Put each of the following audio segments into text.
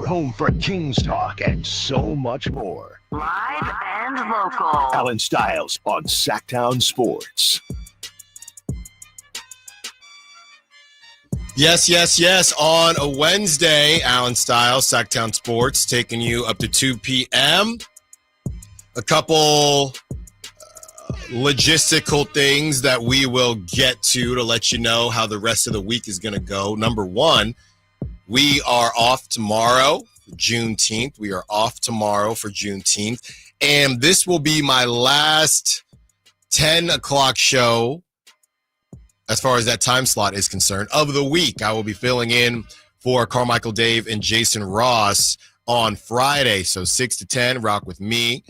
your home for Kings talk and so much more. Live and local. Allen Stiles on Sacktown Sports. Yes. On a Wednesday, Allen Stiles, Sacktown Sports, taking you up to 2 p.m. A couple logistical things that we will get to let you know how the rest of the week is going to go. Number one, we are off tomorrow, Juneteenth. We are off tomorrow for Juneteenth. And this will be my last 10 o'clock show, as far as that time slot is concerned, of the week. I will be filling in for Carmichael Dave and Jason Ross on Friday. So 6 to 10, rock with me,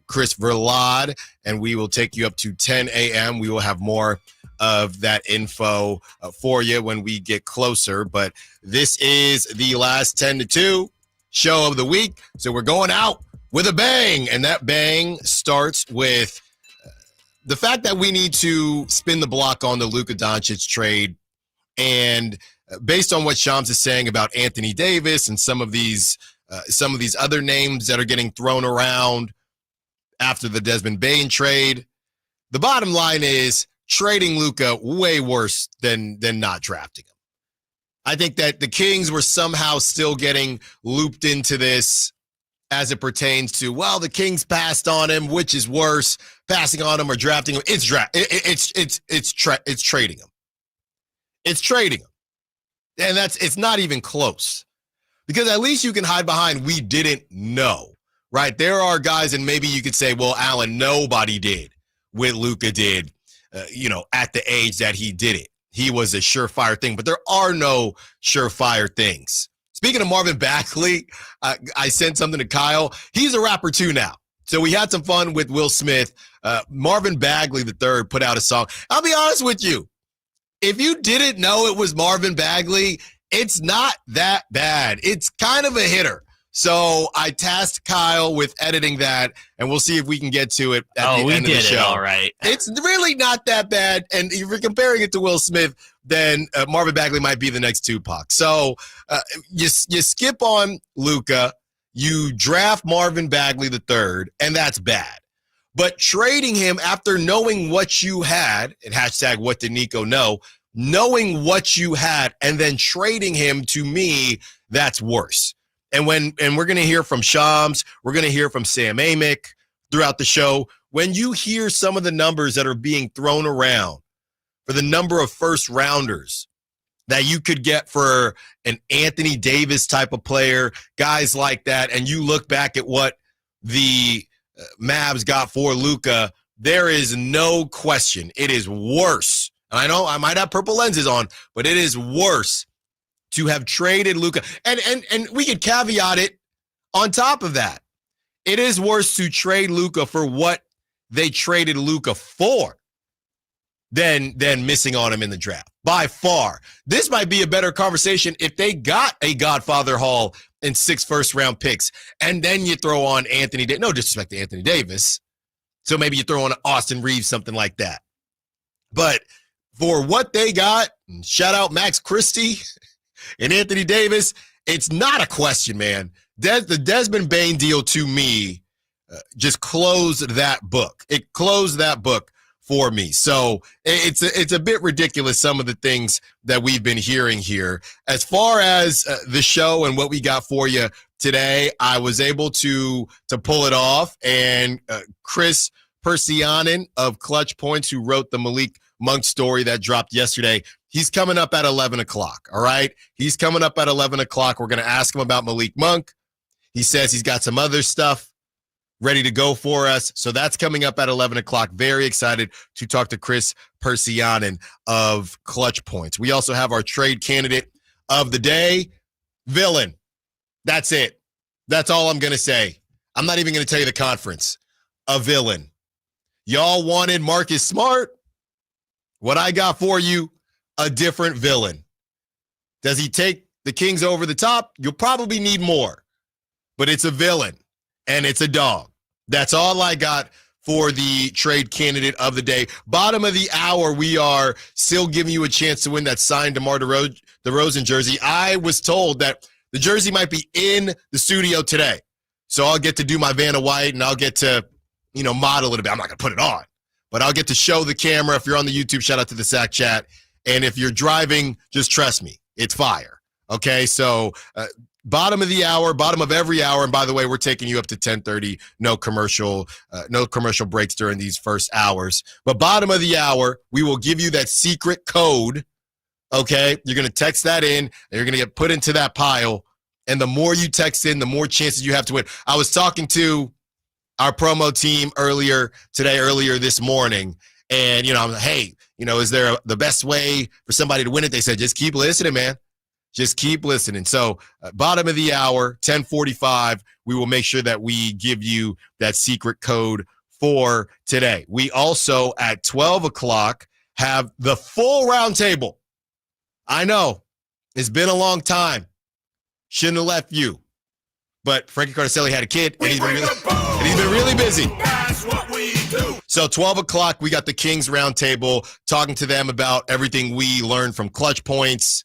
Chris Verlade, and we will take you up to 10 a.m. We will have more of that info for you when we get closer. But this is the last 10 to 2 show of the week. So we're going out with a bang, and that bang starts with the fact that we need to spin the block on the Luka Doncic trade. And based on what Shams is saying about Anthony Davis and some of these other names that are getting thrown around after the Desmond Bane trade, the bottom line is trading Luka way worse than not drafting him. I think that the Kings were somehow still getting looped into this as it pertains to, well, the Kings passed on him, which is worse, passing on him or drafting him. It's trading him. It's trading him. And it's not even close. Because at least you can hide behind we didn't know. Right? There are guys, and maybe you could say, well, Allen, nobody did what Luka did, at the age that he did it. He was a surefire thing, but there are no surefire things. Speaking of Marvin Bagley, I sent something to Kyle. He's a rapper too now. So we had some fun with Will Smith. Marvin Bagley III put out a song. I'll be honest with you. If you didn't know it was Marvin Bagley, it's not that bad. It's kind of a hitter. So I tasked Kyle with editing that, and we'll see if we can get to it at the end of the show. All right. It's really not that bad, and if you're comparing it to Will Smith, then Marvin Bagley might be the next Tupac. So you skip on Luka, you draft Marvin Bagley III, and that's bad. But trading him after knowing what you had, and hashtag what did Nico know, knowing what you had, and then trading him, to me, that's worse. And we're going to hear from Shams, we're going to hear from Sam Amick throughout the show. When you hear some of the numbers that are being thrown around for the number of first rounders that you could get for an Anthony Davis type of player, guys like that, and you look back at what the Mavs got for Luka, there is no question it is worse. And I know I might have purple lenses on, but it is worse to have traded Luka. And we could caveat it on top of that. It is worse to trade Luka for what they traded Luka for than missing on him in the draft. By far. This might be a better conversation if they got a Godfather Hall and 6 first-round picks, and then you throw on Anthony Davis. No disrespect to Anthony Davis. So maybe you throw on Austin Reeves, something like that. But for what they got, shout out Max Christie and Anthony Davis, it's not a question, man. The Desmond Bane deal, to me, just closed that book. It closed that book for me. So it's a bit ridiculous, some of the things that we've been hearing here. As far as the show and what we got for you today, I was able to pull it off. And Chris Persianen of Clutch Points, who wrote the Malik Monk story that dropped yesterday, he's coming up at 11 o'clock, all right? He's coming up at 11 o'clock. We're going to ask him about Malik Monk. He says he's got some other stuff ready to go for us. So that's coming up at 11 o'clock. Very excited to talk to Chris Persianen of Clutch Points. We also have our trade candidate of the day, Villain. That's it. That's all I'm going to say. I'm not even going to tell you the conference. A villain. Y'all wanted Marcus Smart. What I got for you, a different villain. Does he take the Kings over the top? You'll probably need more. But it's a villain, and it's a dog. That's all I got for the trade candidate of the day. Bottom of the hour, we are still giving you a chance to win that signed DeMar DeRozan jersey. I was told that The jersey might be in the studio today. So I'll get to do my Vanna White, and I'll get to, model it a bit. I'm not going to put it on, but I'll get to show the camera. If you're on the YouTube, shout out to the Sack Chat. And if you're driving, just trust me, it's fire. Okay, so bottom of the hour, bottom of every hour. And by the way, we're taking you up to 10:30. No commercial breaks during these first hours. But bottom of the hour, we will give you that secret code. Okay, you're going to text that in, and you're going to get put into that pile. And the more you text in, the more chances you have to win. I was talking to our promo team earlier this morning, and I'm like, hey, is there the best way for somebody to win it? They said, just keep listening, man. Just keep listening. So bottom of the hour, 10:45, we will make sure that we give you that secret code for today. We also, at 12 o'clock, have the full roundtable. I know, it's been a long time. Shouldn't have left you. But Frankie Cardicelli had a kid, and he's been really busy. That's what we do. So 12 o'clock, we got the Kings roundtable, talking to them about everything we learned from clutch points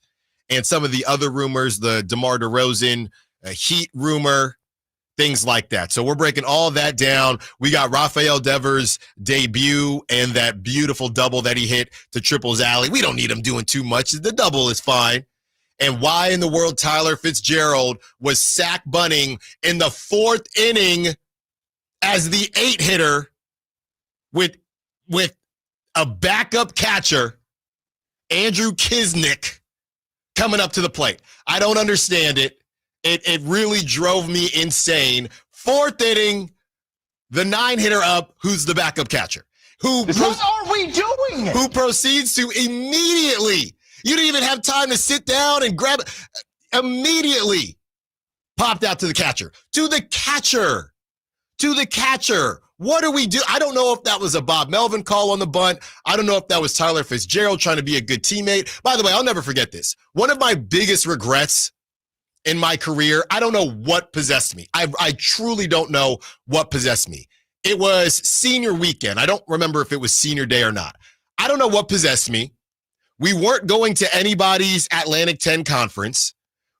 and some of the other rumors, the DeMar DeRozan Heat rumor, things like that. So we're breaking all that down. We got Rafael Devers' debut and that beautiful double that he hit to Triples Alley. We don't need him doing too much. The double is fine. And why in the world Tyler Fitzgerald was sack bunting in the fourth inning as the 8-hitter with a backup catcher, Andrew Kisnick, coming up to the plate. I don't understand it. It really drove me insane. Fourth inning, the 9-hitter up, who's the backup catcher? What are we doing? Who proceeds to immediately, you didn't even have time to sit down and grab it, immediately popped out to the catcher. To the catcher. What do we do? I don't know if that was a Bob Melvin call on the bunt. I don't know if that was Tyler Fitzgerald trying to be a good teammate. By the way, I'll never forget this. One of my biggest regrets in my career, I don't know what possessed me. I truly don't know what possessed me. It was senior weekend. I don't remember if it was senior day or not. I don't know what possessed me. We weren't going to anybody's Atlantic 10 conference.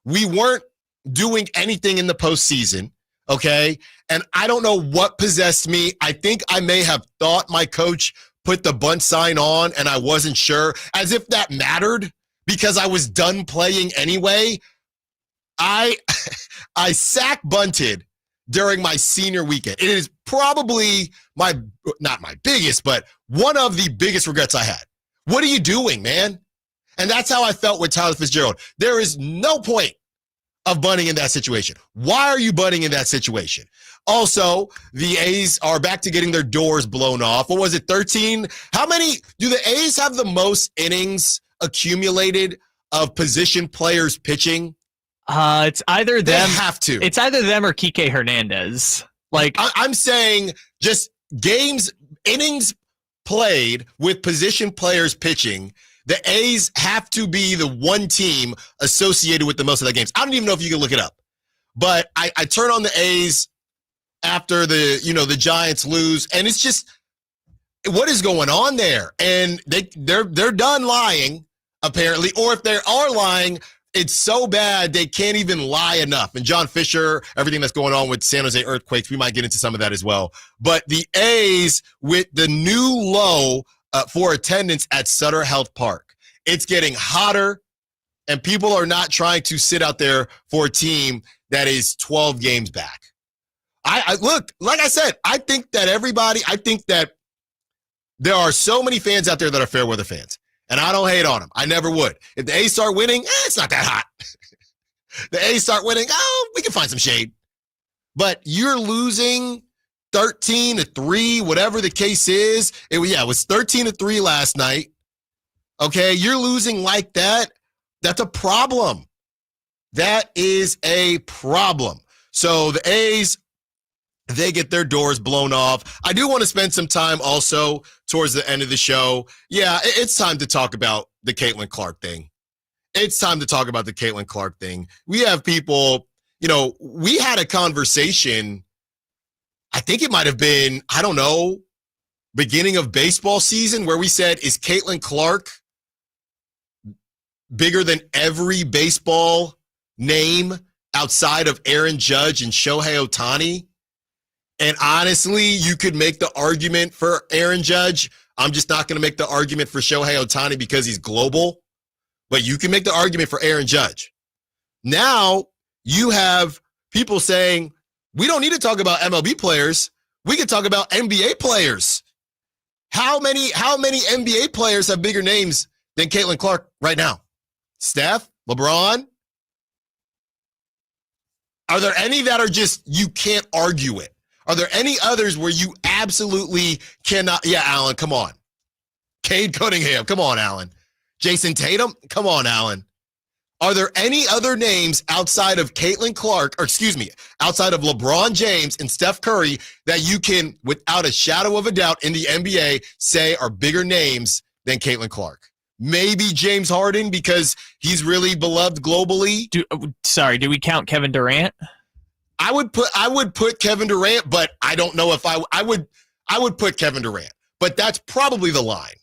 We weren't doing anything in the postseason, okay? And I don't know what possessed me. I think I may have thought my coach put the bunt sign on and I wasn't sure, as if that mattered because I was done playing anyway. I sack bunted during my senior weekend. It is probably not my biggest, but one of the biggest regrets I had. What are you doing, man? And that's how I felt with Tyler Fitzgerald. There is no point of bunting in that situation. Why are you bunting in that situation? Also, the A's are back to getting their doors blown off. What was it, 13? How many do the A's have the most innings accumulated of position players pitching? It's either them. They have to. It's either them or Kike Hernandez. I'm saying just innings played with position players pitching. The A's have to be the one team associated with the most of the games. I don't even know if you can look it up, but I turn on the A's after the Giants lose, and it's just, what is going on there? And they're done lying, apparently, or if they are lying, it's so bad they can't even lie enough. And John Fisher, everything that's going on with San Jose Earthquakes, we might get into some of that as well. But the A's with the new low for attendance at Sutter Health Park. It's getting hotter, and people are not trying to sit out there for a team that is 12 games back. I look, like I said, I think that there are so many fans out there that are fair weather fans. And I don't hate on them. I never would. If the A's start winning, it's not that hot. The A's start winning, we can find some shade. But you're losing 13-3, whatever the case is. It was 13-3 last night. Okay, you're losing like that. That's a problem. That is a problem. So the A's, they get their doors blown off. I do want to spend some time also towards the end of the show. Yeah, it's time to talk about the Caitlin Clark thing. We have people, we had a conversation, I think it might have been, I don't know, beginning of baseball season, where we said, is Caitlin Clark bigger than every baseball name outside of Aaron Judge and Shohei Ohtani. And honestly, you could make the argument for Aaron Judge. I'm just not going to make the argument for Shohei Ohtani because he's global. But you can make the argument for Aaron Judge. Now you have people saying, we don't need to talk about MLB players. We can talk about NBA players. How many NBA players have bigger names than Caitlin Clark right now? Steph? LeBron? Are there any that are just, you can't argue it? Are there any others where you absolutely cannot? Yeah, Allen, come on. Cade Cunningham, come on, Allen. Jason Tatum, come on, Allen. Are there any other names outside of Caitlin Clark, outside of LeBron James and Steph Curry that you can, without a shadow of a doubt in the NBA, say are bigger names than Caitlin Clark? Maybe James Harden because he's really beloved globally. Do we count Kevin Durant? I would put Kevin Durant, but I don't know if I would put Kevin Durant, but that's probably the line.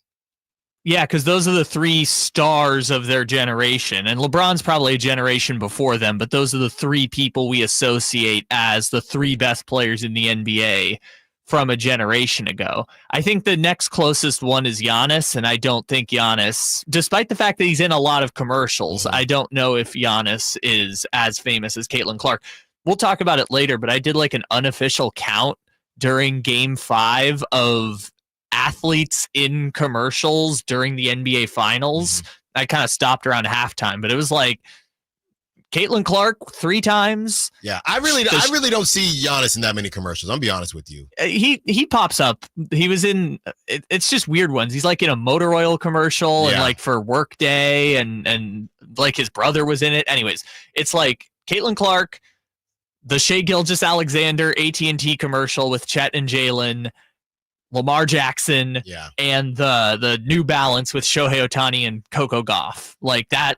Yeah, because those are the three stars of their generation. And LeBron's probably a generation before them, but those are the three people we associate as the three best players in the NBA from a generation ago. I think the next closest one is Giannis, and I don't think Giannis, despite the fact that he's in a lot of commercials, I don't know if Giannis is as famous as Caitlin Clark. We'll talk about it later, but I did like an unofficial count during Game 5 of athletes in commercials during the NBA Finals. I kind of stopped around halftime, but it was like Caitlin Clark 3 times. Yeah, I really don't see Giannis in that many commercials. I'm gonna be honest with you. He pops up. He was in. It's just weird ones. He's like in a motor oil commercial and like for Workday and like his brother was in it. Anyways, it's like Caitlin Clark, the Shai Gilgeous-Alexander AT&T commercial with Chet and Jalen, Lamar Jackson, and the New Balance with Shohei Ohtani and Coco Gauff. Like that,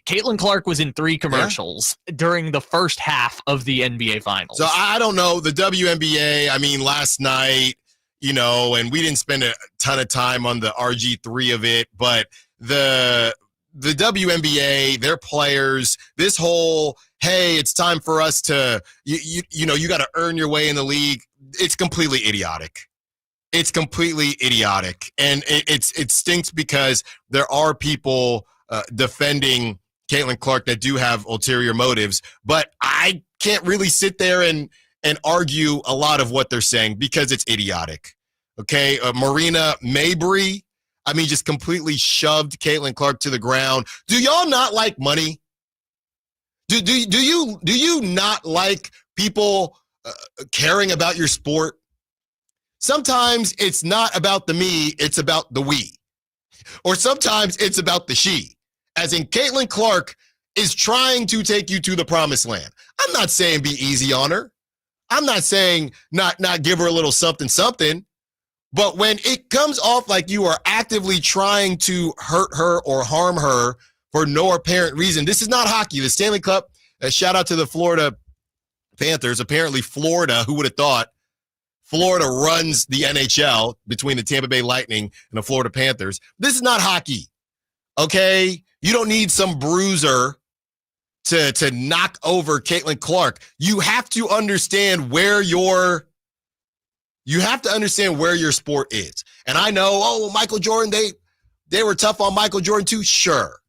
Caitlin Clark was in 3 commercials during the first half of the NBA Finals. So I don't know, the WNBA, I mean, last night, and we didn't spend a ton of time on the RG3 of it, but the WNBA, their players, this whole, hey, it's time for us to, you got to earn your way in the league. It's completely idiotic. It's completely idiotic. And it stinks because there are people defending Caitlin Clark that do have ulterior motives, but I can't really sit there and argue a lot of what they're saying because it's idiotic. Okay, Marina Mabrey, I mean, just completely shoved Caitlin Clark to the ground. Do y'all not like money? Do you not like people caring about your sport? Sometimes it's not about the me, it's about the we. Or sometimes it's about the she. As in Caitlin Clark is trying to take you to the promised land. I'm not saying be easy on her. I'm not saying not give her a little something. But when it comes off like you are actively trying to hurt her or harm her for no apparent reason, this is not hockey. The Stanley Cup, shout out to the Florida Panthers. Apparently Florida, who would have thought, Florida runs the NHL between the Tampa Bay Lightning and the Florida Panthers. This is not hockey, okay? You don't need some bruiser to knock over Caitlin Clark. You have to understand where your sport is. And I know, Michael Jordan, they were tough on Michael Jordan too. Sure,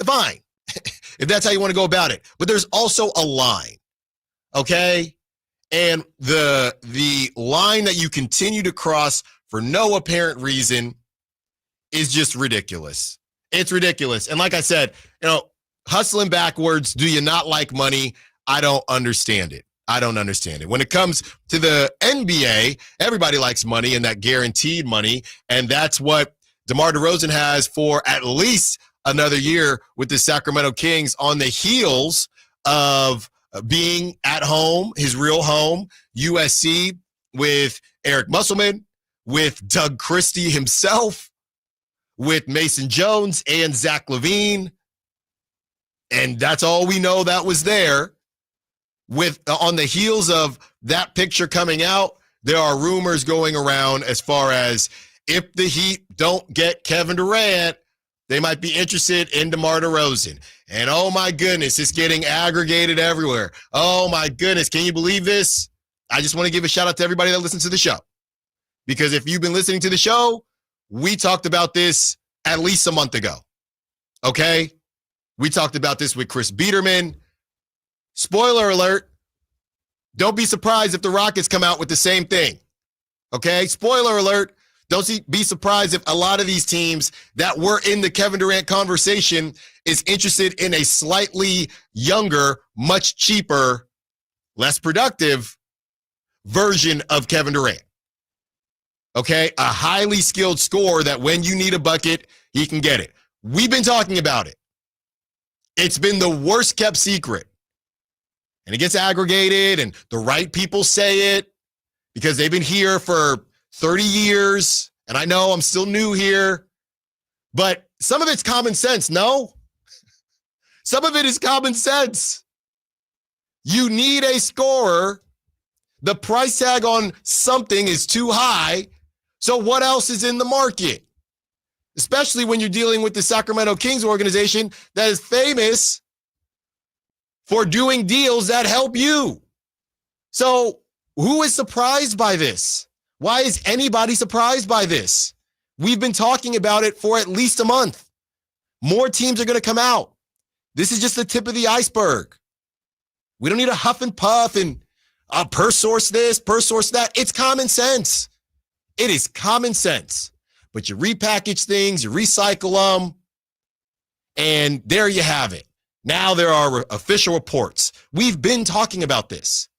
fine, if that's how you want to go about it. But there's also a line, okay? And the line that you continue to cross for no apparent reason is just ridiculous. It's ridiculous. And like I said, hustling backwards, do you not like money? I don't understand it. When it comes to the NBA, everybody likes money and that guaranteed money. And that's what DeMar DeRozan has for at least another year with the Sacramento Kings on the heels of being at home, his real home, USC, with Eric Musselman, with Doug Christie himself, with Mason Jones and Zach LaVine. And that's all we know that was there. On the heels of that picture coming out, there are rumors going around as far as if the Heat don't get Kevin Durant, they might be interested in DeMar DeRozan. And oh my goodness, it's getting aggregated everywhere. Oh my goodness, can you believe this? I just want to give a shout out to everybody that listens to the show. Because if you've been listening to the show, we talked about this at least a month ago. Okay? We talked about this with Chris Biederman. Spoiler alert, don't be surprised if the Rockets come out with the same thing. Okay? Spoiler alert, be surprised if a lot of these teams that were in the Kevin Durant conversation is interested in a slightly younger, much cheaper, less productive version of Kevin Durant. Okay? A highly skilled scorer that when you need a bucket, he can get it. We've been talking about it. It's been the worst kept secret. And it gets aggregated, and the right people say it because they've been here for 30 years, and I know I'm still new here, but some of it's common sense, no? Some of it is common sense. You need a scorer. The price tag on something is too high, so what else is in the market? Especially when you're dealing with the Sacramento Kings organization that is famous for doing deals that help you. So who is surprised by this? Why is anybody surprised by this? We've been talking about it for at least a month. More teams are going to come out. This is just the tip of the iceberg. We don't need a huff and puff and per source this, per source that. It's common sense. It is common sense. But you repackage things, you recycle them, and there you have it. Now there are official reports. We've been talking about this.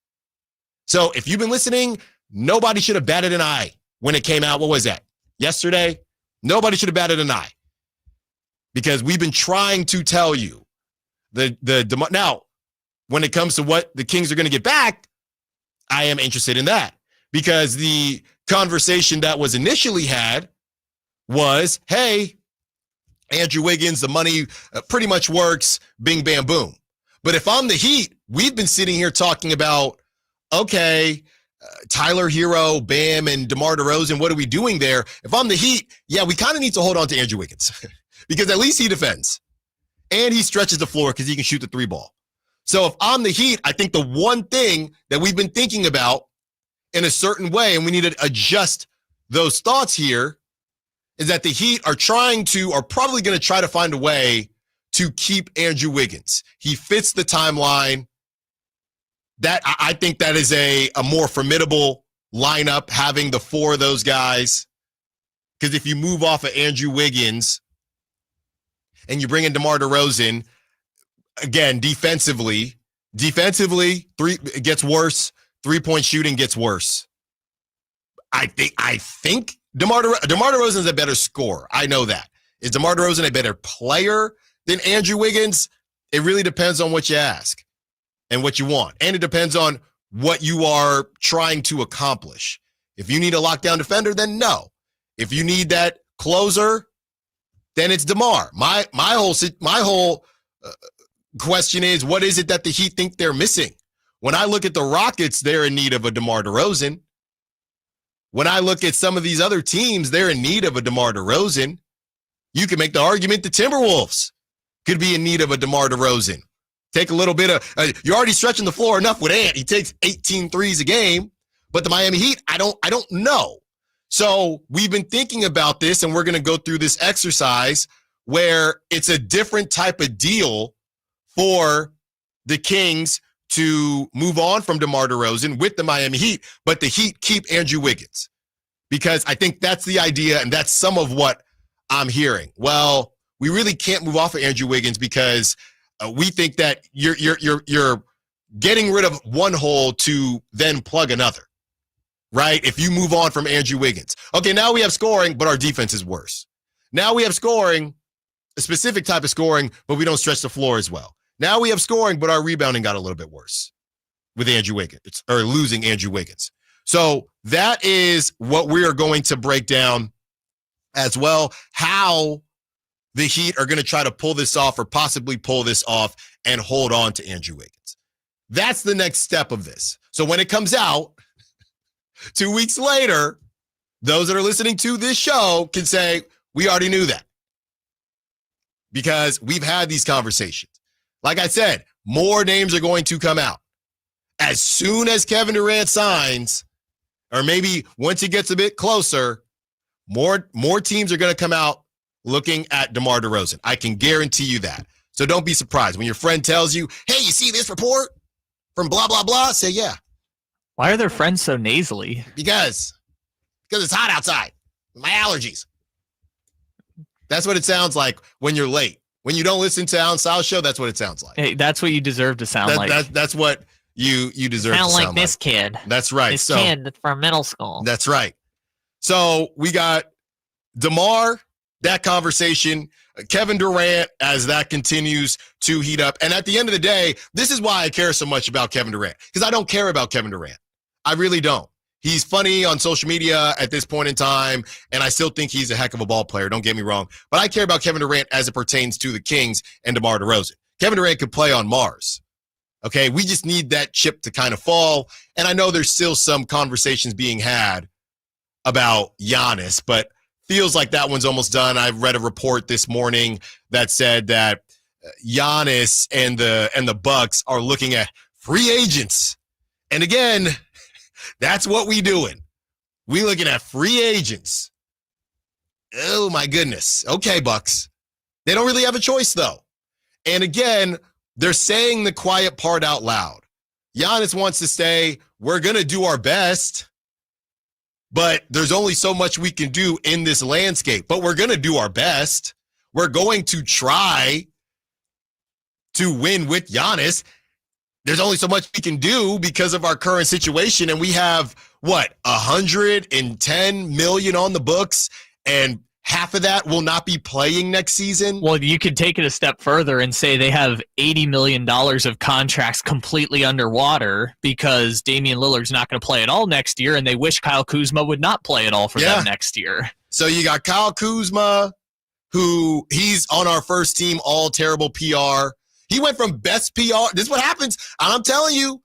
So if you've been listening, nobody should have batted an eye when it came out. What was that? Yesterday? Nobody should have batted an eye because we've been trying to tell you now when it comes to what the Kings are going to get back, I am interested in that because the conversation that was initially had was, hey, Andrew Wiggins, the money pretty much works, bing, bam, boom. But if I'm the Heat, we've been sitting here talking about, okay, Tyler Hero, Bam, and DeMar DeRozan, what are we doing there? If I'm the Heat, yeah, we kind of need to hold on to Andrew Wiggins because at least he defends. And he stretches the floor because he can shoot the three ball. So if I'm the Heat, I think the one thing that we've been thinking about in a certain way, and we need to adjust those thoughts here, is that the Heat are probably going to try to find a way to keep Andrew Wiggins. He fits the timeline. That I think that is a more formidable lineup, having the four of those guys. Because if you move off of Andrew Wiggins and you bring in DeMar DeRozan, again, defensively, it gets worse. 3-point shooting gets worse. I think DeMar DeRozan is a better scorer. I know that. Is DeMar DeRozan a better player than Andrew Wiggins? It really depends on what you ask and what you want. And it depends on what you are trying to accomplish. If you need a lockdown defender, then no. If you need that closer, then it's DeMar. My whole question is, what is it that the Heat think they're missing? When I look at the Rockets, they're in need of a DeMar DeRozan. When I look at some of these other teams, they're in need of a DeMar DeRozan. You can make the argument the Timberwolves could be in need of a DeMar DeRozan. Take a little bit of, you're already stretching the floor enough with Ant. He takes 18 threes a game. But the Miami Heat, I don't know. So we've been thinking about this, and we're going to go through this exercise where it's a different type of deal for the Kings to move on from DeMar DeRozan with the Miami Heat, but the Heat keep Andrew Wiggins. Because I think that's the idea, and that's some of what I'm hearing. Well, we really can't move off of Andrew Wiggins because we think that you're getting rid of one hole to then plug another, right? If you move on from Andrew Wiggins. Okay, now we have scoring, but our defense is worse. Now we have scoring, a specific type of scoring, but we don't stretch the floor as well. Now we have scoring, but our rebounding got a little bit worse with Andrew Wiggins, or losing Andrew Wiggins. So that is what we are going to break down as well, how the Heat are going to try to pull this off or possibly pull this off and hold on to Andrew Wiggins. That's the next step of this. So when it comes out 2 weeks later, those that are listening to this show can say, we already knew that. because we've had these conversations. Like I said, more names are going to come out. As soon as Kevin Durant signs, or maybe once he gets a bit closer, more teams are going to come out looking at DeMar DeRozan. I can guarantee you that. So don't be surprised when your friend tells you, hey, you see this report from blah, blah, blah? Say, yeah. Why are their friends so nasally? Because it's hot outside. My allergies. That's what it sounds like when you're late. When you don't listen to Allen Stiles Show, that's what it sounds like. Hey, that's what you deserve to sound like. That's what you deserve to sound like. Sound like this kid. That's right. This kid from middle school. That's right. So we got DeMar, that conversation, Kevin Durant, as that continues to heat up. And at the end of the day, this is why I care so much about Kevin Durant, because I don't care about Kevin Durant. I really don't. He's funny on social media at this point in time, and I still think he's a heck of a ball player. Don't get me wrong. But I care about Kevin Durant as it pertains to the Kings and DeMar DeRozan. Kevin Durant could play on Mars. Okay, we just need that chip to kind of fall. And I know there's still some conversations being had about Giannis, but feels like that one's almost done. I read a report this morning that said that Giannis and the Bucks are looking at free agents. And again, that's what we doing. We looking at free agents. Oh my goodness. Okay, Bucks. They don't really have a choice though. And again, they're saying the quiet part out loud. Giannis wants to stay. We're going to do our best, but there's only so much we can do in this landscape. But we're going to do our best. We're going to try to win with Giannis. There's only so much we can do because of our current situation. And we have, what, 110 million on the books, and half of that will not be playing next season? Well, you could take it a step further and say they have $80 million of contracts completely underwater because Damian Lillard's not going to play at all next year, and they wish Kyle Kuzma would not play at all for them next year. So you got Kyle Kuzma, who he's on our first team, all terrible PR. He went from best PR. This is what happens. I'm telling you,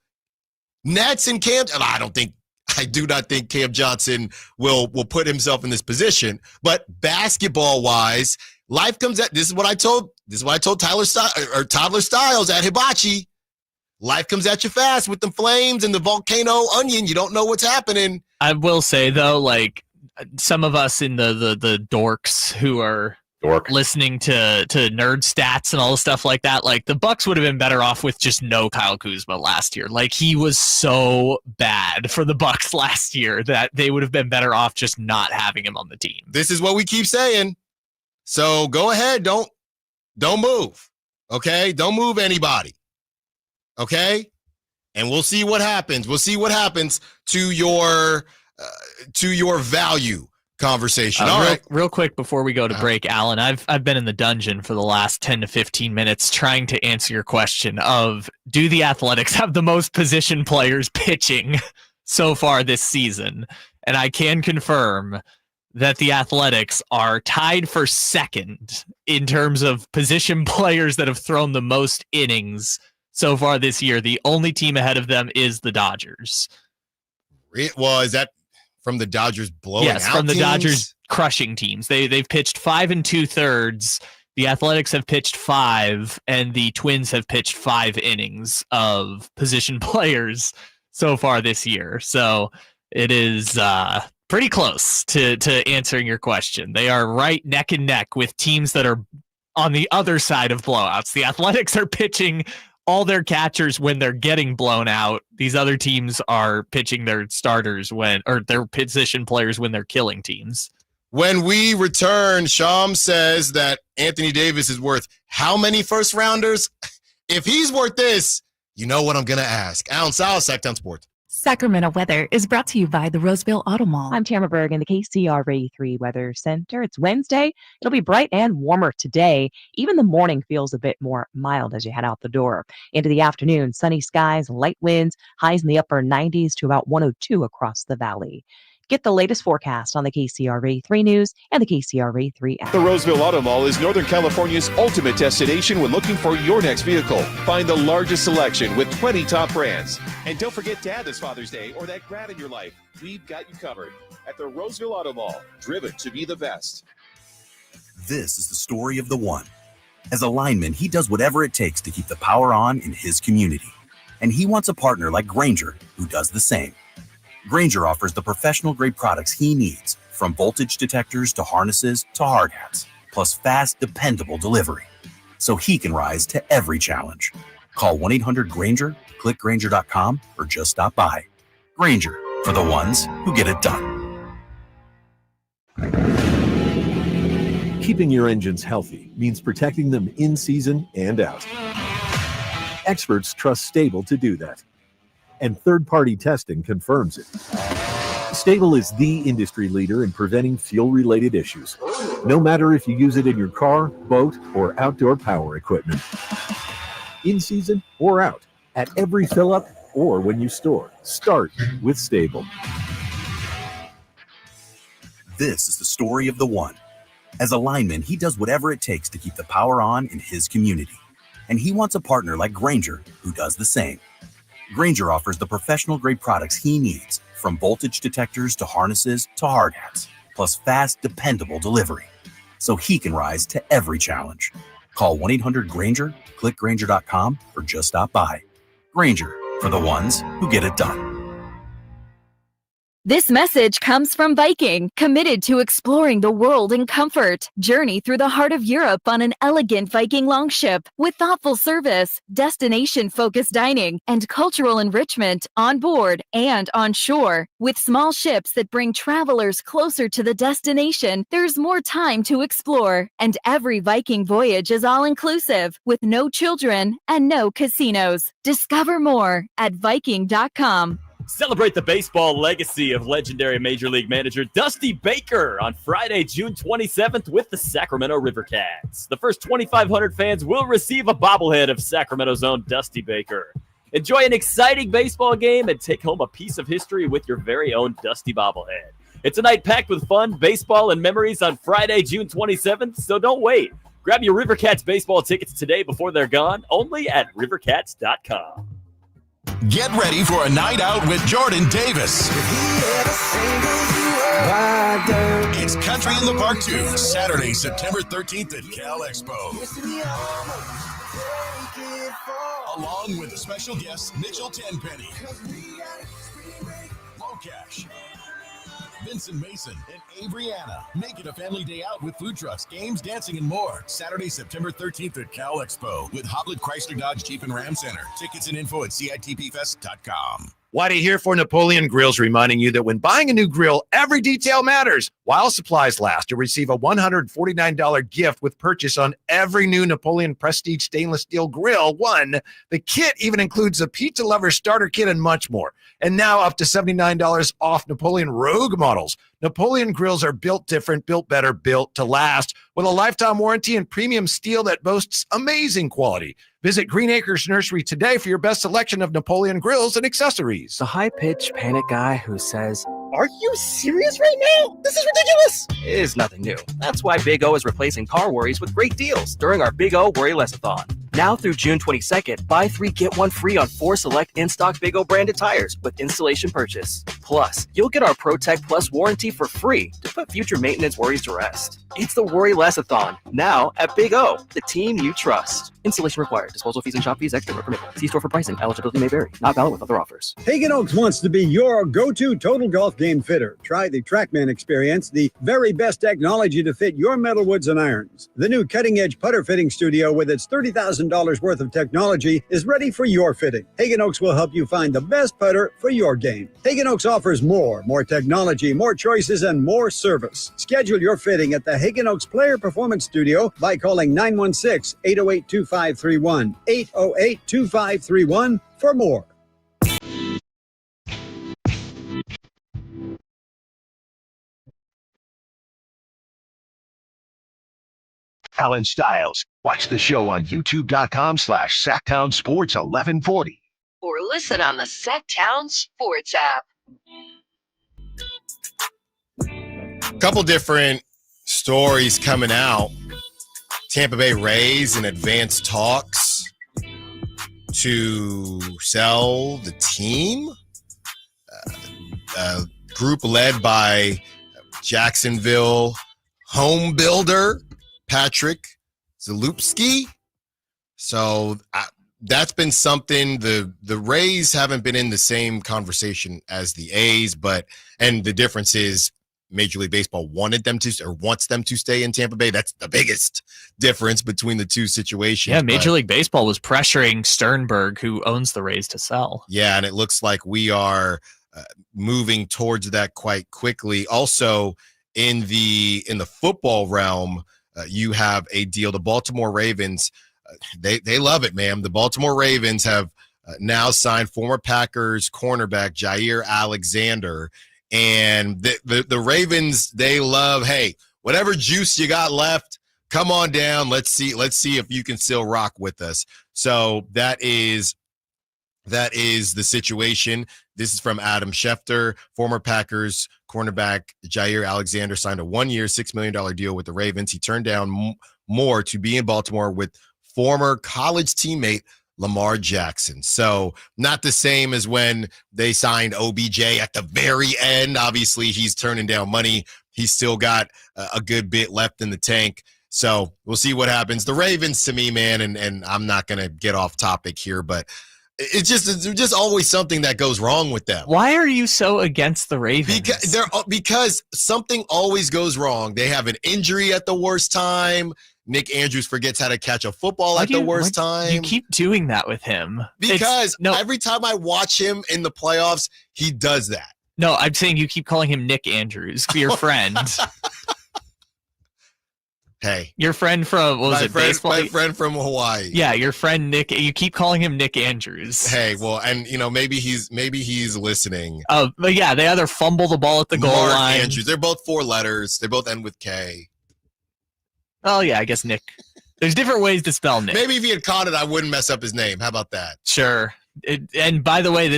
Nets and Cam, I do not think Cam Johnson will put himself in this position. But basketball-wise, life comes at. This is what I told Toddler Styles at Hibachi. Life comes at you fast with the flames and the volcano onion. You don't know what's happening. I will say though, like some of us in the dorks who are listening to nerd stats and all the stuff like that, like the Bucks would have been better off with just no Kyle Kuzma last year. Like he was so bad for the Bucks last year that they would have been better off just not having him on the team. This is what we keep saying. So go ahead, don't move. Okay? Don't move anybody. Okay? And we'll see what happens. We'll see what happens to your value conversation. All right. Real quick before we go to break, Alan, I've been in the dungeon for the last 10 to 15 minutes trying to answer your question of, do the Athletics have the most position players pitching so far this season? And I can confirm that the Athletics are tied for second in terms of position players that have thrown the most innings so far this year. The only team ahead of them is the Dodgers. Well, is that from the Dodgers blowing out Yes, from the teams? Dodgers crushing teams. They've pitched 5 2/3. The Athletics have pitched 5, and the Twins have pitched 5 innings of position players so far this year. So it is pretty close to answering your question. They are right neck and neck with teams that are on the other side of blowouts. The Athletics are pitching all their catchers when they're getting blown out. These other teams are pitching their starters or their position players when they're killing teams. When we return, Sham says that Anthony Davis is worth how many first rounders? If he's worth this, you know what I'm going to ask. Allen Stiles, Sacktown Sports. Sacramento weather is brought to you by the Roseville Auto Mall. I'm Tamara Berg in the KCRA 3 Weather Center. It's Wednesday. It'll be bright and warmer today. Even the morning feels a bit more mild as you head out the door. Into the afternoon, sunny skies, light winds, highs in the upper 90s to about 102 across the valley. Get the latest forecast on the KCRA 3 News and the KCRA 3 app. The Roseville Auto Mall is Northern California's ultimate destination when looking for your next vehicle. Find the largest selection with 20 top brands. And don't forget Dad this Father's Day or that grad in your life. We've got you covered at the Roseville Auto Mall, driven to be the best. This is the story of the one. As a lineman, he does whatever it takes to keep the power on in his community. And he wants a partner like Grainger, who does the same. Grainger offers the professional-grade products he needs, from voltage detectors to harnesses to hard hats, plus fast, dependable delivery, so he can rise to every challenge. Call 1-800-GRAINGER, click Grainger.com, or just stop by. Grainger, for the ones who get it done. Keeping your engines healthy means protecting them in season and out. Experts trust Stable to do that. And third-party testing confirms it. Stable is the industry leader in preventing fuel-related issues, no matter if you use it in your car, boat, or outdoor power equipment. In season or out, at every fill-up or when you store, start with Stable. This is the story of the one. As a lineman, he does whatever it takes to keep the power on in his community. And he wants a partner like Grainger, who does the same. Grainger offers the professional-grade products he needs, from voltage detectors to harnesses to hard hats, plus fast, dependable delivery, so he can rise to every challenge. Call 1-800-GRAINGER, click Grainger.com, or just stop by. Grainger, for the ones who get it done. This message comes from Viking, committed to exploring the world in comfort. Journey through the heart of Europe on an elegant Viking longship with thoughtful service, destination-focused dining, and cultural enrichment on board and on shore. With small ships that bring travelers closer to the destination, there's more time to explore. And every Viking voyage is all-inclusive, with no children and no casinos. Discover more at Viking.com. Celebrate the baseball legacy of legendary Major League manager Dusty Baker on Friday, June 27th with the Sacramento River Cats. The first 2,500 fans will receive a bobblehead of Sacramento's own Dusty Baker. Enjoy an exciting baseball game and take home a piece of history with your very own Dusty bobblehead. It's a night packed with fun, baseball, and memories on Friday, June 27th, so don't wait. Grab your River Cats baseball tickets today before they're gone, only at rivercats.com. Get ready for a night out with Jordan Davis. It's Country in the Park 2, Saturday, September 13th at Cal Expo. Along with the special guests Mitchell Tenpenny, Low Cash, Vincent Mason, and Avery-Anna. Make it a family day out with food trucks, games, dancing, and more. Saturday, September 13th at Cal Expo with Hoblet Chrysler Dodge Jeep and Ram Center. Tickets and info at CITPFest.com. Whitey here for Napoleon Grills, reminding you that when buying a new grill, every detail matters. While supplies last, you'll receive a $149 gift with purchase on every new Napoleon Prestige stainless steel grill. The kit even includes a pizza lover starter kit and much more. And now up to $79 off Napoleon Rogue models. Napoleon grills are built different, built better, built to last, with a lifetime warranty and premium steel that boasts amazing quality. Visit Green Acres Nursery today for your best selection of Napoleon grills and accessories. The high-pitched panic guy who says, "Are you serious right now? This is ridiculous!" is nothing new. That's why Big O is replacing car worries with great deals during our Big O Worry Less-a-thon. Now through June 22nd, buy 3, get 1 free on 4 select in-stock Big O branded tires with installation purchase. Plus, you'll get our ProTech Plus warranty for free to put future maintenance worries to rest. It's the Worry Less-a-thon, now at Big O, the team you trust. Installation required. Disposal fees and shop fees extra where permitted. See store for pricing. Eligibility may vary. Not valid with other offers. Hagen Oaks wants to be your go-to total golf game fitter. Try the TrackMan experience, the very best technology to fit your metal woods and irons. The new cutting-edge putter fitting studio with its $30,000 worth of technology is ready for your fitting. Hagen Oaks will help you find the best putter for your game. Hagen Oaks offers more technology, more choices, and more service. Schedule your fitting at the Hagen Oaks Player Performance Studio by calling 916-808-2531, 808-2531 for more. Allen Stiles. Watch the show on youtube.com/Sacktown Sports 1140. Or listen on the Sacktown Sports app. Couple different stories coming out. Tampa Bay Rays in advanced talks to sell the team. A group led by Jacksonville home builder Patrick Zalupski. So that's been something. The Rays haven't been in the same conversation as the A's, and the difference is Major League Baseball wants them to stay in Tampa Bay. That's the biggest difference between the two situations. Yeah, Major League Baseball was pressuring Sternberg, who owns the Rays, to sell. Yeah, and it looks like we are moving towards that quite quickly. Also, in the football realm, you have a deal. The Baltimore Ravens, they love it, man. The Baltimore Ravens have now signed former Packers cornerback Jair Alexander. And the Ravens, they love, hey, whatever juice you got left, come on down. Let's see if you can still rock with us. So that is the situation. This is from Adam Schefter. Former Packers cornerback Jair Alexander signed a 1-year, $6 million deal with the Ravens. He turned down more to be in Baltimore with former college teammate Lamar Jackson. So not the same as when they signed OBJ at the very end. Obviously, he's turning down money. He's still got a good bit left in the tank. So we'll see what happens. The Ravens, to me, man, and I'm not going to get off topic here, but it's just always something that goes wrong with them. Why are you so against the Ravens? Because something always goes wrong. They have an injury at the worst time. Nick Andrews forgets how to catch a football at the worst time. You keep doing that with him. Because every time I watch him in the playoffs, he does that. No, I'm saying you keep calling him Nick Andrews, your friend. Hey. Your friend from, baseball? My friend from Hawaii. Yeah, your friend Nick. You keep calling him Nick Andrews. Hey, well, and maybe he's listening. But yeah, they either fumble the ball at the goal line. Andrews. They're both 4 letters. They both end with K. Oh, yeah, I guess Nick. There's different ways to spell Nick. Maybe if he had caught it, I wouldn't mess up his name. How about that? Sure. And by the way,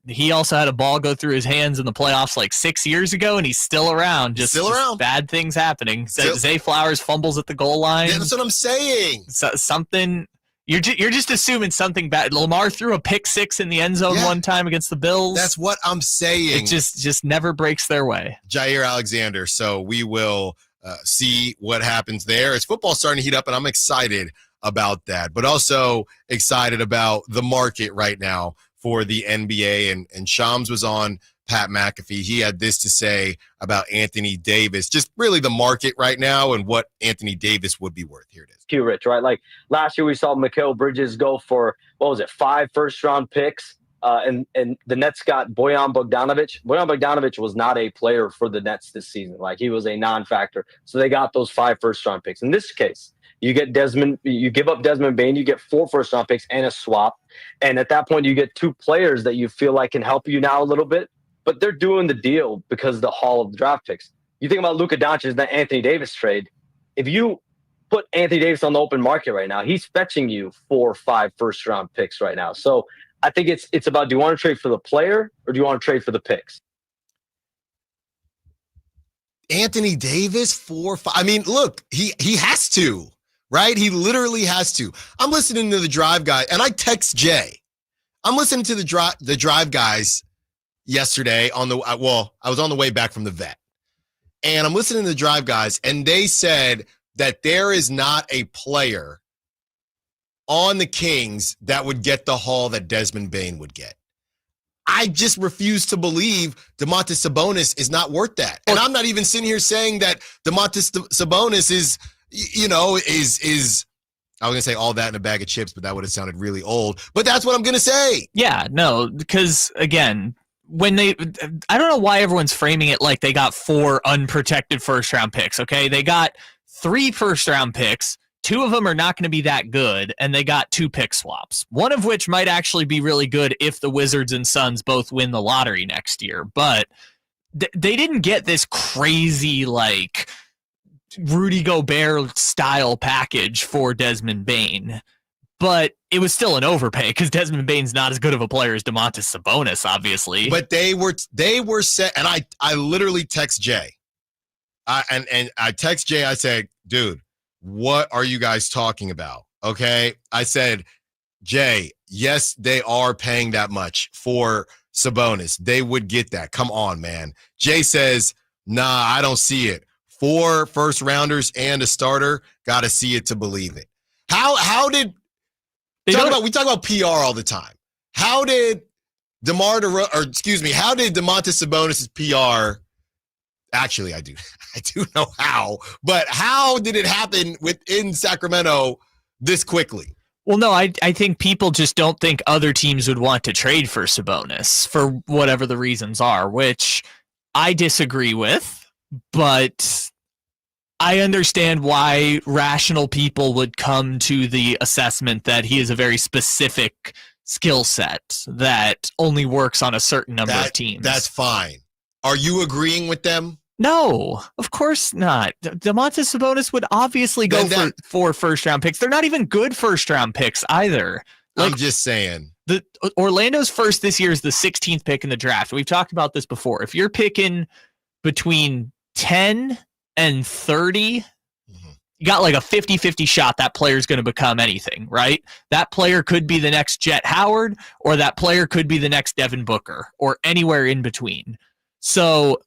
he also had a ball go through his hands in the playoffs like 6 years ago, and he's still around. Just bad things happening. Zay Flowers fumbles at the goal line. Yeah, that's what I'm saying. Something. You're just assuming something bad. Lamar threw a pick 6 in the end zone one time against the Bills. That's what I'm saying. It just never breaks their way. Jair Alexander. So we will see what happens there. It's football starting to heat up, and I'm excited about that, but also excited about the market right now for the NBA. And Shams was on Pat McAfee. He had this to say about Anthony Davis, just really the market right now and what Anthony Davis would be worth. Here it is. Q Rich, right? Like last year we saw Mikal Bridges go for, 5 first-round picks. And the Nets got Bojan Bogdanovic. Bojan Bogdanovic was not a player for the Nets this season. Like he was a non-factor. So they got those 5 first-round picks. In this case, you give up Desmond Bane, you get 4 first-round picks and a swap. And at that point, you get 2 players that you feel like can help you now a little bit. But they're doing the deal because of the haul of the draft picks. You think about Luka Doncic and that Anthony Davis trade. If you put Anthony Davis on the open market right now, he's fetching you 4 or 5 first-round picks right now. So I think it's about, do you want to trade for the player or do you want to trade for the picks? Anthony Davis, 4, 5. I mean, look, he has to, right? He literally has to. I'm listening to the Drive guy, and I text Jay. I'm listening to the Drive guys yesterday I was on the way back from the vet, and I'm listening to the Drive guys, and they said that there is not a player on the Kings that would get the haul that Desmond Bane would get. I just refuse to believe Domantas Sabonis is not worth that. And I'm not even sitting here saying that Domantas Sabonis is I was going to say all that in a bag of chips, but that would have sounded really old. But that's what I'm going to say. Yeah, no, because again, I don't know why everyone's framing it like they got 4 unprotected first-round picks, okay? They got 3 first-round picks. 2 of them are not going to be that good, and they got 2 pick swaps, one of which might actually be really good if the Wizards and Suns both win the lottery next year. But they didn't get this crazy, like, Rudy Gobert-style package for Desmond Bane. But it was still an overpay because Desmond Bane's not as good of a player as Domantas Sabonis, obviously. But they were set, and I literally text Jay. And I text Jay, I said, dude, what are you guys talking about? Okay. I said, Jay, yes, they are paying that much for Sabonis. They would get that. Come on, man. Jay says, nah, I don't see it. 4 first rounders and a starter. Got to see it to believe it. how did we talk about PR all the time? How did how did Domantas Sabonis' PR? Actually, I do know how, but how did it happen within Sacramento this quickly? Well, no, I think people just don't think other teams would want to trade for Sabonis for whatever the reasons are, which I disagree with, but I understand why rational people would come to the assessment that he is a very specific skill set that only works on a certain number of teams. That's fine. Are you agreeing with them? No, of course not. Domantas Sabonis would obviously go for 4 first-round picks. They're not even good first-round picks either. I'm just saying. Orlando's first this year is the 16th pick in the draft. We've talked about this before. If you're picking between 10 and 30, you got like a 50-50 shot that player's going to become anything, right? That player could be the next Jet Howard, or that player could be the next Devin Booker, or anywhere in between. So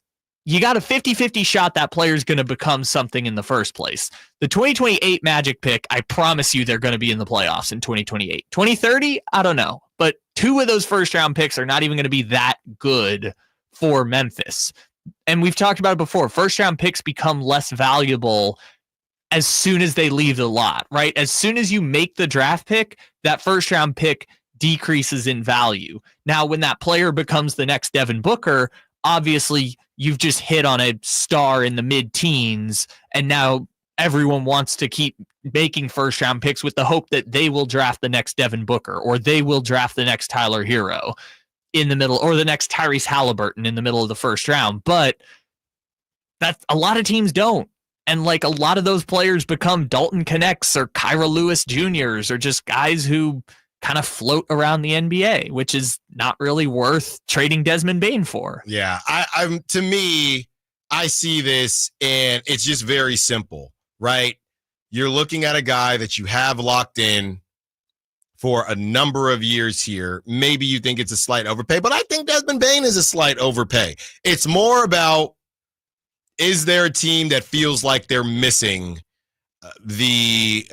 you got a 50-50 shot that player's going to become something in the first place. The 2028 Magic pick, I promise you they're going to be in the playoffs in 2028. 2030, I don't know. But 2 of those first-round picks are not even going to be that good for Memphis. And we've talked about it before. First-round picks become less valuable as soon as they leave the lot, right? As soon as you make the draft pick, that first-round pick decreases in value. Now, when that player becomes the next Devin Booker, obviously you've just hit on a star in the mid-teens, and now everyone wants to keep making first-round picks with the hope that they will draft the next Devin Booker, or they will draft the next Tyler Hero in the middle, or the next Tyrese Halliburton in the middle of the first round. But that's a lot of teams don't. And like a lot of those players become Dalton Connects or Kyra Lewis Jr.'s, or just guys who kind of float around the NBA, which is not really worth trading Desmond Bane for. Yeah, to me, I see this and it's just very simple, right? You're looking at a guy that you have locked in for a number of years here. Maybe you think it's a slight overpay, but I think Desmond Bane is a slight overpay. It's more about, is there a team that feels like they're missing the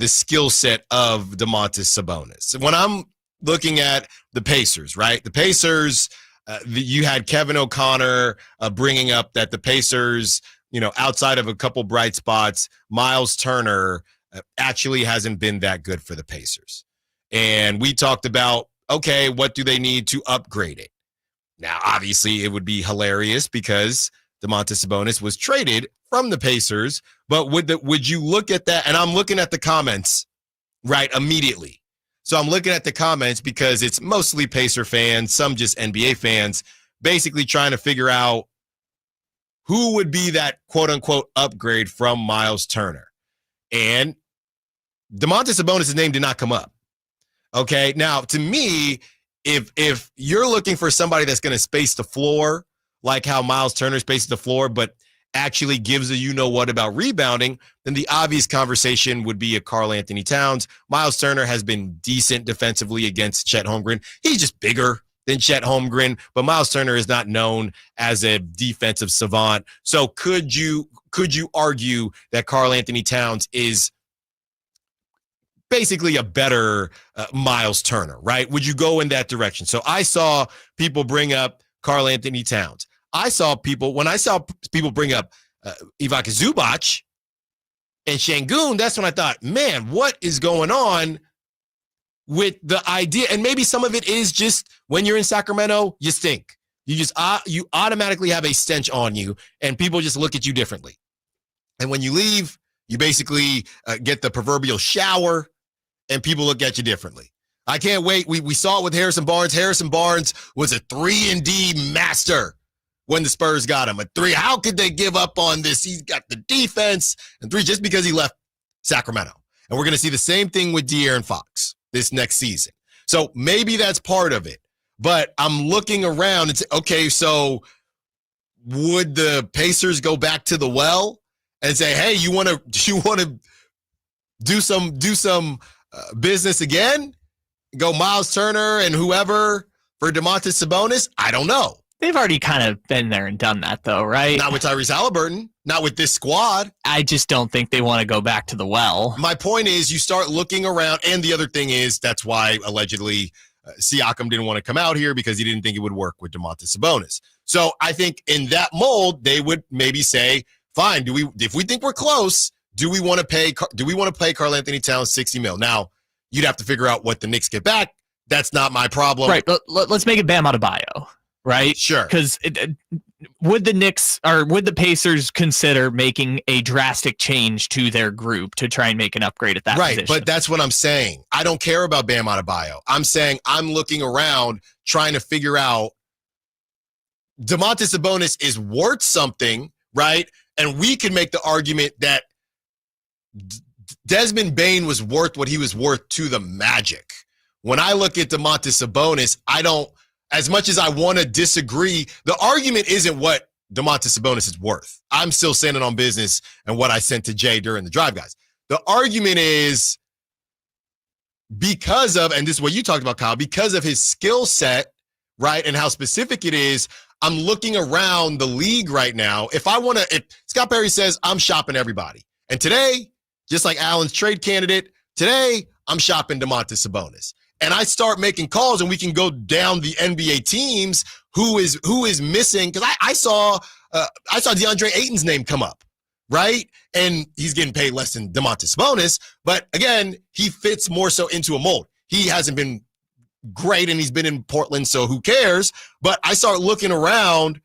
skill set of Domantas Sabonis? When I'm looking at the Pacers, right? The Pacers, you had Kevin O'Connor bringing up that the Pacers, outside of a couple bright spots, Miles Turner actually hasn't been that good for the Pacers. And we talked about, okay, what do they need to upgrade it? Now, obviously, it would be hilarious because Domantas Sabonis was traded from the Pacers, but would you look at that? And I'm looking at the comments, right, immediately. So I'm looking at the comments because it's mostly Pacer fans, some just NBA fans, basically trying to figure out who would be that quote-unquote upgrade from Miles Turner. And Domantas Sabonis' name did not come up. Okay, now to me, if you're looking for somebody that's going to space the floor, like how Miles Turner spaces the floor, but actually gives a you-know-what about rebounding, then the obvious conversation would be a Karl Anthony Towns. Miles Turner has been decent defensively against Chet Holmgren. He's just bigger than Chet Holmgren, but Miles Turner is not known as a defensive savant. So could you argue that Karl Anthony Towns is basically a better Miles Turner, right? Would you go in that direction? So I saw people bring up Karl Anthony Towns. When I saw people bring up Ivica Zubac and Şengün, that's when I thought, man, what is going on with the idea? And maybe some of it is just when you're in Sacramento, you stink. You automatically have a stench on you, and people just look at you differently. And when you leave, you basically get the proverbial shower, and people look at you differently. I can't wait. We saw it with Harrison Barnes. Harrison Barnes was a 3-and-D master when the Spurs got him. A 3. How could they give up on this? He's got the defense and 3 just because he left Sacramento. And we're going to see the same thing with De'Aaron Fox this next season. So maybe that's part of it. But I'm looking around and say, okay, so would the Pacers go back to the well and say, hey, you want to do some business again? Go Miles Turner and whoever for Domantas Sabonis? I don't know. They've already kind of been there and done that, though, right? Not with Tyrese Halliburton. Not with this squad. I just don't think they want to go back to the well. My point is you start looking around, and the other thing is that's why allegedly Siakam didn't want to come out here because he didn't think it would work with Domantas Sabonis. So I think in that mold, they would maybe say, fine, if we think we're close, do we want to pay Karl Anthony Towns $60 million? Now, you'd have to figure out what the Knicks get back. That's not my problem. Right. Let's make it Bam Adebayo, right? Sure. Because would the Knicks or would the Pacers consider making a drastic change to their group to try and make an upgrade at that position? Right, but that's what I'm saying. I don't care about Bam Adebayo. I'm saying I'm looking around trying to figure out Domantas Sabonis is worth something, right? And we can make the argument that Desmond Bane was worth what he was worth to the Magic. When I look at Domantas Sabonis, I don't, as much as I want to disagree, the argument isn't what Domantas Sabonis is worth. I'm still standing on business and what I sent to Jay during the drive, guys. The argument is because of, and this is what you talked about, Kyle, because of his skill set, right, and how specific it is, I'm looking around the league right now. If Scott Perry says, I'm shopping everybody. And today, just like Allen's trade candidate, today, I'm shopping Domantas Sabonis. And I start making calls, and we can go down the NBA teams who is missing. Because I saw DeAndre Ayton's name come up, right? And he's getting paid less than Domantas Sabonis. But again, he fits more so into a mold. He hasn't been great, and he's been in Portland, so who cares? But I start looking around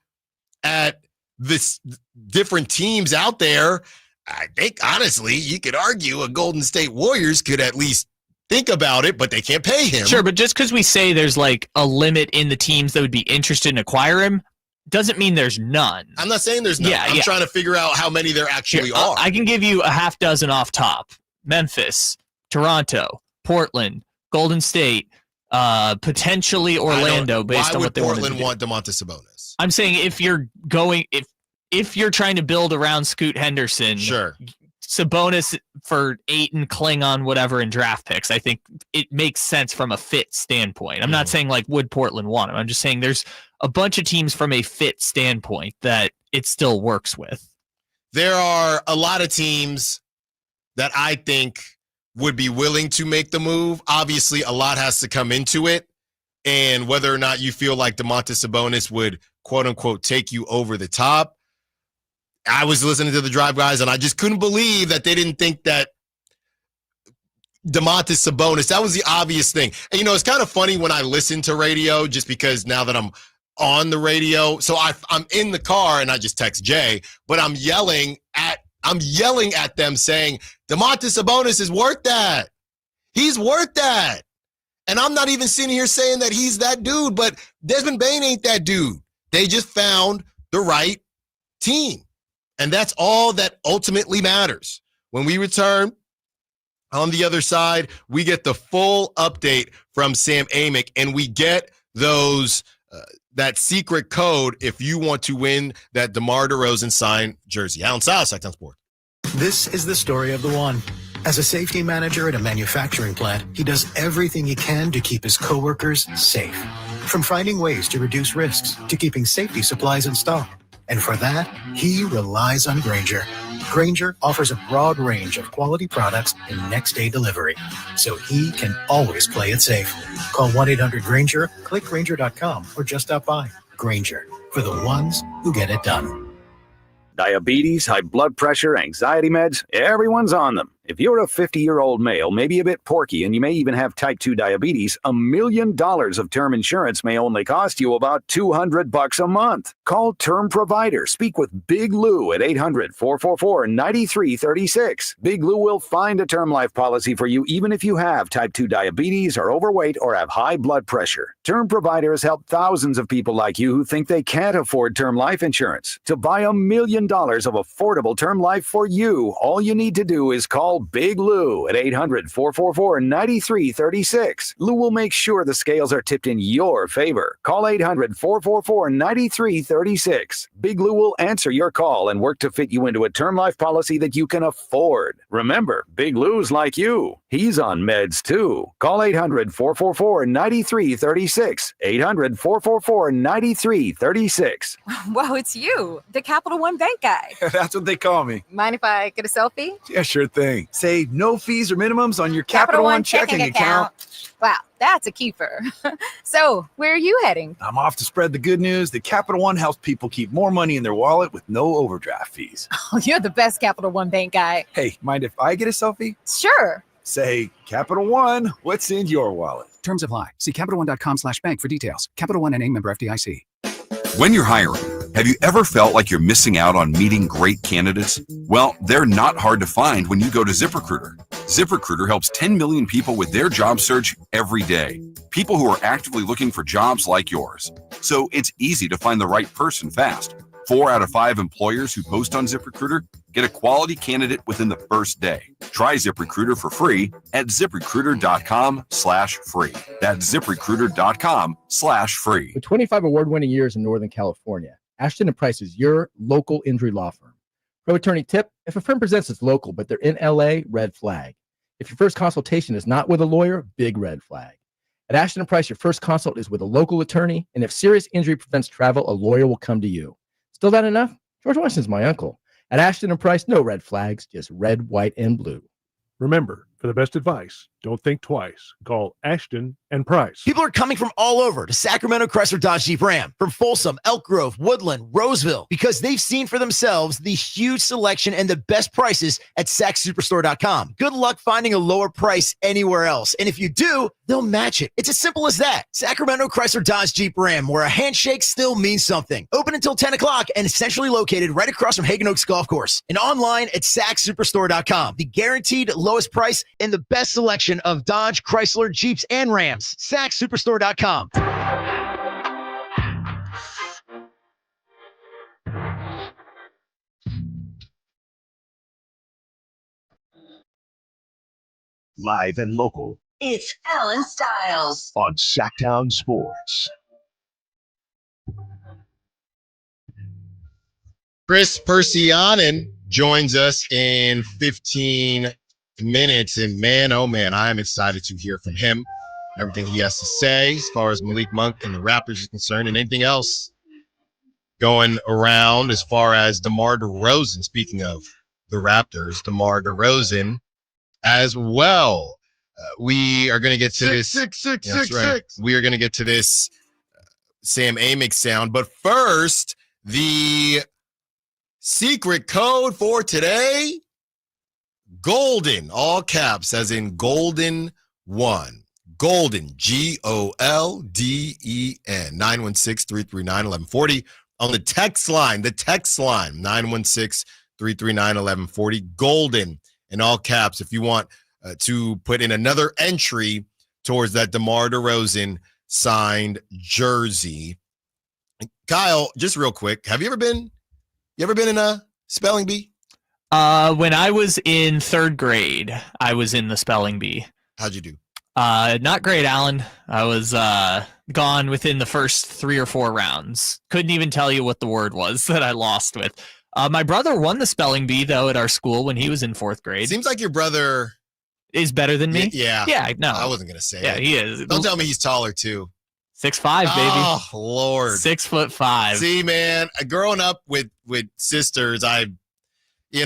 at this different teams out there. I think, honestly, you could argue a Golden State Warriors could at least think about it, but they can't pay him. Sure, but just because we say there's like a limit in the teams that would be interested in acquiring him doesn't mean there's none. I'm not saying there's none. I'm trying to figure out how many there actually are. I can give you a half dozen off top. Memphis, Toronto, Portland, Golden State, potentially Orlando based on what they want to do. Why would Portland want Domantas Sabonis? I'm saying if you're trying to build around Scoot Henderson, sure. Sabonis for Ayton, Klingon, whatever, in draft picks, I think it makes sense from a fit standpoint. I'm not saying like would Portland want him. I'm just saying there's a bunch of teams from a fit standpoint that it still works with. There are a lot of teams that I think would be willing to make the move. Obviously, a lot has to come into it. And whether or not you feel like Domantas Sabonis would, quote unquote, take you over the top. I was listening to the Drive guys, and I just couldn't believe that they didn't think that Domantas Sabonis, that was the obvious thing. And, it's kind of funny when I listen to radio, just because now that I'm on the radio, so I'm in the car, and I just text Jay, but I'm yelling at them saying, Domantas Sabonis is worth that. He's worth that. And I'm not even sitting here saying that he's that dude, but Desmond Bane ain't that dude. They just found the right team. And that's all that ultimately matters. When we return, on the other side, we get the full update from Sam Amick, and we get those that secret code if you want to win that DeMar DeRozan signed jersey. Allen Stiles, Sacramento Sports. This is the story of the one. As a safety manager at a manufacturing plant, he does everything he can to keep his coworkers safe. From finding ways to reduce risks to keeping safety supplies in stock. And for that, he relies on Grainger. Grainger offers a broad range of quality products and next-day delivery, so he can always play it safe. Call 1-800-GRAINGER, click Grainger.com, or just stop by. Grainger, for the ones who get it done. Diabetes, high blood pressure, anxiety meds, everyone's on them. If you're a 50-year-old male, maybe a bit porky, and you may even have type 2 diabetes, $1 million of term insurance may only cost you about $200 a month. Call Term Provider. Speak with Big Lou at 800-444-9336. Big Lou will find a term life policy for you even if you have type 2 diabetes, are overweight, or have high blood pressure. Term Provider has helped thousands of people like you who think they can't afford term life insurance. To buy $1 million of affordable term life for you, all you need to do is call Call Big Lou at 800-444-9336. Lou will make sure the scales are tipped in your favor. Call 800-444-9336. Big Lou will answer your call and work to fit you into a term life policy that you can afford. Remember, Big Lou's like you. He's on meds too. Call 800-444-9336. 800-444-9336. Whoa, it's you, the Capital One Bank guy. That's what they call me. Mind if I get a selfie? Yeah, sure thing. Say no fees or minimums on your Capital One checking account. Wow, that's a keeper. So, where are you heading? I'm off to spread the good news that Capital One helps people keep more money in their wallet with no overdraft fees. Oh, you're the best Capital One Bank guy. Hey, mind if I get a selfie? Sure. Say, Capital One, what's in your wallet? Terms apply. See CapitalOne.com/bank for details. Capital One NA, member FDIC. When you're hiring, have you ever felt like you're missing out on meeting great candidates? Well, they're not hard to find when you go to ZipRecruiter. ZipRecruiter helps 10 million people with their job search every day. People who are actively looking for jobs like yours. So it's easy to find the right person fast. 4 out of 5 employers who post on ZipRecruiter get a quality candidate within the first day. Try ZipRecruiter for free at ZipRecruiter.com/free. That's ZipRecruiter.com/free. With 25 award-winning years in Northern California, Ashton & Price is your local injury law firm. Pro attorney tip: if a firm presents it's local, but they're in LA, red flag. If your first consultation is not with a lawyer, big red flag. At Ashton & Price, your first consult is with a local attorney, and if serious injury prevents travel, a lawyer will come to you. Still not enough? George Washington's my uncle. At Ashton & Price, no red flags, just red, white, and blue. Remember, for the best advice, don't think twice. Call Ashton and Price. People are coming from all over to Sacramento, Chrysler, Dodge, Jeep, Ram, from Folsom, Elk Grove, Woodland, Roseville, because they've seen for themselves the huge selection and the best prices at SacSuperstore.com. Good luck finding a lower price anywhere else. And if you do, they'll match it. It's as simple as that. Sacramento, Chrysler, Dodge, Jeep, Ram, where a handshake still means something. Open until 10 o'clock and essentially located right across from Hagen Oaks Golf Course. And online at SacSuperstore.com. The guaranteed lowest price and the best selection of Dodge, Chrysler, Jeeps, and Rams. SacSuperstore.com. Live and local It's Allen Stiles. on Sacktown Sports. Chris Persianen joins us in 15 minutes. And man, oh man, I am excited to hear from him. Everything he has to say as far as Malik Monk and the Raptors is concerned, and anything else going around as far as DeMar DeRozan. Speaking of the Raptors, DeMar DeRozan as well. We are going to get to this. We are going to get to this Sam Amick sound. But first, the secret code for today, Golden, all caps, as in Golden 1. Golden, Golden, 916-339-1140. On the text line, 916-339-1140. Golden, in all caps, if you want to put in another entry towards that DeMar DeRozan signed jersey. Kyle, just real quick, you ever been in a spelling bee? When I was in 3rd grade, I was in the spelling bee. How'd you do? Not great, Alan. I was gone within the first 3 or 4 rounds. Couldn't even tell you what the word was that I lost with. My brother won the spelling bee, though, at our school when he was in 4th grade. Seems like your brother is better than me. Yeah. Yeah, no. I wasn't going to say it. Yeah, he is. Don't tell me he's taller, too. 6'5", baby. Oh, Lord. 6'5". See, man, growing up with sisters, I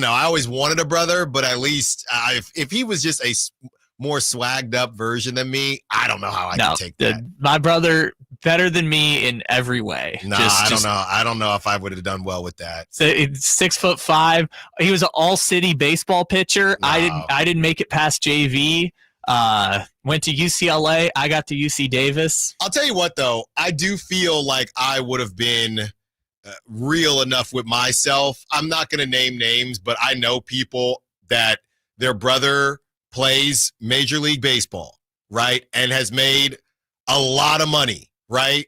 always wanted a brother, but at least if he was just a more swagged up version than me, I don't know how I can take that. My brother, better than me in every way. No, I don't know. I don't know if I would have done well with that. So it's 6'5". He was an all-city baseball pitcher. No. I didn't make it past JV. Went to UCLA. I got to UC Davis. I'll tell you what, though. I do feel like I would have been real enough with myself. I'm not going to name names, but I know people that their brother plays Major League Baseball, right? And has made a lot of money, right?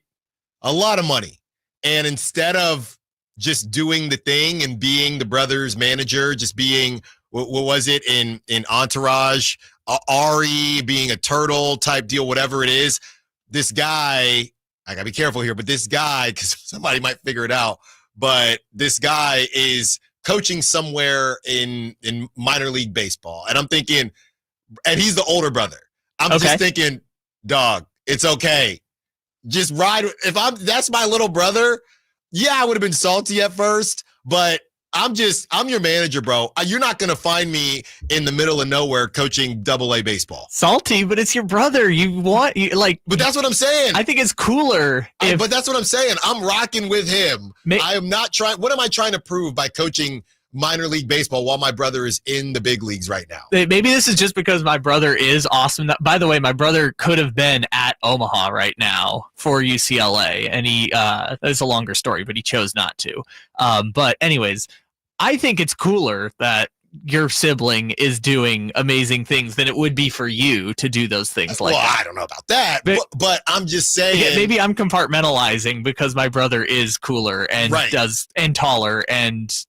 A lot of money. And instead of just doing the thing and being the brother's manager, just being what was it in Entourage, Ari being a turtle type deal, whatever it is. This guy, I gotta be careful here, but this guy, because somebody might figure it out, but this guy is coaching somewhere in minor league baseball. And I'm thinking, and he's the older brother. I'm just thinking, dog, it's okay. Just ride. That's my little brother. Yeah, I would have been salty at first, but I'm your manager, bro. You're not going to find me in the middle of nowhere coaching AA baseball. Salty, but it's your brother. But that's what I'm saying. I think it's cooler. But that's what I'm saying. I'm rocking with him. I am not trying. What am I trying to prove by coaching minor league baseball while my brother is in the big leagues right now? Maybe this is just because my brother is awesome. By the way, my brother could have been at Omaha right now for UCLA, and it's a longer story, but he chose not to. But anyways, I think it's cooler that your sibling is doing amazing things than it would be for you to do those things like that. I don't know about that, but I'm just saying. Yeah, maybe I'm compartmentalizing because my brother is cooler and and taller and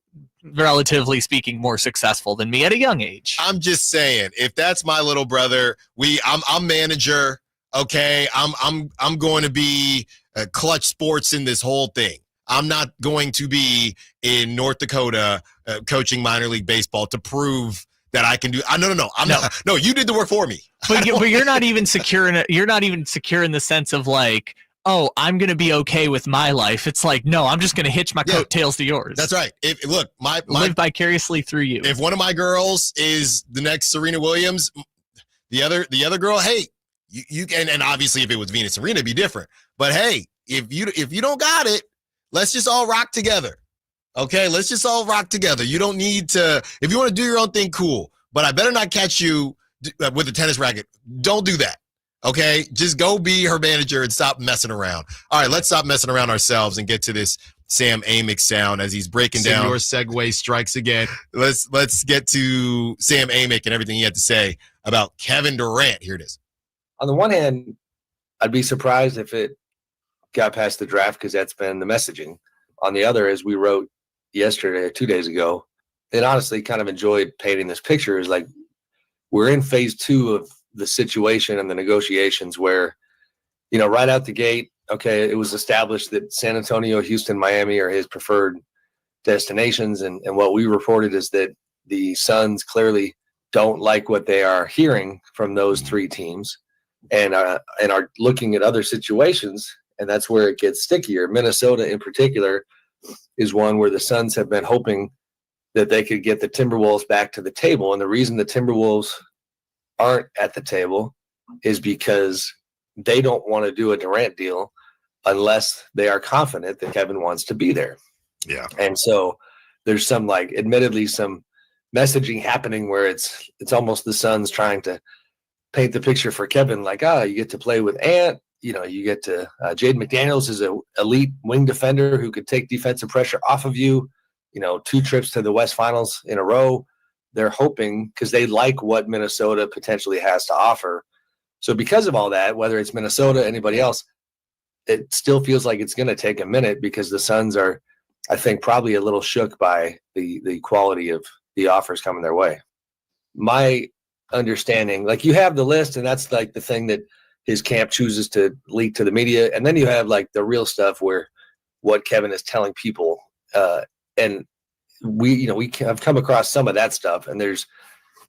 relatively speaking more successful than me at a young age. I'm just saying, if that's my little brother, I'm manager. Okay, I'm going to be Clutch Sports in this whole thing. I'm not going to be in North Dakota coaching minor league baseball to prove that I can do. No. No, you did the work for me. But you're not even secure in it. You're not even secure in the sense of like, oh, I'm going to be okay with my life. It's like, no, I'm just going to hitch my coattails to yours. That's right. Look, live vicariously through you. If one of my girls is the next Serena Williams, the other girl, hey, you can, and obviously if it was Venus Serena, it'd be different. But hey, if you don't got it, let's just all rock together. Okay, let's just all rock together. You don't need to, if you want to do your own thing, cool. But I better not catch you with a tennis racket. Don't do that. Okay, just go be her manager and stop messing around. All right, let's stop messing around ourselves and get to this Sam Amick sound as he's breaking down. Your segue strikes again. Let's get to Sam Amick and everything he had to say about Kevin Durant. Here it is. On the one hand, I'd be surprised if it got past the draft because that's been the messaging. On the other, as we wrote yesterday or 2 days ago, and honestly kind of enjoyed painting this picture, is like we're in phase 2 of the situation and the negotiations where, right out the gate, okay, it was established that San Antonio, Houston, Miami are his preferred destinations. And what we reported is that the Suns clearly don't like what they are hearing from those 3 teams and are looking at other situations. And that's where it gets stickier. Minnesota in particular is one where the Suns have been hoping that they could get the Timberwolves back to the table. And the reason the Timberwolves aren't at the table is because they don't want to do a Durant deal unless they are confident that Kevin wants to be there. Yeah. And so there's some admittedly some messaging happening where it's almost the Suns trying to paint the picture for Kevin, you get to play with Ant. You get to Jaden McDaniels is an elite wing defender who could take defensive pressure off of you. 2 trips to the West Finals in a row. They're hoping because they like what Minnesota potentially has to offer. So because of all that, whether it's Minnesota, anybody else, it still feels like it's going to take a minute because the Suns are, I think, probably a little shook by the quality of the offers coming their way. My understanding, you have the list, and that's the thing that his camp chooses to leak to the media. And then you have the real stuff where what Kevin is telling people. And we have come across some of that stuff, and there's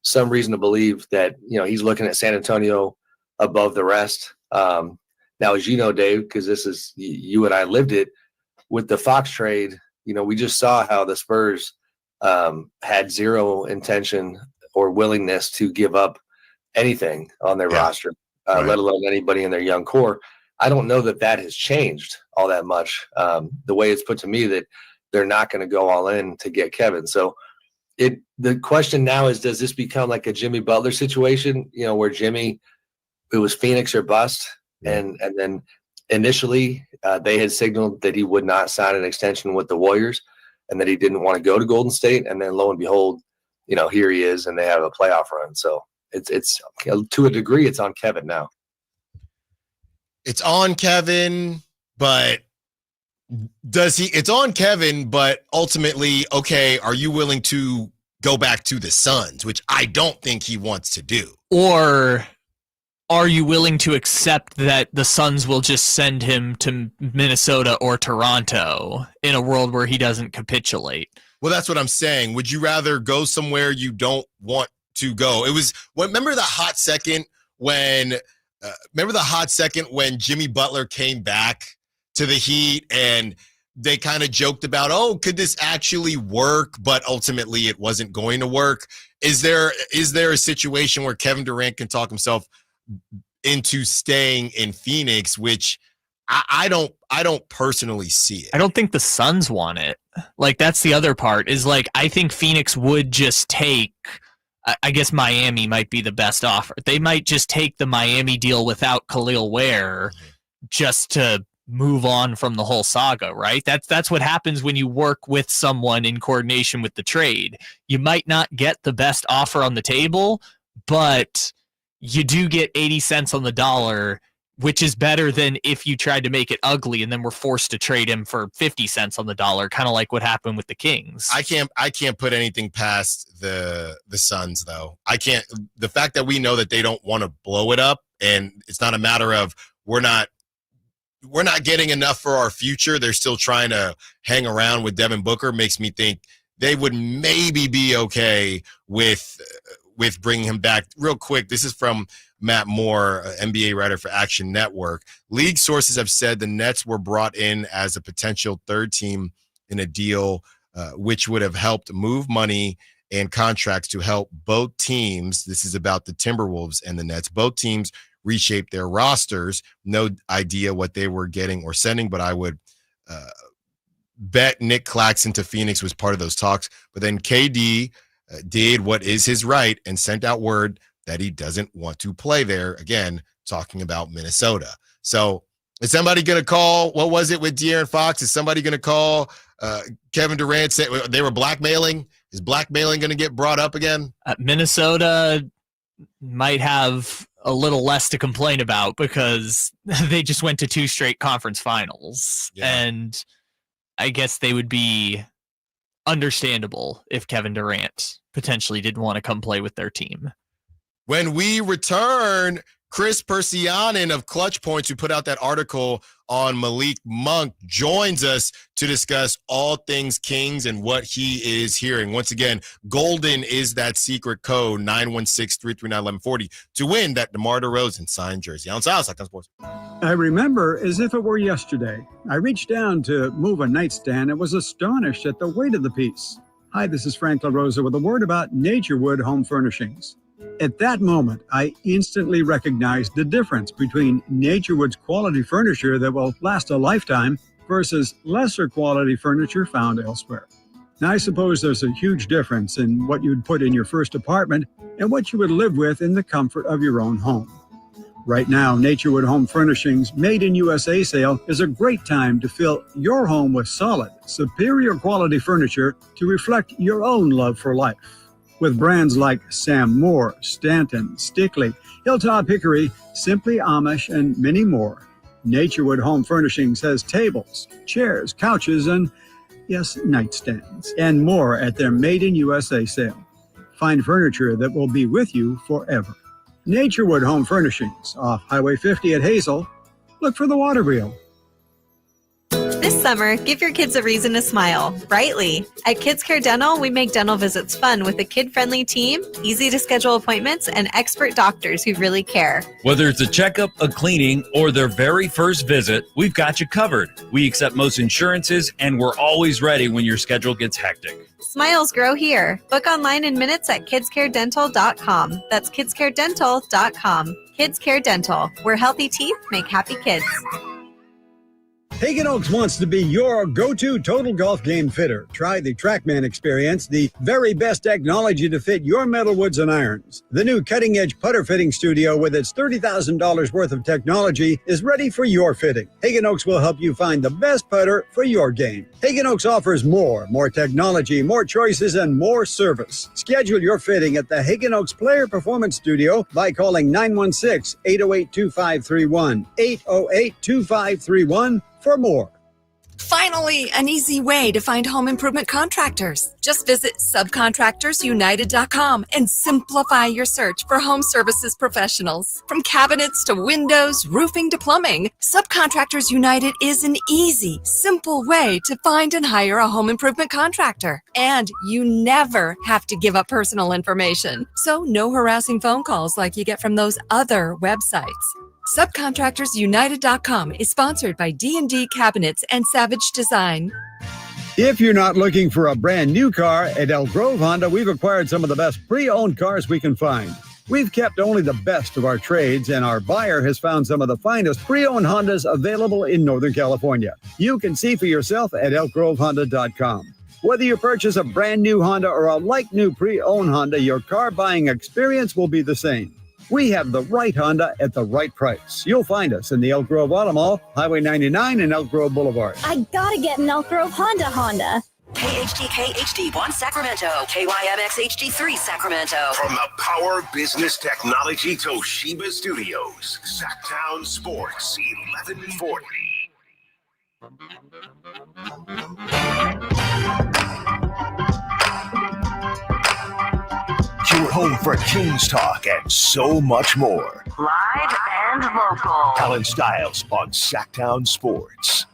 some reason to believe that, he's looking at San Antonio above the rest. Now, as you know, Dave, because this is, you and I lived it with the Fox trade, we just saw how the Spurs had zero intention or willingness to give up anything on their roster, let alone anybody in their young core. I don't know that has changed all that much. The way it's put to me that they're not going to go all in to get Kevin. So the question now is, does this become like a Jimmy Butler situation, where Jimmy, it was Phoenix or bust. And then initially they had signaled that he would not sign an extension with the Warriors and that he didn't want to go to Golden State. And then lo and behold, here he is and they have a playoff run. So it's to a degree, it's on Kevin now. It's on Kevin, but it's on Kevin, but ultimately, okay, are you willing to go back to the Suns, which I don't think he wants to do. Or are you willing to accept that the Suns will just send him to Minnesota or Toronto in a world where he doesn't capitulate? Well, that's what I'm saying. Would you rather go somewhere you don't want to go? It was, remember the hot second when Jimmy Butler came back to the Heat and they kind of joked about, oh, could this actually work? But ultimately it wasn't going to work. Is there a situation where Kevin Durant can talk himself into staying in Phoenix, which I don't personally see it. I don't think the Suns want it. Like, that's the other part is, like, I think Phoenix would just take, I guess Miami might be the best offer. They might just take the Miami deal without Khalil Ware just to move on from the whole saga, right? That's what happens when you work with someone in coordination with the trade. You might not get the best offer on the table, but you do get 80 cents on the dollar, which is better than if you tried to make it ugly and then were forced to trade him for 50 cents on the dollar, kind of like what happened with the Kings. I can't put anything past the Suns, though. I can't. The fact that we know that they don't want to blow it up, and it's not a matter of we're not getting enough for our future. They're still trying to hang around with Devin Booker, makes me think they would maybe be okay with bringing him back. Real quick, this is from Matt Moore, NBA writer for Action Network. League sources have said the Nets were brought in as a potential third team in a deal which would have helped move money and contracts to help both teams. This is about the Timberwolves and the Nets. Both teams reshape their rosters. No idea what they were getting or sending, but I would bet Nick Claxton to Phoenix was part of those talks. But then KD did what is his right and sent out word that he doesn't want to play there. Again, talking about Minnesota. So is somebody going to call? What was it with De'Aaron Fox? Is somebody going to call Kevin Durant? Say they were blackmailing? Is blackmailing going to get brought up again? Minnesota might have a little less to complain about because they just went to 2 straight conference finals. Yeah. And I guess they would be understandable if Kevin Durant potentially didn't want to come play with their team. When we return, Chris Persianen of Clutch Points, who put out that article on Malik Monk, joins us to discuss all things Kings and what he is hearing. Once again, Golden is that secret code, 916-339-1140, to win that DeMar DeRozan signed jersey. Allen Stiles, Show Sports. I remember as if it were yesterday. I reached down to move a nightstand and was astonished at the weight of the piece. Hi, this is Frank LaRosa with a word about Naturewood Home Furnishings. At that moment, I instantly recognized the difference between Naturewood's quality furniture that will last a lifetime versus lesser quality furniture found elsewhere. Now, I suppose there's a huge difference in what you'd put in your first apartment and what you would live with in the comfort of your own home. Right now, Naturewood Home Furnishings Made in USA sale is a great time to fill your home with solid, superior quality furniture to reflect your own love for life. With brands like Sam Moore, Stanton, Stickley, Hilltop Hickory, Simply Amish, and many more, Naturewood Home Furnishings has tables, chairs, couches, and, yes, nightstands, and more at their Made in USA sale. Find furniture that will be with you forever. Naturewood Home Furnishings, off Highway 50 at Hazel. Look for the water wheel. This summer, give your kids a reason to smile, brightly. At Kids Care Dental, we make dental visits fun with a kid-friendly team, easy to schedule appointments, and expert doctors who really care. Whether it's a checkup, a cleaning, or their very first visit, we've got you covered. We accept most insurances, and we're always ready when your schedule gets hectic. Smiles grow here. Book online in minutes at kidscaredental.com. That's kidscaredental.com. Kids Care Dental, where healthy teeth make happy kids. Hagen Oaks wants to be your go-to total golf game fitter. Try the TrackMan experience, the very best technology to fit your metalwoods and irons. The new cutting-edge putter fitting studio with its $30,000 worth of technology is ready for your fitting. Hagen Oaks will help you find the best putter for your game. Hagen Oaks offers more technology, more choices, and more service. Schedule your fitting at the Hagen Oaks Player Performance Studio by calling 916-808-2531, 808-2531, for more. Finally, an easy way to find home improvement contractors. Just visit subcontractorsunited.com and simplify your search for home services professionals. From cabinets to windows, roofing to plumbing, Subcontractors United is an easy, simple way to find and hire a home improvement contractor. And you never have to give up personal information. So no harassing phone calls like you get from those other websites. Subcontractorsunited.com is sponsored by D&D Cabinets and Savage Design. If you're not looking for a brand new car, at Elk Grove Honda, we've acquired some of the best pre-owned cars we can find. We've kept only the best of our trades, and our buyer has found some of the finest pre-owned Hondas available in Northern California. You can see for yourself at elkgrovehonda.com. Whether you purchase a brand new Honda or a like-new pre-owned Honda, your car buying experience will be the same. We have the right Honda at the right price. You'll find us in the Elk Grove Auto Mall, Highway 99 and Elk Grove Boulevard. I gotta get an Elk Grove Honda. KHTK HD1 Sacramento, KYMX HD3 Sacramento. From the Power Business Technology Toshiba Studios, Sacktown Sports 1140. Your home for Kings talk and so much more. Live and local. Allen Stiles on Sacktown Sports.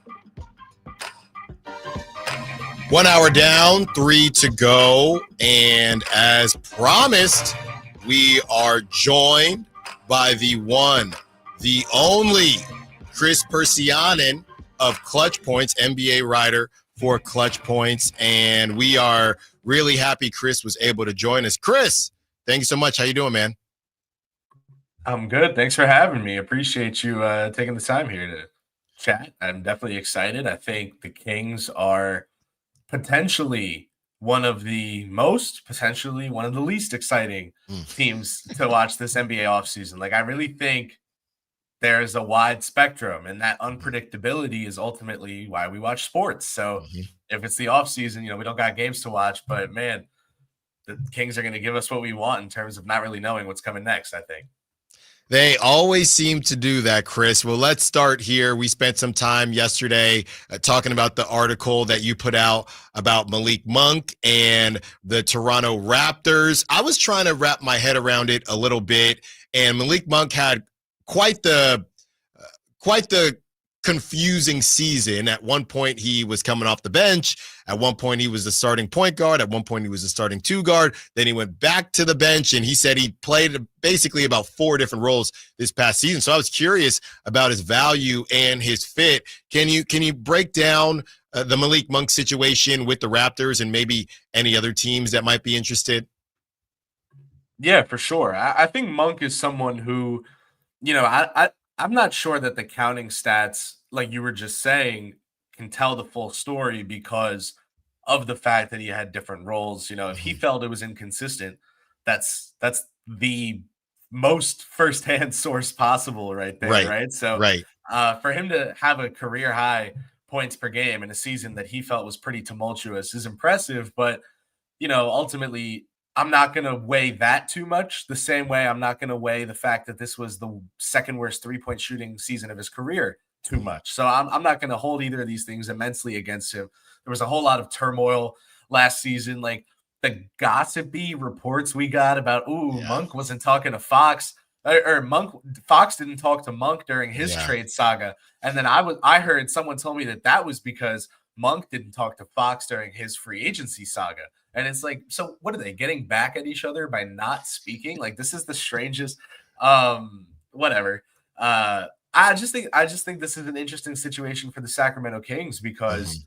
1 hour down, 3 to go. And as promised, we are joined by the one, the only Chris Persianen of Clutch Points, NBA writer for Clutch Points. And we are really happy Chris was able to join us. Chris, thank you so much. How you doing, man? I'm good. Thanks for having me. Appreciate you taking the time here to chat. I'm definitely excited. I think the Kings are potentially one of the most, potentially one of the least exciting teams to watch this NBA offseason. Like, I really think there's a wide spectrum, and that unpredictability is ultimately why we watch sports. So if it's the offseason, we don't got games to watch, but man, the Kings are going to give us what we want in terms of not really knowing what's coming next, I think. They always seem to do that, Chris. Well, let's start here. We spent some time yesterday talking about the article that you put out about Malik Monk and the Toronto Raptors. I was trying to wrap my head around it a little bit, and Malik Monk had quite the confusing season. At one point, he was coming off the bench. At one point, he was the starting point guard. At one point, he was the starting two guard. Then he went back to the bench, and he said he played basically about 4 different roles this past season. So I was curious about his value and his fit. Can you break down the Malik Monk situation with the Raptors and maybe any other teams that might be interested? Yeah, for sure. I think Monk is someone who, I'm not sure that the counting stats, like you were just saying, can tell the full story because of the fact that he had different roles. If he felt it was inconsistent, that's the most firsthand source possible right there, right? So for him to have a career high points per game in a season that he felt was pretty tumultuous is impressive, but ultimately I'm not going to weigh that too much, the same way I'm not going to weigh the fact that this was the second worst three-point shooting season of his career too much. So I'm not going to hold either of these things immensely against him. There was a whole lot of turmoil last season, like the gossipy reports we got about, Monk wasn't talking to Fox, or Fox didn't talk to Monk during his trade saga. And then I heard someone told me that was because Monk didn't talk to Fox during his free agency saga. And it's like, so what are they getting back at each other by not speaking? Like, this is the strangest, whatever. I just think this is an interesting situation for the Sacramento Kings because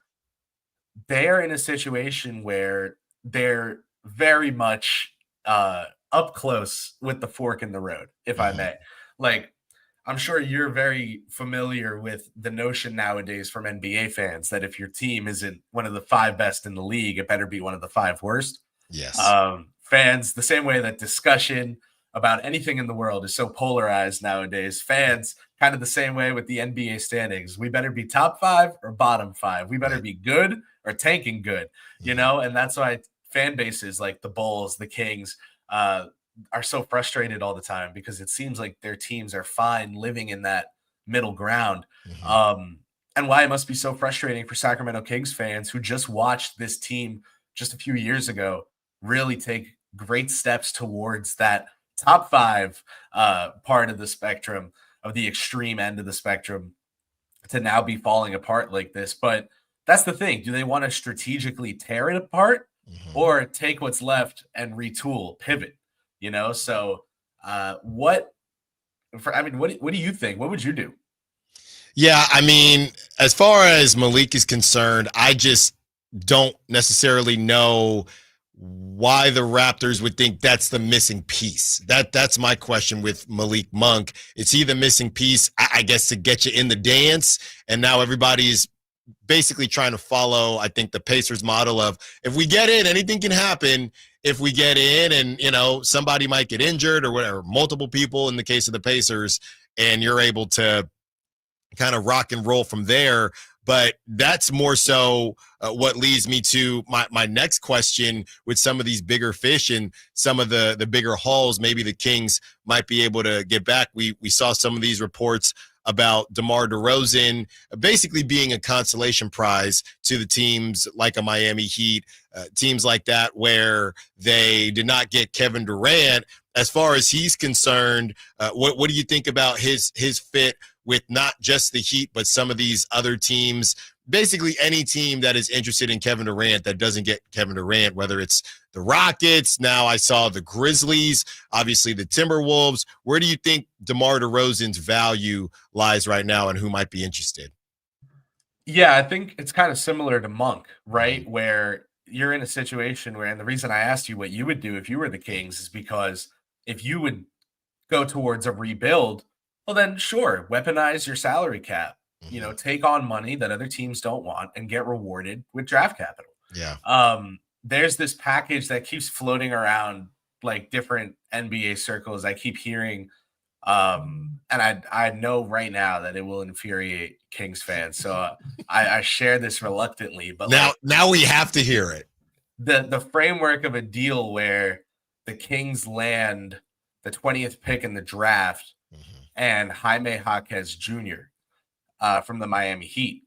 they're in a situation where they're very much up close with the fork in the road, if I may. Like, I'm sure you're very familiar with the notion nowadays from NBA fans that if your team isn't one of the 5 best in the league, it better be one of the 5 worst. Yes. Fans, the same way that discussion about anything in the world is so polarized nowadays, fans kind of the same way with the NBA standings. We better be top 5 or bottom 5. We better be good or tanking good, and that's why fan bases like the Bulls, the Kings, are so frustrated all the time because it seems like their teams are fine living in that middle ground. and why it must be so frustrating for Sacramento Kings fans who just watched this team just a few years ago really take great steps towards that top 5 part of the spectrum, of the extreme end of the spectrum, to now be falling apart like this. But that's the thing. Do they want to strategically tear it apart or take what's left and retool, pivot? So what do you think? What would you do? Yeah, I mean, as far as Malik is concerned, I just don't necessarily know why the Raptors would think that's the missing piece. That's my question with Malik Monk. Is he the missing piece, I guess, to get you in the dance? And now everybody's basically trying to follow, I think, the Pacers model of, if we get in, anything can happen. If we get in and, somebody might get injured or whatever, multiple people in the case of the Pacers, and you're able to kind of rock and roll from there. But that's more so what leads me to my next question with some of these bigger fish and some of the bigger hauls. Maybe the Kings might be able to get back. We saw some of these reports about DeMar DeRozan basically being a consolation prize to the teams like a Miami Heat, teams like that where they did not get Kevin Durant. As far as he's concerned, what do you think about his fit with not just the Heat, but some of these other teams, basically any team that is interested in Kevin Durant that doesn't get Kevin Durant, whether it's the Rockets, now I saw the Grizzlies, obviously the Timberwolves. Where do you think DeMar DeRozan's value lies right now and who might be interested? Yeah, I think it's kind of similar to Monk, right? Where you're in a situation where, and the reason I asked you what you would do if you were the Kings is because if you would go towards a rebuild, well, then sure, weaponize your salary cap, take on money that other teams don't want and get rewarded with draft capital. Yeah. There's this package that keeps floating around like different NBA circles. I keep hearing, and I know right now that it will infuriate Kings fans. So I share this reluctantly, but now we have to hear it. The framework of a deal where the Kings land the 20th pick in the draft and Jaime Jaquez Jr. From the Miami Heat.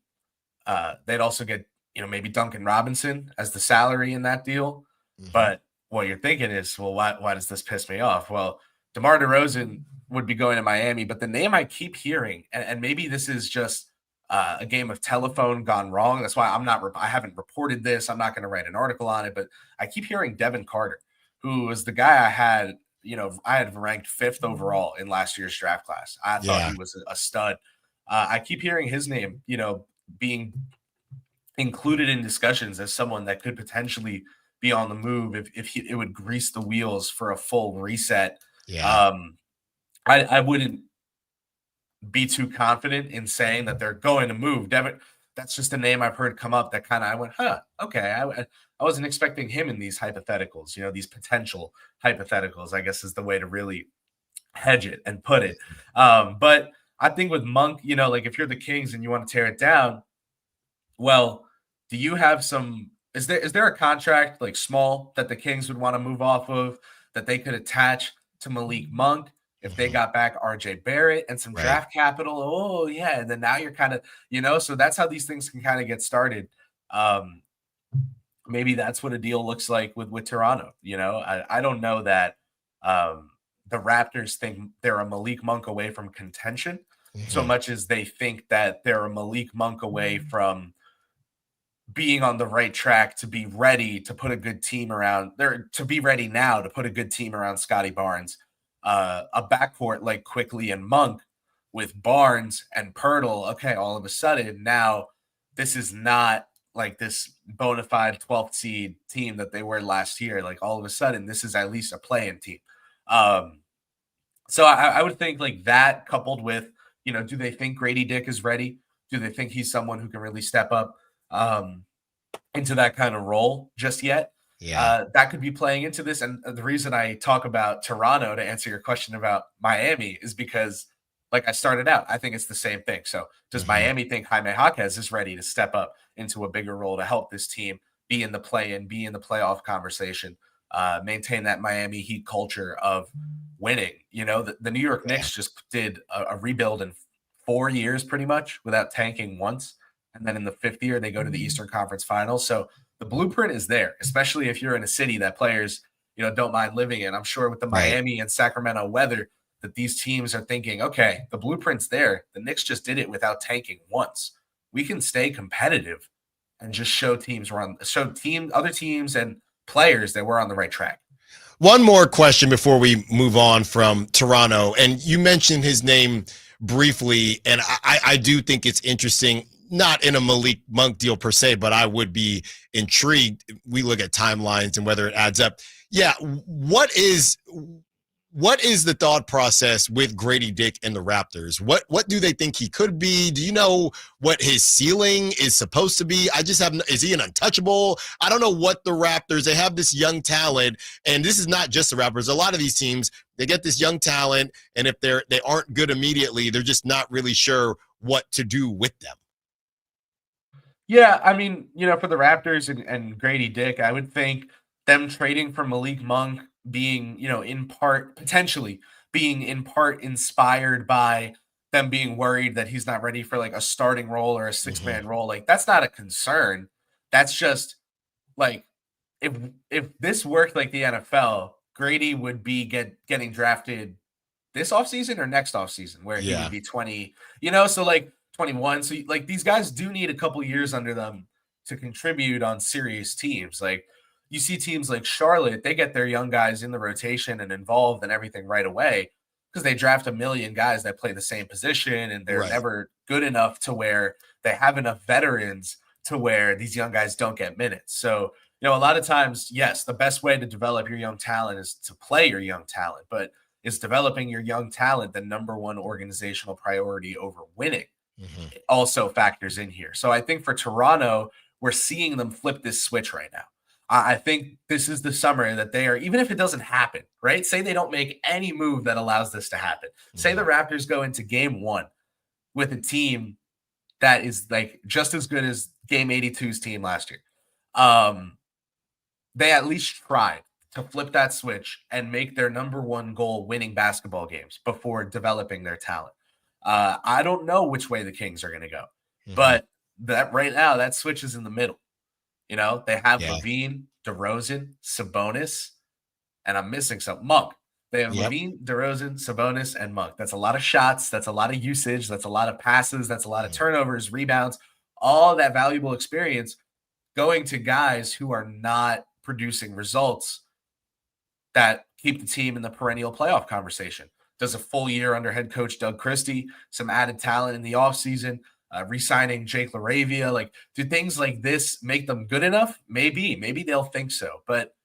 They'd also get, maybe Duncan Robinson as the salary in that deal. But what you're thinking is, well, why does this piss me off? Well, DeMar DeRozan would be going to Miami, but the name I keep hearing, and maybe this is just a game of telephone gone wrong. That's why I haven't reported this. I'm not going to write an article on it, but I keep hearing Devin Carter, who was the guy I had ranked 5th overall in last year's draft class. I thought he was a stud. I keep hearing his name, being included in discussions as someone that could potentially be on the move if it would grease the wheels for a full reset. Yeah. I wouldn't be too confident in saying that they're going to move. Devin, that's just a name I've heard come up that kind of I went, okay. I wasn't expecting him in these hypotheticals, these potential hypotheticals, I guess is the way to really hedge it and put it. But I think with Monk, like if you're the Kings and you want to tear it down, well, do you have is there a contract like small that the Kings would want to move off of that they could attach to Malik Monk if they got back RJ Barrett and some draft capital? Oh yeah. And then now you're kind of, so that's how these things can kind of get started. Maybe that's what a deal looks like with Toronto. I don't know that the Raptors think they're a Malik Monk away from contention so much as they think that they're a Malik Monk away from being on the right track to be ready to put a good team around there, to be ready now to put a good team around Scotty Barnes, a backcourt like Quickly and Monk with Barnes and Pirtle. Okay. All of a sudden now this is not like this bona fide 12th seed team that they were last year. Like all of a sudden this is at least a play-in team. So I would think like that coupled with, do they think Grady Dick is ready? Do they think he's someone who can really step up into that kind of role just yet? Yeah. That could be playing into this. And the reason I talk about Toronto to answer your question about Miami is because like I started out, I think it's the same thing. So does Miami think Jaime Jaquez is ready to step up into a bigger role to help this team be in the play-in, be in the playoff conversation, maintain that Miami Heat culture of winning? The New York Knicks just did a rebuild in 4 years pretty much without tanking once. And then in the 5th year, they go to the Eastern Conference Finals. So the blueprint is there, especially if you're in a city that players, don't mind living in. I'm sure with the Miami and Sacramento weather that these teams are thinking, okay, the blueprint's there. The Knicks just did it without tanking once. We can stay competitive and just show other teams and players that we're on the right track. One more question before we move on from Toronto. And you mentioned his name briefly, and I do think it's interesting, not in a Malik Monk deal per se, but I would be intrigued. We look at timelines and whether it adds up. Yeah, what is the thought process with Grady Dick and the Raptors? What do they think he could be? Do you know what his ceiling is supposed to be? Is he an untouchable? I don't know what the Raptors, they have this young talent, and this is not just the Raptors. A lot of these teams, they get this young talent, and if they aren't good immediately, they're just not really sure what to do with them. Yeah, I mean, for the Raptors and Grady Dick, I would think them trading for Malik Monk being, potentially being in part inspired by them being worried that he's not ready for like a starting role or a 6-man role. Like, that's not a concern. That's just like, if this worked like the NFL, Grady would be getting drafted this offseason or next offseason, where he would be 20, so like 21. So like these guys do need a couple years under them to contribute on serious teams. Like, you see teams like Charlotte, they get their young guys in the rotation and involved and everything right away because they draft a million guys that play the same position, and they're never good enough to where they have enough veterans to where these young guys don't get minutes. So, a lot of times, yes, the best way to develop your young talent is to play your young talent, but is developing your young talent the number one organizational priority over winning? It also factors in here. So I think for Toronto, we're seeing them flip this switch right now. I think this is the summer that they are, even if it doesn't happen, right? Say they don't make any move that allows this to happen. Say the Raptors go into game 1 with a team that is like just as good as game 82's team last year. They at least tried to flip that switch and make their number one goal winning basketball games before developing their talent. I don't know which way the Kings are going to go, but that right now, that switch is in the middle. They have Levine, DeRozan, Sabonis, and I'm missing some Monk. They have Levine, DeRozan, Sabonis, and Monk. That's a lot of shots. That's a lot of usage. That's a lot of passes. That's a lot of turnovers, rebounds, all that valuable experience going to guys who are not producing results that keep the team in the perennial playoff conversation. Does a full year under head coach Doug Christie, some added talent in the offseason, re-signing Jake LaRavia. Like, do things like this make them good enough? Maybe they'll think so. But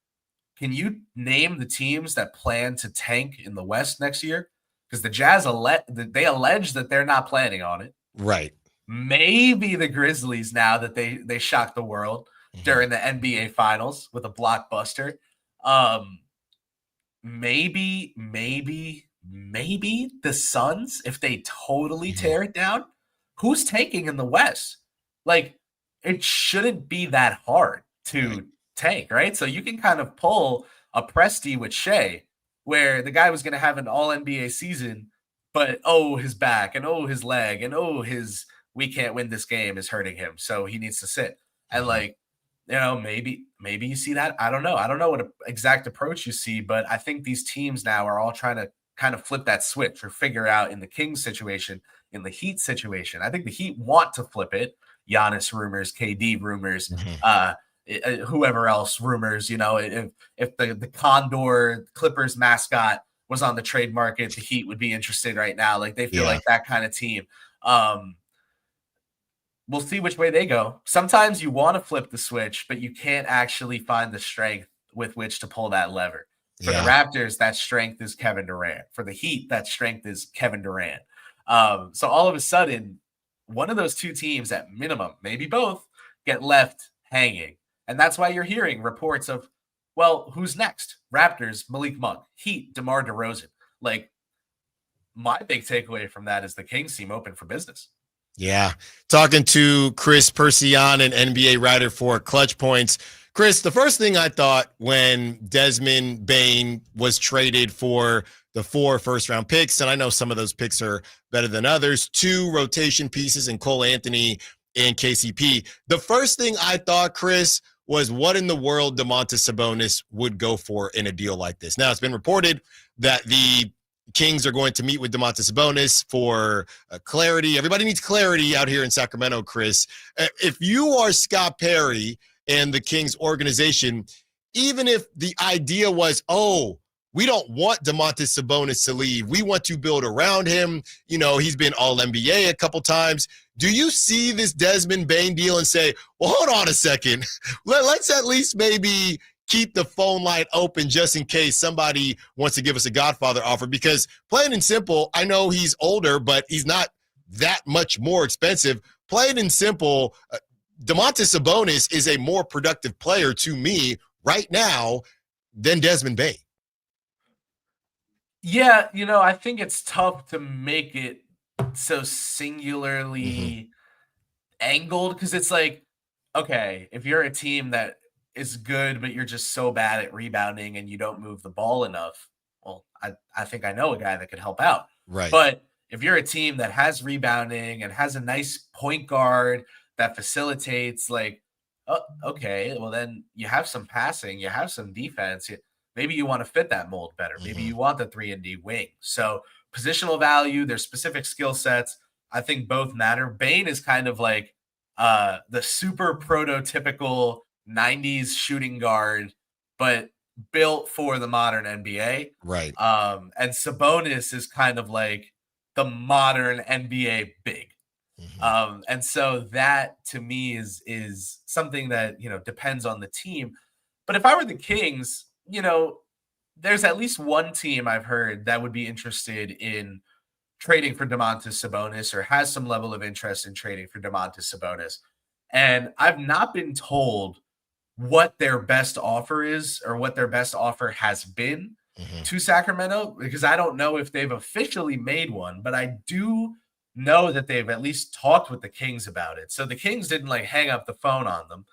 can you name the teams that plan to tank in the West next year? Because the Jazz, they allege that they're not planning on it. Right. Maybe the Grizzlies, now that they shocked the world during the NBA Finals with a blockbuster. Maybe the Suns, if they totally tear it down. Who's tanking in the West? Like, it shouldn't be that hard to tank, right? So you can kind of pull a Presti with Shea, where the guy was going to have an all-NBA season, but his back, and his leg, and his we can't win this game is hurting him, so he needs to sit. And maybe you see that. I don't know. I don't know what exact approach you see, but I think these teams now are all trying to kind of flip that switch or figure out in the Kings situation, in the Heat situation. I think the Heat want to flip it. Giannis rumors, KD rumors, whoever else rumors, if the Condor Clippers mascot was on the trade market, the Heat would be interested right now. Like, they feel like that kind of team. We'll see which way they go. Sometimes you want to flip the switch, but you can't actually find the strength with which to pull that lever. For the Raptors, that strength is Kevin Durant. For the Heat, that strength is Kevin Durant. So all of a sudden, one of those two teams at minimum, maybe both, get left hanging. And that's why you're hearing reports of, well, who's next? Raptors, Malik Monk. Heat, DeMar DeRozan. Like, my big takeaway from that is the Kings seem open for business. Yeah. Talking to Chris Persian, an NBA writer for Clutch Points. Chris, the first thing I thought when Desmond Bane was traded for the 4 first-round picks, and I know some of those picks are better than others, 2 rotation pieces in Cole Anthony and KCP. The first thing I thought, Chris, was what in the world Domantas Sabonis would go for in a deal like this. Now, it's been reported that the Kings are going to meet with Domantas Sabonis for clarity. Everybody needs clarity out here in Sacramento, Chris. If you are Scott Perry and the Kings organization, even if the idea was, we don't want Domantas Sabonis to leave, we want to build around him. You know, he's been All-NBA a couple times. Do you see this Desmond Bane deal and say, well, hold on a second. Let's at least maybe keep the phone line open just in case somebody wants to give us a Godfather offer? Because plain and simple, I know he's older, but he's not that much more expensive. Plain and simple, Domantas Sabonis is a more productive player to me right now than Desmond Bane. Yeah, I think it's tough to make it so singularly angled, because it's like, okay, if you're a team that is good, but you're just so bad at rebounding and you don't move the ball enough, well, I think I know a guy that could help out. Right. But if you're a team that has rebounding and has a nice point guard that facilitates, like, okay, well, then you have some passing, you have some defense. Maybe you want to fit that mold better. Maybe you want the 3-and-D wing. So positional value, there's specific skill sets. I think both matter. Bane is kind of like the super prototypical 90s shooting guard, but built for the modern NBA. Right. And Sabonis is kind of like the modern NBA big. And so that to me is something that, depends on the team. But if I were the Kings, there's at least one team I've heard that would be interested in trading for Domantas Sabonis, or has some level of interest in trading for Domantas Sabonis. And I've not been told what their best offer is, or what their best offer has been to Sacramento, because I don't know if they've officially made one, but I do know that they've at least talked with the Kings about it. So the Kings didn't hang up the phone on them.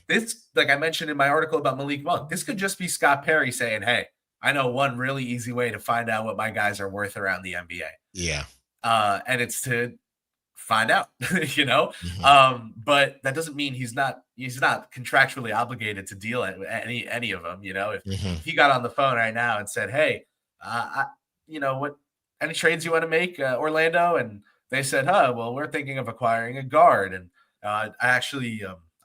This, like I mentioned in my article about Malik Monk, this could just be Scott Perry saying, hey, I know one really easy way to find out what my guys are worth around the NBA. Yeah. And it's to find out, but that doesn't mean he's not contractually obligated to deal at any of them. If he got on the phone right now and said, hey, what, any trades you want to make, Orlando? And they said, well, we're thinking of acquiring a guard. And I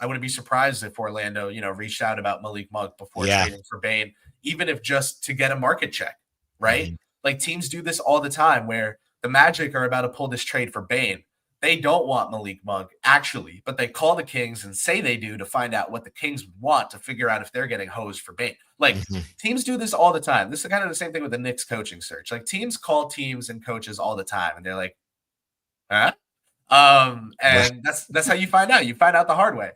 wouldn't be surprised if Orlando, reached out about Malik Monk before trading for Bane, even if just to get a market check, right? Like teams do this all the time, where the Magic are about to pull this trade for Bane. They don't want Malik Monk, actually, but they call the Kings and say they do to find out what the Kings want to figure out if they're getting hosed for Bane. Like, teams do this all the time. This is kind of the same thing with the Knicks coaching search. Like, teams call teams and coaches all the time, and they're like, huh? And that's how you find out. You find out the hard way.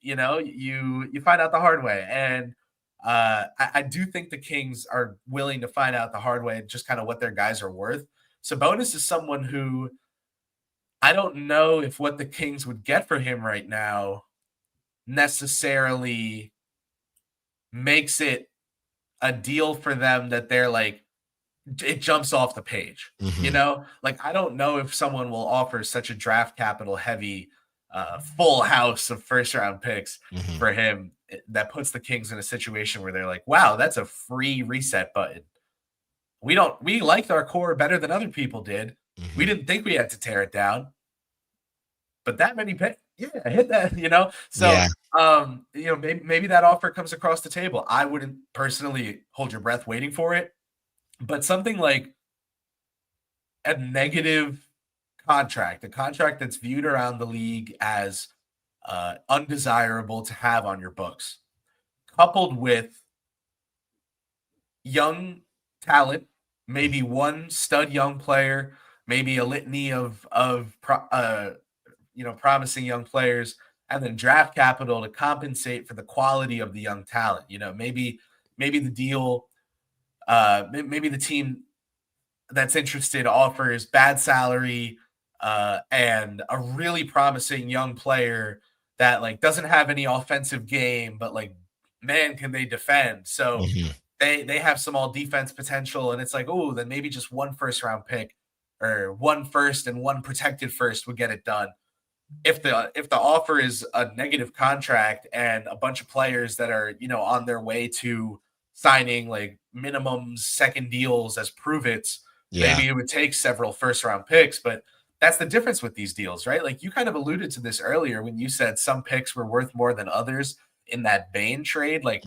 You find out the hard way. And I do think the Kings are willing to find out the hard way, just kind of what their guys are worth. Sabonis is someone who I don't know if what the Kings would get for him right now necessarily makes it a deal for them that they're like, it jumps off the page, Like, I don't know if someone will offer such a draft capital heavy full house of first round picks for him that puts the Kings in a situation where they're like, wow, that's a free reset button. We liked our core better than other people did. We didn't think we had to tear it down, but that many picks, I hit that, So, maybe that offer comes across the table. I wouldn't personally hold your breath waiting for it, but something like a negative contract, a contract that's viewed around the league as undesirable to have on your books, coupled with young talent, maybe one stud young player, maybe a litany of promising young players, and then draft capital to compensate for the quality of the young talent. Maybe the deal, maybe the team that's interested offers bad salary and a really promising young player that doesn't have any offensive game, but man, can they defend? So they have some all defense potential, and it's like, oh, then maybe just one first round pick or one first and one protected first would get it done. If the offer is a negative contract and a bunch of players that are, on their way to signing like minimum second deals as prove-its, maybe it would take several first round picks, but that's the difference with these deals, right? Like you kind of alluded to this earlier when you said some picks were worth more than others in that Bane trade. Like,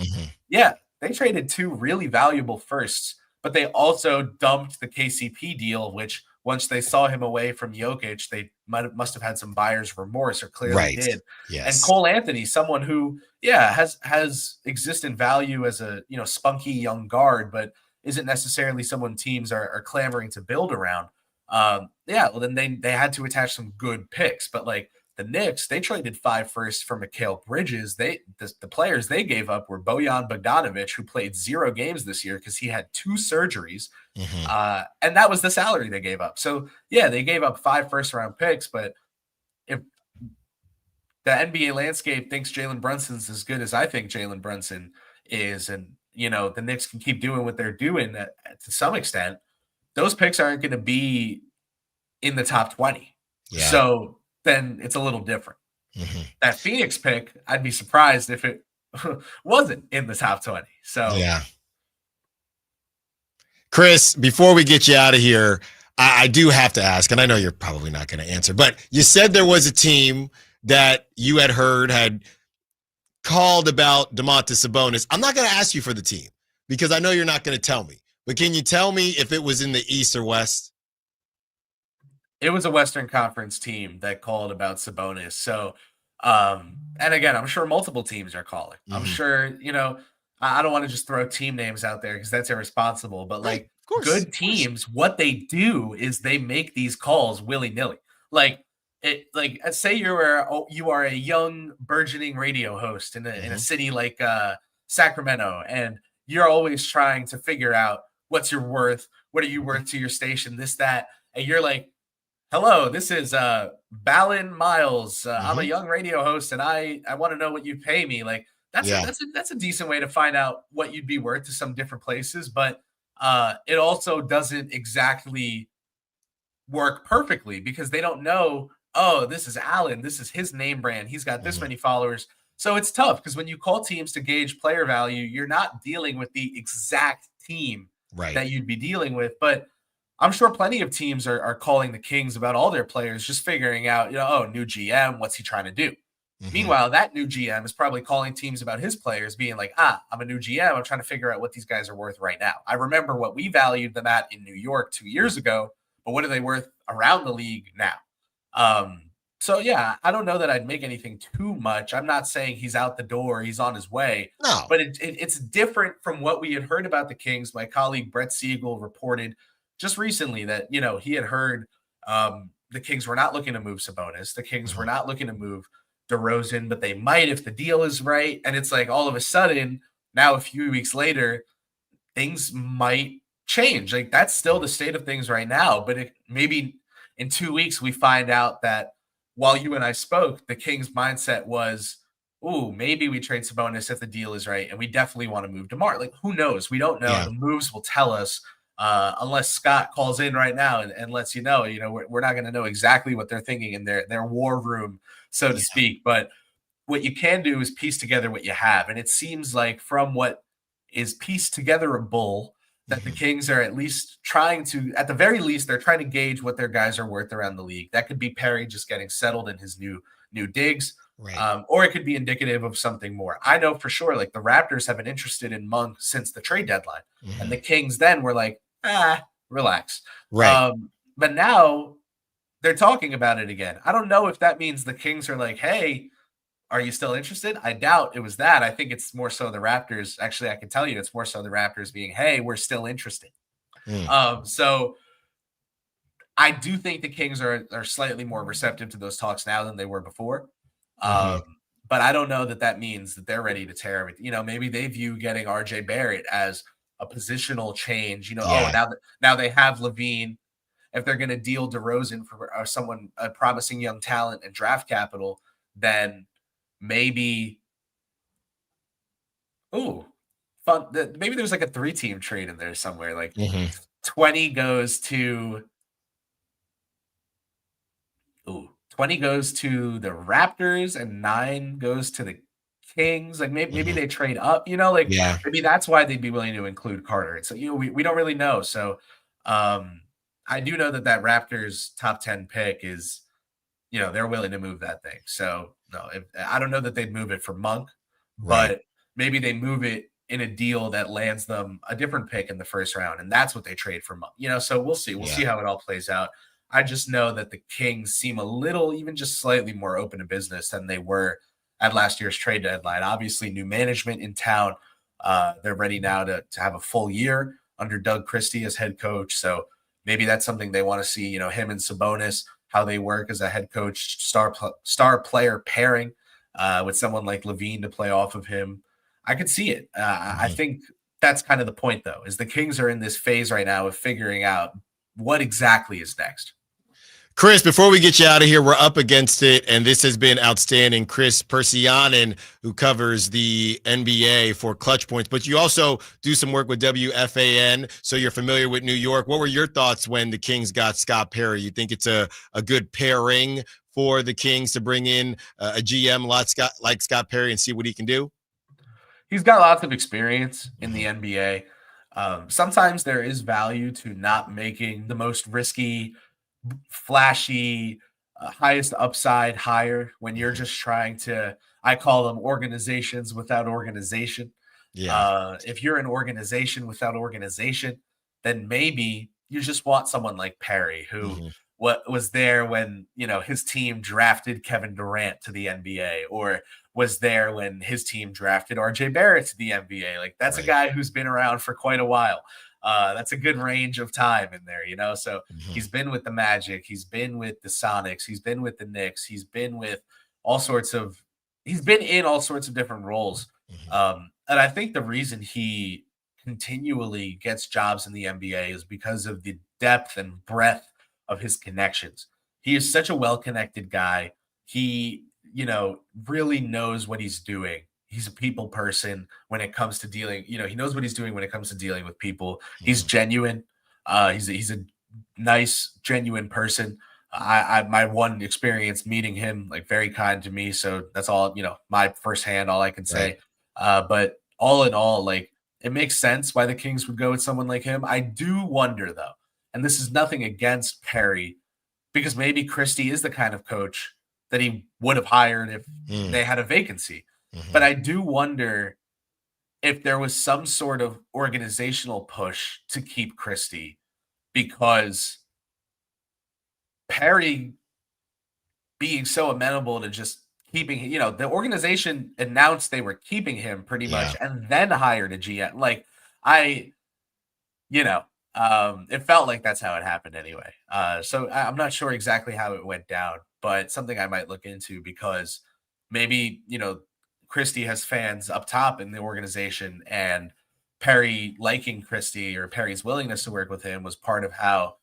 yeah, they traded 2 really valuable firsts, but they also dumped the KCP deal, which once they saw him away from Jokic, they must have had some buyer's remorse, or clearly did. Yes. And Cole Anthony, someone who, has existent value as a spunky young guard, but isn't necessarily someone teams are clamoring to build around. Well, then they had to attach some good picks, but like the Knicks, they traded 5 firsts for Mikal Bridges. The players they gave up were Bojan Bogdanovic, who played 0 games this year because he had 2 surgeries. And that was the salary they gave up. So they gave up 5 first round picks, but if the NBA landscape thinks Jalen Brunson's as good as I think Jalen Brunson is, and the Knicks can keep doing what they're doing to some extent, those picks aren't going to be in the top 20. So then it's a little different. That Phoenix pick, I'd be surprised if it wasn't in the top 20. So Chris, before we get you out of here, I do have to ask, and I know you're probably not going to answer, but you said there was a team that you had heard had called about Domantas Sabonis. I'm not going to ask you for the team because I know you're not going to tell me. But can you tell me if it was in the East or West? It was a Western Conference team that called about Sabonis. So, and again, I'm sure multiple teams are calling. I'm sure, I don't want to just throw team names out there because that's irresponsible. But like good teams, what they do is they make these calls willy-nilly. Like say you are a young burgeoning radio host in a city like Sacramento, and you're always trying to figure out what's your worth, what are you worth to your station, this, that, and you're like, hello, this is Ballin Miles. I'm a young radio host, and I want to know what you pay me. Like that's a decent way to find out what you'd be worth to some different places, but it also doesn't exactly work perfectly because they don't know, oh, this is Allen, this is his name brand, he's got this many followers. So it's tough because when you call teams to gauge player value, you're not dealing with the exact team that you'd be dealing with. But I'm sure plenty of teams are calling the Kings about all their players, just figuring out, new GM, what's he trying to do? Meanwhile, that new GM is probably calling teams about his players, being like, I'm a new GM. I'm trying to figure out what these guys are worth right now. I remember what we valued them at in New York 2 years ago, but what are they worth around the league now? So, I don't know that I'd make anything too much. I'm not saying he's out the door, he's on his way. No. But it's different from what we had heard about the Kings. My colleague Brett Siegel reported just recently that, he had heard the Kings were not looking to move Sabonis. The Kings were not looking to move DeRozan, but they might if the deal is right. And it's like all of a sudden, now a few weeks later, things might change. Like that's still the state of things right now. But maybe in 2 weeks, we find out that while you and I spoke, the Kings' mindset was, ooh, maybe we trade Sabonis if the deal is right. And we definitely want to move DeMar. Like, who knows? We don't know. The moves will tell us. Unless Scott calls in right now and lets you know, we're not going to know exactly what they're thinking in their war room, so to speak. But what you can do is piece together what you have. And it seems like from what is pieced together a bull, that the Kings are at least at the very least, they're trying to gauge what their guys are worth around the league. That could be Perry just getting settled in his new digs. Or it could be indicative of something more. I know for sure, like the Raptors have been interested in Monk since the trade deadline. And the Kings then were like, relax. But now they're talking about it again. I don't know if that means the Kings are like, hey, are you still interested? I doubt it was that. I think it's more so the Raptors. Actually, I can tell you it's more so the Raptors being, hey, we're still interested. So I do think the Kings are slightly more receptive to those talks now than they were before. But I don't know that means that they're ready to tear everything. Maybe they view getting RJ Barrett as a positional change. Now they have Levine. If they're going to deal DeRozan for someone, a promising young talent and draft capital, then maybe fun. Maybe there's like a 3-team trade in there somewhere. Like 20 goes to the Raptors and 9 goes to the Kings. Like maybe they trade up, maybe that's why they'd be willing to include Carter. And so, we don't really know. So I do know that Raptors top 10 pick is, they're willing to move that thing. So no, I don't know that they'd move it for Monk, but maybe they move it in a deal that lands them a different pick in the first round. And that's what they trade for Monk, so we'll see. We'll see how it all plays out. I just know that the Kings seem a little, even just slightly more open to business than they were at last year's trade deadline. Obviously, new management in town. They're ready now to have a full year under Doug Christie as head coach. So maybe that's something they want to see, him and Sabonis, how they work as a head coach, star player pairing with someone like Levine to play off of him. I could see it. I think that's kind of the point, though, is the Kings are in this phase right now of figuring out what exactly is next. Chris, before we get you out of here, we're up against it, and this has been outstanding. Chris Persianen, who covers the NBA for Clutch Points, but you also do some work with WFAN, so you're familiar with New York. What were your thoughts when the Kings got Scott Perry? You think it's a good pairing for the Kings to bring in a GM like Scott Perry and see what he can do? He's got lots of experience in the NBA. Sometimes there is value to not making the most risky, flashy, highest upside hire when you're just trying to, I call them organizations without organization. If you're an organization without organization, then maybe you just want someone like Perry, who was there when, his team drafted Kevin Durant to the NBA, or was there when his team drafted RJ Barrett to the NBA. Like, that's a guy who's been around for quite a while. That's a good range of time in there, so he's been with the Magic, he's been with the Sonics, he's been with the Knicks, he's been in all sorts of different roles. And I think the reason he continually gets jobs in the NBA is because of the depth and breadth of his connections. He is such a well-connected guy. He, really knows what he's doing. He's a people person when it comes to dealing, he knows what he's doing when it comes to dealing with people. He's genuine. He's a nice, genuine person. My one experience meeting him, very kind to me. So that's all, my firsthand, all I can say. But all in all, it makes sense why the Kings would go with someone like him. I do wonder, though, and this is nothing against Perry, because maybe Christie is the kind of coach that he would have hired if they had a vacancy. But I do wonder if there was some sort of organizational push to keep Christie, because Perry being so amenable to just keeping, the organization announced they were keeping him pretty much and then hired a GM. It felt like that's how it happened anyway. So I'm not sure exactly how it went down, but something I might look into, because maybe, Christie has fans up top in the organization, and Perry liking Christie, or Perry's willingness to work with him, was part of how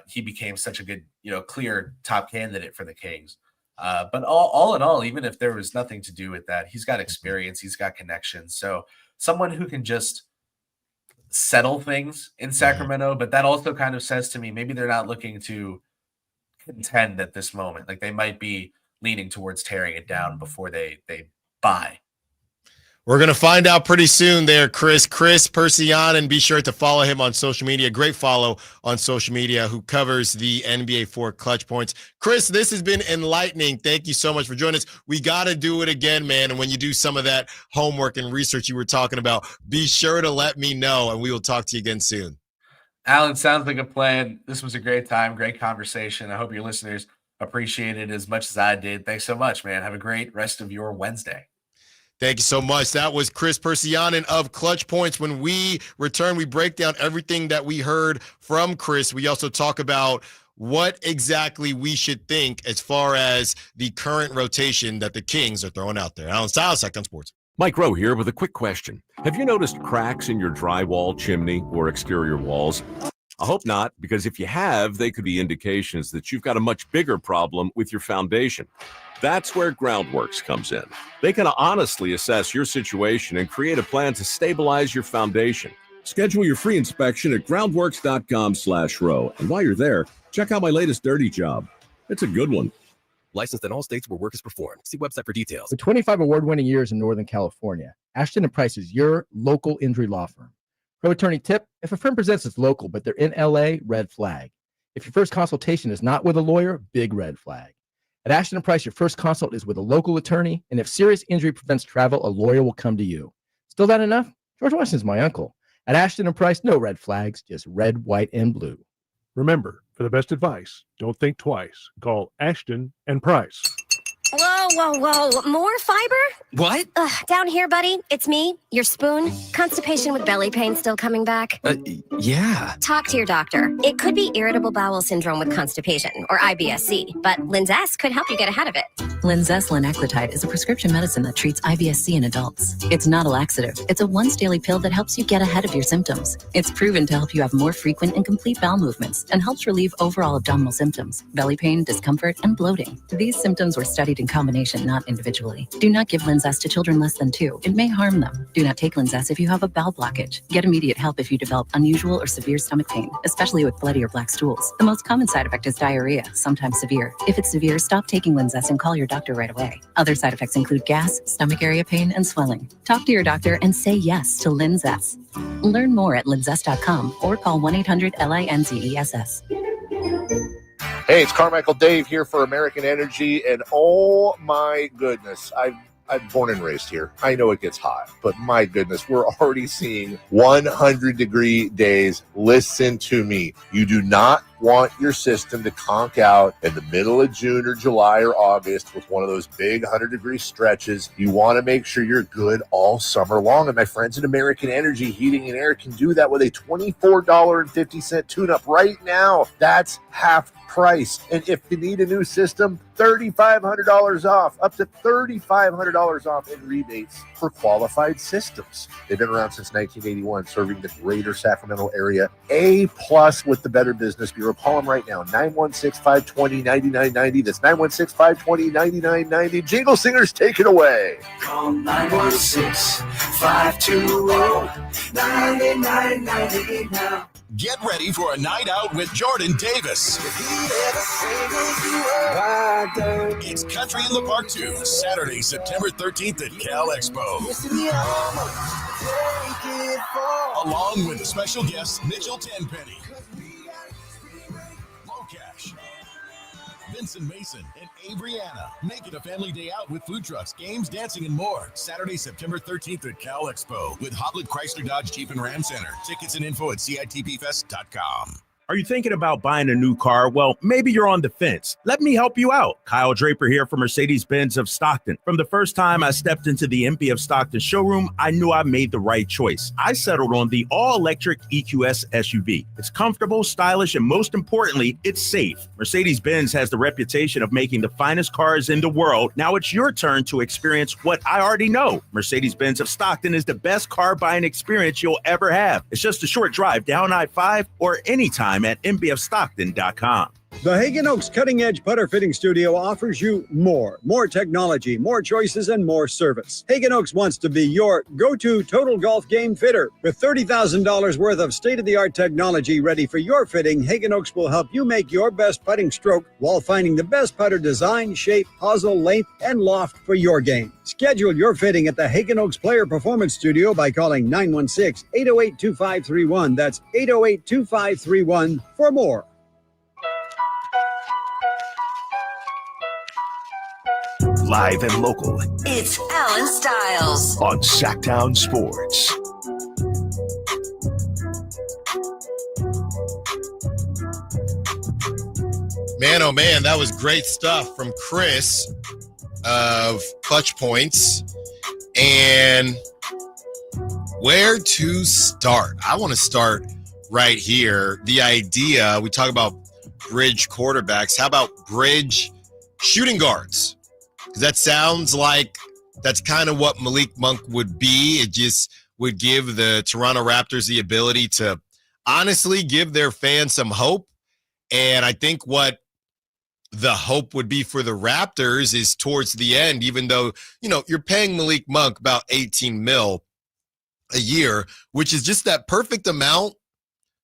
he became such a good, clear top candidate for the Kings. But all in all, even if there was nothing to do with that, he's got experience, he's got connections. So someone who can just settle things in Sacramento, but that also kind of says to me, maybe they're not looking to contend at this moment. They might be leaning towards tearing it down before they buy. We're going to find out pretty soon there, Chris Persianen, and be sure to follow him on social media. Great follow on social media, who covers the NBA for Clutch Points. Chris, this has been enlightening. Thank you so much for joining us. We got to do it again, man. And when you do some of that homework and research you were talking about, be sure to let me know, and we will talk to you again soon. Alan, sounds like a plan. This was a great time, great conversation. I hope your listeners appreciate it as much as I did. Thanks so much, man. Have a great rest of your Wednesday. Thank you so much. That was Chris Persianen of Clutch Points. When we return, we break down everything that we heard from Chris. We also talk about what exactly we should think as far as the current rotation that the Kings are throwing out there. Allen Stiles, Sac Town Sports. Mike Rowe here with a quick question. Have you noticed cracks in your drywall, chimney, or exterior walls? I hope not, because if you have, they could be indications that you've got a much bigger problem with your foundation. That's where Groundworks comes in. They can honestly assess your situation and create a plan to stabilize your foundation. Schedule your free inspection at groundworks.com/row. And while you're there, check out my latest dirty job. It's a good one. Licensed in all states where work is performed. See website for details. With 25 award-winning years in Northern California, Ashton & Price is your local injury law firm. Pro attorney tip: if a firm presents as local, but they're in LA, red flag. If your first consultation is not with a lawyer, big red flag. At Ashton & Price, your first consult is with a local attorney, and if serious injury prevents travel, a lawyer will come to you. Still not enough? George Washington's my uncle. At Ashton & Price, no red flags, just red, white, and blue. Remember, for the best advice, don't think twice. Call Ashton and Price. Whoa, whoa, whoa. More fiber? What? Down here, buddy. It's me, your spoon. Constipation with belly pain still coming back? Yeah. Talk to your doctor. It could be irritable bowel syndrome with constipation, or IBS-C, but Linzess could help you get ahead of it. Linzess linaclotide is a prescription medicine that treats IBS-C in adults. It's not a laxative. It's a once-daily pill that helps you get ahead of your symptoms. It's proven to help you have more frequent and complete bowel movements and helps relieve overall abdominal symptoms, belly pain, discomfort, and bloating. These symptoms were studied in combination, not individually. Do not give Linzess to children less than 2. It may harm them. Do not take Linzess if you have a bowel blockage. Get immediate help if you develop unusual or severe stomach pain, especially with bloody or black stools. The most common side effect is diarrhea, sometimes severe. If it's severe, stop taking Linzess and call your doctor right away. Other side effects include gas, stomach area pain, and swelling. Talk to your doctor and say yes to Linzess. Learn more at linzess.com or call 1-800-LINZESS. Hey, it's Carmichael Dave here for American Energy, and oh my goodness, I'm born and raised here. I know it gets hot, but my goodness, we're already seeing 100-degree days. Listen to me. You do not want your system to conk out in the middle of June or July or August with one of those big 100-degree stretches. You want to make sure you're good all summer long. And my friends at American Energy Heating and Air can do that with a $24.50 tune-up right now. That's half price. And if you need a new system, $3,500 off, up to $3,500 off in rebates for qualified systems. They've been around since 1981, serving the greater Sacramento area. A+ with the Better Business Bureau. Call them right now, 916-520-9990. That's 916-520-9990. Jingle Singers, take it away. Call 916-520-9990 now. Get ready for a night out with Jordan Davis. It's Country in the Park 2, Saturday, September 13th at Cal Expo. Along with the special guests Mitchell Tenpenny, Locash, Vincent Mason, and Abriana. Make it a family day out with food trucks, games, dancing, and more. Saturday, September 13th at Cal Expo with Hoblit Chrysler Dodge Jeep and Ram Center. Tickets and info at CITPFest.com. Are you thinking about buying a new car? Well, maybe you're on the fence. Let me help you out. Kyle Draper here from Mercedes-Benz of Stockton. From the first time I stepped into the MP of Stockton showroom, I knew I made the right choice. I settled on the all-electric EQS SUV. It's comfortable, stylish, and most importantly, it's safe. Mercedes-Benz has the reputation of making the finest cars in the world. Now it's your turn to experience what I already know. Mercedes-Benz of Stockton is the best car buying experience you'll ever have. It's just a short drive down I-5 or anytime at mbfstockton.com. The Hagen Oaks Cutting Edge Putter Fitting Studio offers you more technology, more choices, and more service. Hagen Oaks wants to be your go-to total golf game fitter. With $30,000 worth of state-of-the-art technology ready for your fitting, Hagen Oaks will help you make your best putting stroke while finding the best putter design, shape, hosel, length, and loft for your game. Schedule your fitting at the Hagen Oaks Player Performance Studio by calling 916-808-2531. That's 808-2531 for more. Live and local. It's Allen Stiles On Sacktown Sports. Man, oh man, that was great stuff from Chris of Clutch Points. And where to start? I want to start right here. The idea, we talk about bridge quarterbacks. How about bridge shooting guards? Because that sounds like that's kind of what Malik Monk would be. It just would give the Toronto Raptors the ability to honestly give their fans some hope. And I think what the hope would be for the Raptors is towards the end, even though, you're paying Malik Monk about $18 million a year, which is just that perfect amount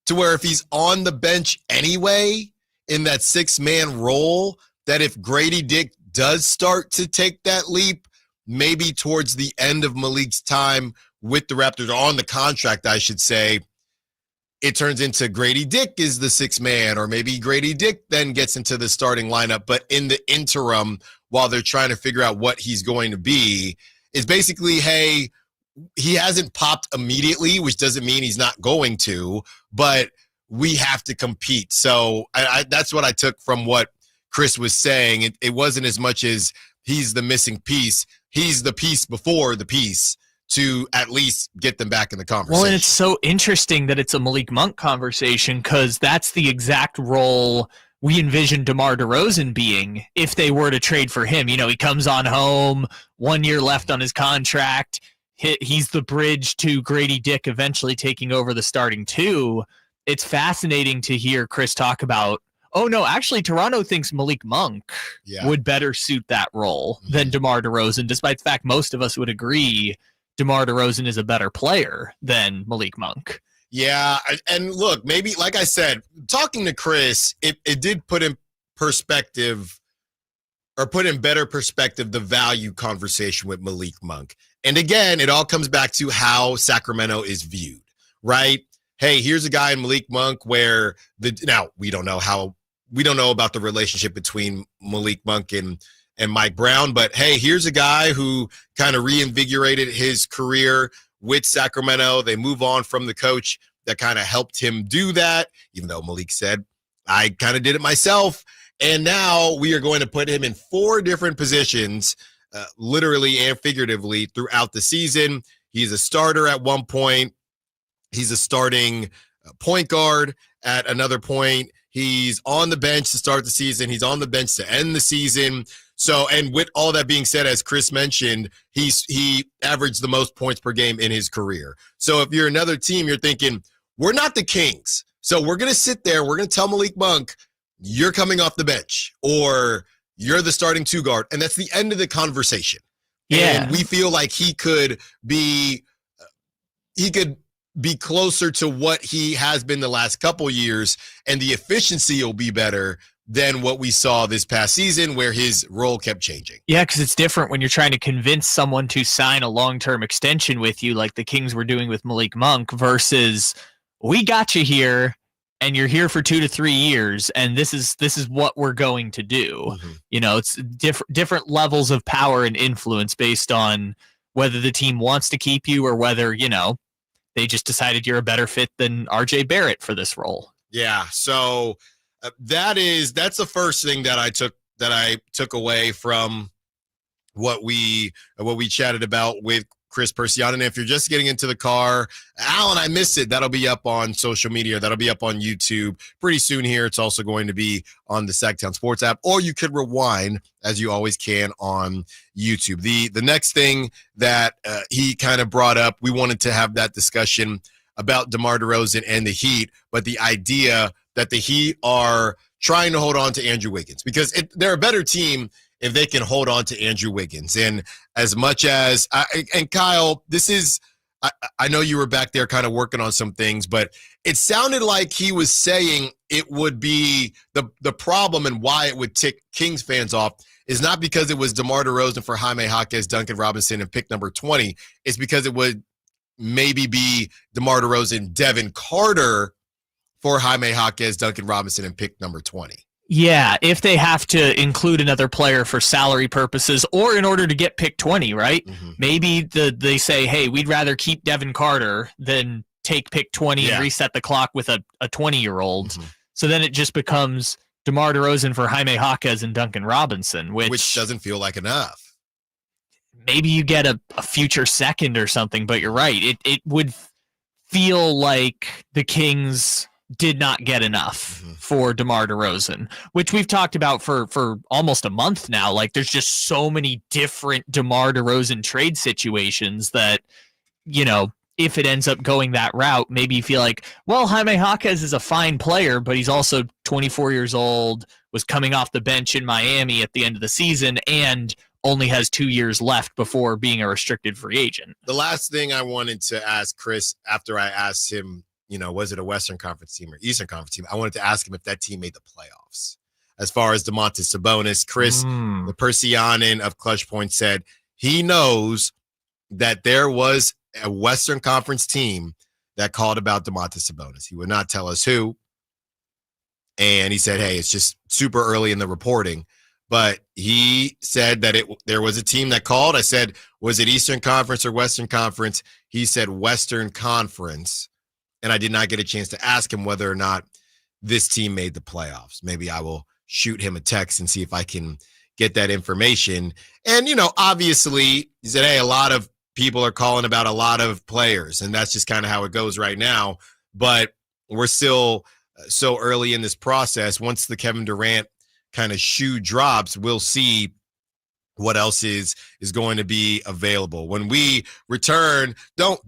to where if he's on the bench anyway in that 6-man role, that if Grady Dick does start to take that leap, maybe towards the end of Malik's time with the Raptors, or on the contract, I should say, it turns into Grady Dick is the 6th man, or maybe Grady Dick then gets into the starting lineup. But in the interim, while they're trying to figure out what he's going to be, is basically, hey, he hasn't popped immediately, which doesn't mean he's not going to, but we have to compete. So that's what I took from what Chris was saying. It wasn't as much as he's the missing piece. He's the piece before the piece to at least get them back in the conversation. Well, and it's so interesting that it's a Malik Monk conversation, because that's the exact role we envisioned DeMar DeRozan being if they were to trade for him. He comes on home, 1 year left on his contract. He's the bridge to Grady Dick eventually taking over the starting 2. It's fascinating to hear Chris talk about, oh, no, actually, Toronto thinks Malik Monk would better suit that role than DeMar DeRozan, despite the fact most of us would agree DeMar DeRozan is a better player than Malik Monk. Yeah, and look, maybe, like I said, talking to Chris, it did put in perspective, or put in better perspective, the value conversation with Malik Monk. And again, it all comes back to how Sacramento is viewed, right? Hey, here's a guy in Malik Monk where now we don't know about the relationship between Malik Monk and Mike Brown, but hey, here's a guy who kind of reinvigorated his career with Sacramento. They move on from the coach that kind of helped him do that, even though Malik said, I kind of did it myself. And now we are going to put him in 4 different positions, literally and figuratively, throughout the season. He's a starter at one point. He's a starting point guard at another point. He's on the bench to start the season. He's on the bench to end the season. So, and with all that being said, as Chris mentioned, he averaged the most points per game in his career. So if you're another team, you're thinking, we're not the Kings. So we're going to sit there. We're going to tell Malik Monk, you're coming off the bench, or you're the starting 2 guard. And that's the end of the conversation. Yeah. And we feel like he could be closer to what he has been the last couple years, and the efficiency will be better than what we saw this past season, where his role kept changing. Yeah, because it's different when you're trying to convince someone to sign a long-term extension with you, like the Kings were doing with Malik Monk, versus we got you here, and you're here for 2 to 3 years, and this is what we're going to do. It's different levels of power and influence based on whether the team wants to keep you or whether, they just decided you're a better fit than RJ Barrett for this role. Yeah. So that's the first thing that I took away from what we chatted about with Chris Persian. And if you're just getting into the car, Alan, I missed it. That'll be up on social media. That'll be up on YouTube pretty soon here. It's also going to be on the Sacktown Sports app, or you could rewind, as you always can, on YouTube. The next thing that he kind of brought up, we wanted to have that discussion about DeMar DeRozan and the Heat, but the idea that the Heat are trying to hold on to Andrew Wiggins, because they're a better team if they can hold on to Andrew Wiggins. And as much as and Kyle, this is, I know you were back there kind of working on some things, but it sounded like he was saying it would be the problem, and why it would tick Kings fans off is not because it was DeMar DeRozan for Jaime Jaquez, Duncan Robinson, and pick number 20. It's because it would maybe be DeMar DeRozan, Devin Carter for Jaime Jaquez, Duncan Robinson, and pick number 20. Yeah, if they have to include another player for salary purposes or in order to get pick 20, right? Maybe they say, hey, we'd rather keep Devin Carter than take pick 20 and reset the clock with a 20-year-old. So then it just becomes DeMar DeRozan for Jaime Jaquez and Duncan Robinson, which doesn't feel like enough. Maybe you get a future second or something, but you're right. It would feel like the Kings did not get enough for DeMar DeRozan, which we've talked about for almost a month now. Like, there's just so many different DeMar DeRozan trade situations that, if it ends up going that route, maybe you feel like, well, Jaime Jaquez is a fine player, but he's also 24 years old, was coming off the bench in Miami at the end of the season, and only has 2 years left before being a restricted free agent. The last thing I wanted to ask Chris after I asked him, was it a Western Conference team or Eastern Conference team? I wanted to ask him if that team made the playoffs. As far as Domantas Sabonis, Chris, the Persianen of Clutch Point, said he knows that there was a Western Conference team that called about Domantas Sabonis. He would not tell us who. And he said, hey, it's just super early in the reporting. But he said that there was a team that called. I said, was it Eastern Conference or Western Conference? He said Western Conference. And I did not get a chance to ask him whether or not this team made the playoffs. Maybe I will shoot him a text and see if I can get that information. And, obviously, he said, hey, a lot of people are calling about a lot of players. And that's just kind of how it goes right now. But we're still so early in this process. Once the Kevin Durant kind of shoe drops, we'll see what else is going to be available. When we return, don't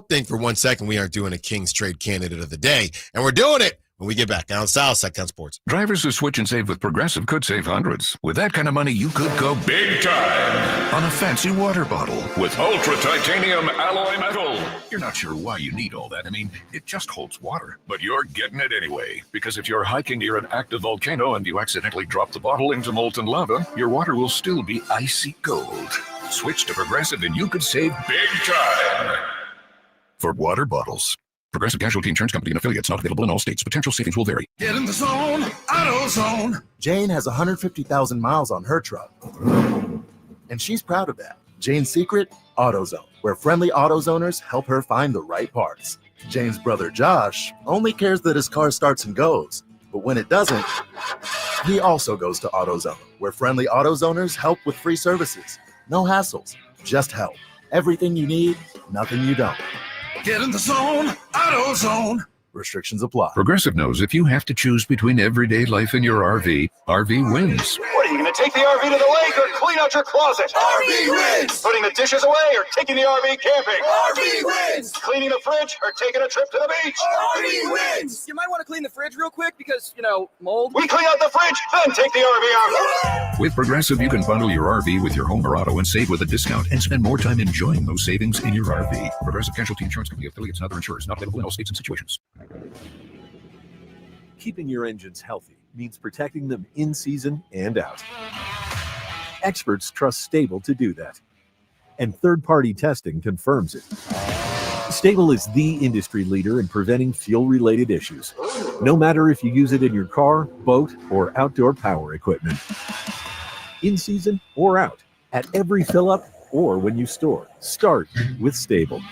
think for 1 second we aren't doing a Kings trade candidate of the day. And we're doing it when we get back. Allen Stiles, Second Sports. Drivers who switch and save with Progressive could save hundreds. With that kind of money, you could go big time on a fancy water bottle with ultra titanium alloy metal. You're not sure why you need all that. I mean, it just holds water, but you're getting it anyway. Because if you're hiking near an active volcano and you accidentally drop the bottle into molten lava, your water will still be icy cold. Switch to Progressive and you could save big time. For water bottles. Progressive Casualty Insurance Company and affiliates, not available in all states. Potential savings will vary. Get in the zone, AutoZone. Jane has 150,000 miles on her truck, and she's proud of that. Jane's secret, AutoZone, where friendly AutoZoners help her find the right parts. Jane's brother Josh only cares that his car starts and goes, but when it doesn't, he also goes to AutoZone, where friendly AutoZoners help with free services. No hassles, just help. Everything you need, nothing you don't. Get in the zone, AutoZone. Restrictions apply. Progressive knows if you have to choose between everyday life and your RV wins. What, are you going to take the RV to the lake or clean out your closet? RV wins! Putting the dishes away or taking the RV camping? RV wins! Cleaning the fridge or taking a trip to the beach? RV wins! You might want to clean the fridge real quick because, mold. We clean out the fridge, then take the RV out. With Progressive, you can bundle your RV with your home or auto and save with a discount and spend more time enjoying those savings in your RV. Progressive Casualty Insurance Company, affiliates, and other insurers, not available in all states and situations. Keeping your engines healthy means protecting them in season and out. Experts trust Stable to do that, and third-party testing confirms it. Stable is the industry leader in preventing fuel-related issues, no matter if you use it in your car, boat, or outdoor power equipment. In season or out, at every fill-up or when you store, start with Stable.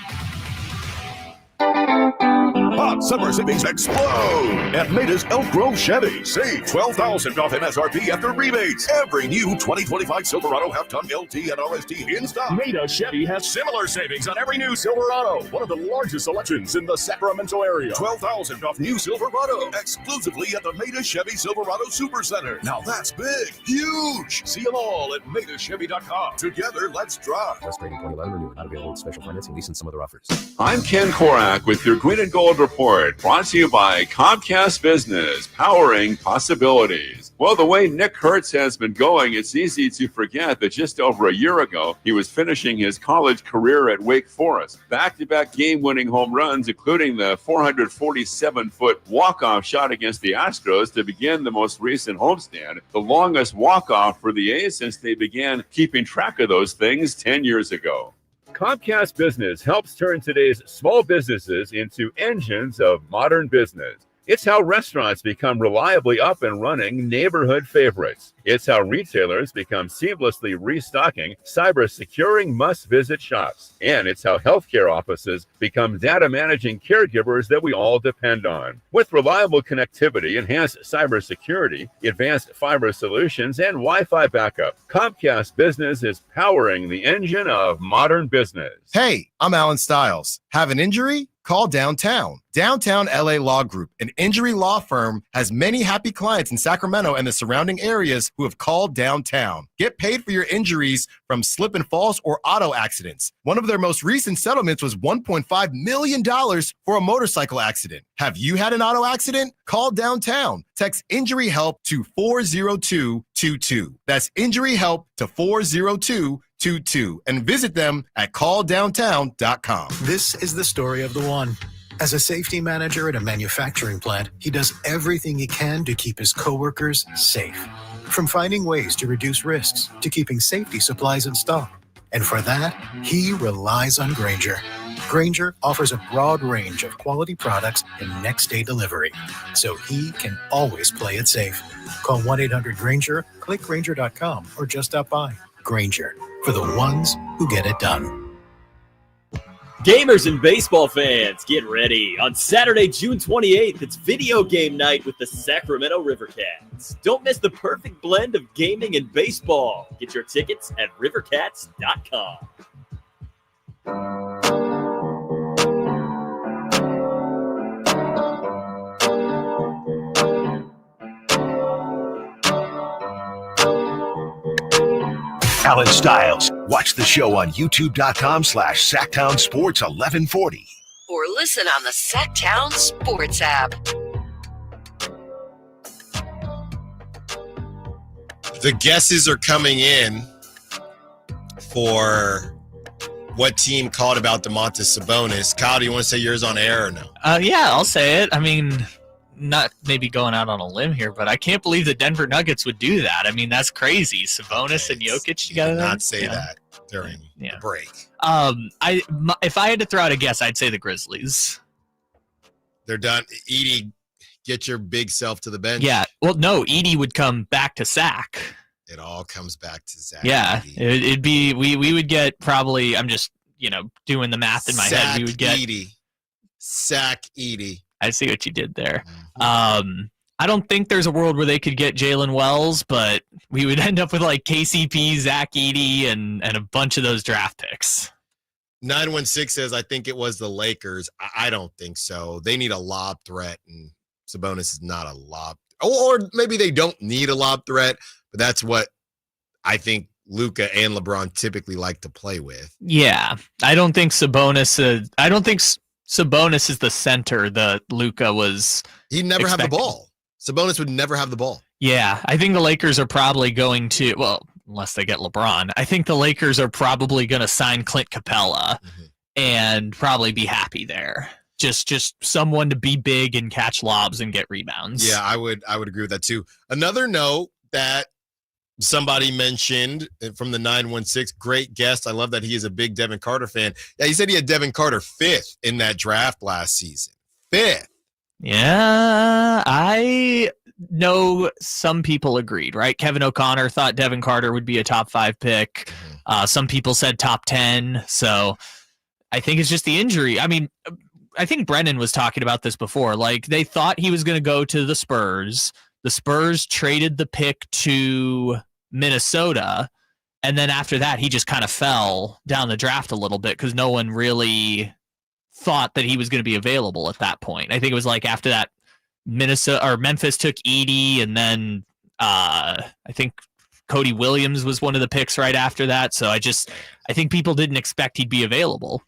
Hot summer savings explode at Maida's Elk Grove Chevy. Save $12,000 off MSRP after rebates. Every new 2025 Silverado half-ton LT and RST in stock. Maida Chevy has similar savings on every new Silverado. One of the largest selections in the Sacramento area. $12,000 off new Silverado exclusively at the Maida Chevy Silverado Supercenter. Now that's big, huge. See them all at MaidaChevy.com. Together, let's drive. West Trading 2011 renewal. Not available with special financing, lease, and some other offers. I'm Ken Korak with your Green and Gold Report, brought to you by Comcast Business, powering possibilities. Well, the way Nick Kurtz has been going, it's easy to forget that just over a year ago, he was finishing his college career at Wake Forest. Back-to-back game-winning home runs, including the 447-foot walk-off shot against the Astros to begin the most recent homestand, the longest walk-off for the A's since they began keeping track of those things 10 years ago. Comcast Business helps turn today's small businesses into engines of modern business. It's how restaurants become reliably up and running neighborhood favorites. It's how retailers become seamlessly restocking, cyber-securing must-visit shops. And it's how healthcare offices become data-managing caregivers that we all depend on. With reliable connectivity, enhanced cybersecurity, advanced fiber solutions, and Wi-Fi backup, Comcast Business is powering the engine of modern business. Hey, I'm Allen Stiles. Have an injury? Call Downtown. Downtown LA Law Group, an injury law firm, has many happy clients in Sacramento and the surrounding areas who have called Downtown. Get paid for your injuries from slip and falls or auto accidents. One of their most recent settlements was $1.5 million for a motorcycle accident. Have you had an auto accident? Call Downtown. Text injury help to 40222. That's injury help to 40222 and visit them at calldowntown.com. This is the story of the one. As a safety manager at a manufacturing plant, he does everything he can to keep his coworkers safe. From finding ways to reduce risks to keeping safety supplies in stock. And for that, he relies on Grainger. Grainger offers a broad range of quality products and next-day delivery, so he can always play it safe. Call 1-800-GRAINGER, click Grainger.com, or just stop by. Grainger, for the ones who get it done. Gamers and baseball fans, get ready. On Saturday, June 28th, it's video game night with the Sacramento Rivercats. Don't miss the perfect blend of gaming and baseball. Get your tickets at rivercats.com. Allen Stiles. Watch the show on youtube.com/Sacktown Sports 1140. Or listen on the Sacktown Sports app. The guesses are coming in for what team called about Domantas Sabonis. Kyle, do you want to say yours on air or no? Yeah, I'll say it. I mean, not maybe going out on a limb here, but I can't believe the Denver Nuggets would do that. I mean, that's crazy. Sabonis and Jokic together. You did not say that during the break. If I had to throw out a guess, I'd say the Grizzlies. They're done. Edie, get your big self to the bench. Yeah. Well, no, Edie would come back to Sac. It all comes back to Zach. Yeah. It'd be we would get probably. I'm just doing the math in my head. We would get Sac Edie. I see what you did there. I don't think there's a world where they could get Jalen Wells, but we would end up with like KCP, Zach Edey, and a bunch of those draft picks. 916 says, I think it was the Lakers. I don't think so. They need a lob threat, and Sabonis is not a lob. Or maybe they don't need a lob threat, but that's what I think Luka and LeBron typically like to play with. Yeah. I don't think Sabonis is the center that Luka was. He'd never have the ball. Sabonis would never have the ball. Yeah, I think the Lakers are probably going to, well, unless they get LeBron, I think the Lakers are probably going to sign Clint Capella and probably be happy there. Just someone to be big and catch lobs and get rebounds. Yeah, I would agree with that too. Another note that somebody mentioned from the 916, great guest. I love that he is a big Devin Carter fan. Yeah, he said he had Devin Carter 5th in that draft last season. 5th. Yeah, I know some people agreed, right? Kevin O'Connor thought Devin Carter would be a top 5 pick. Some people said top 10. So I think it's just the injury. I mean, I think Brennan was talking about this before. Like, they thought he was going to go to the Spurs. The Spurs traded the pick to Minnesota. And then after that, he just kind of fell down the draft a little bit because no one really thought that he was going to be available at that point. I think it was like after that Memphis took Edey, and then I think Cody Williams was one of the picks right after that. So I think people didn't expect he'd be available.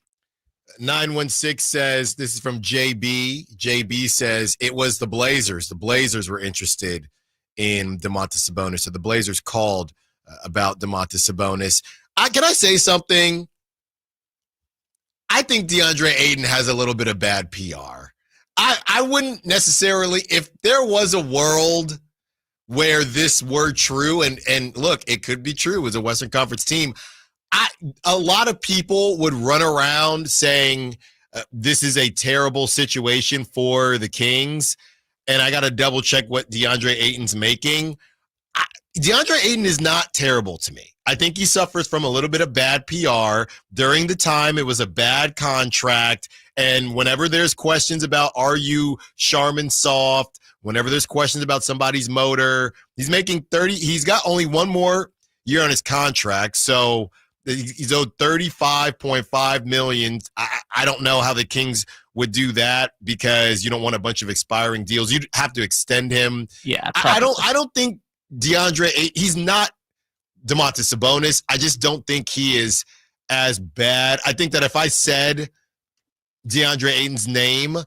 916 says, this is from JB. JB says it was the Blazers. The Blazers were interested in Domantas Sabonis. So the Blazers called about Domantas Sabonis. Can I say something? I think DeAndre Ayton has a little bit of bad PR. I wouldn't necessarily, if there was a world where this were true, and look, it could be true as a Western Conference team, a lot of people would run around saying this is a terrible situation for the Kings, and I got to double check what DeAndre Ayton's making. DeAndre Ayton is not terrible to me. I think he suffers from a little bit of bad PR. During the time, it was a bad contract. And whenever there's questions about, are you Charmin soft? Whenever there's questions about somebody's motor, he's making 30. He's got only one more year on his contract. So he's owed $35.5 million. I don't know how the Kings would do that because you don't want a bunch of expiring deals. You'd have to extend him. Yeah, I don't think DeAndre, he's not Domantas Sabonis. I just don't think he is as bad. I think that if I said DeAndre Ayton's name,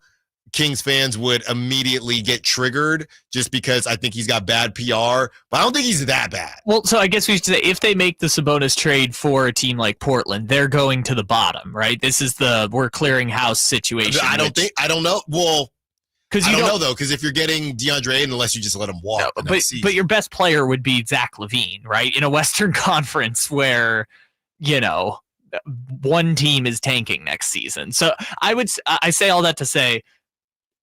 Kings fans would immediately get triggered just because I think he's got bad PR, but I don't think he's that bad. Well, so I guess we should say if they make the Sabonis trade for a team like Portland, they're going to the bottom, right? This is the we're clearing house situation. I don't know. Well, because I don't know though, because if you're getting DeAndre Ayton, unless you just let him walk. No, but your best player would be Zach LaVine, right? In a Western Conference where, one team is tanking next season. So I say all that to say,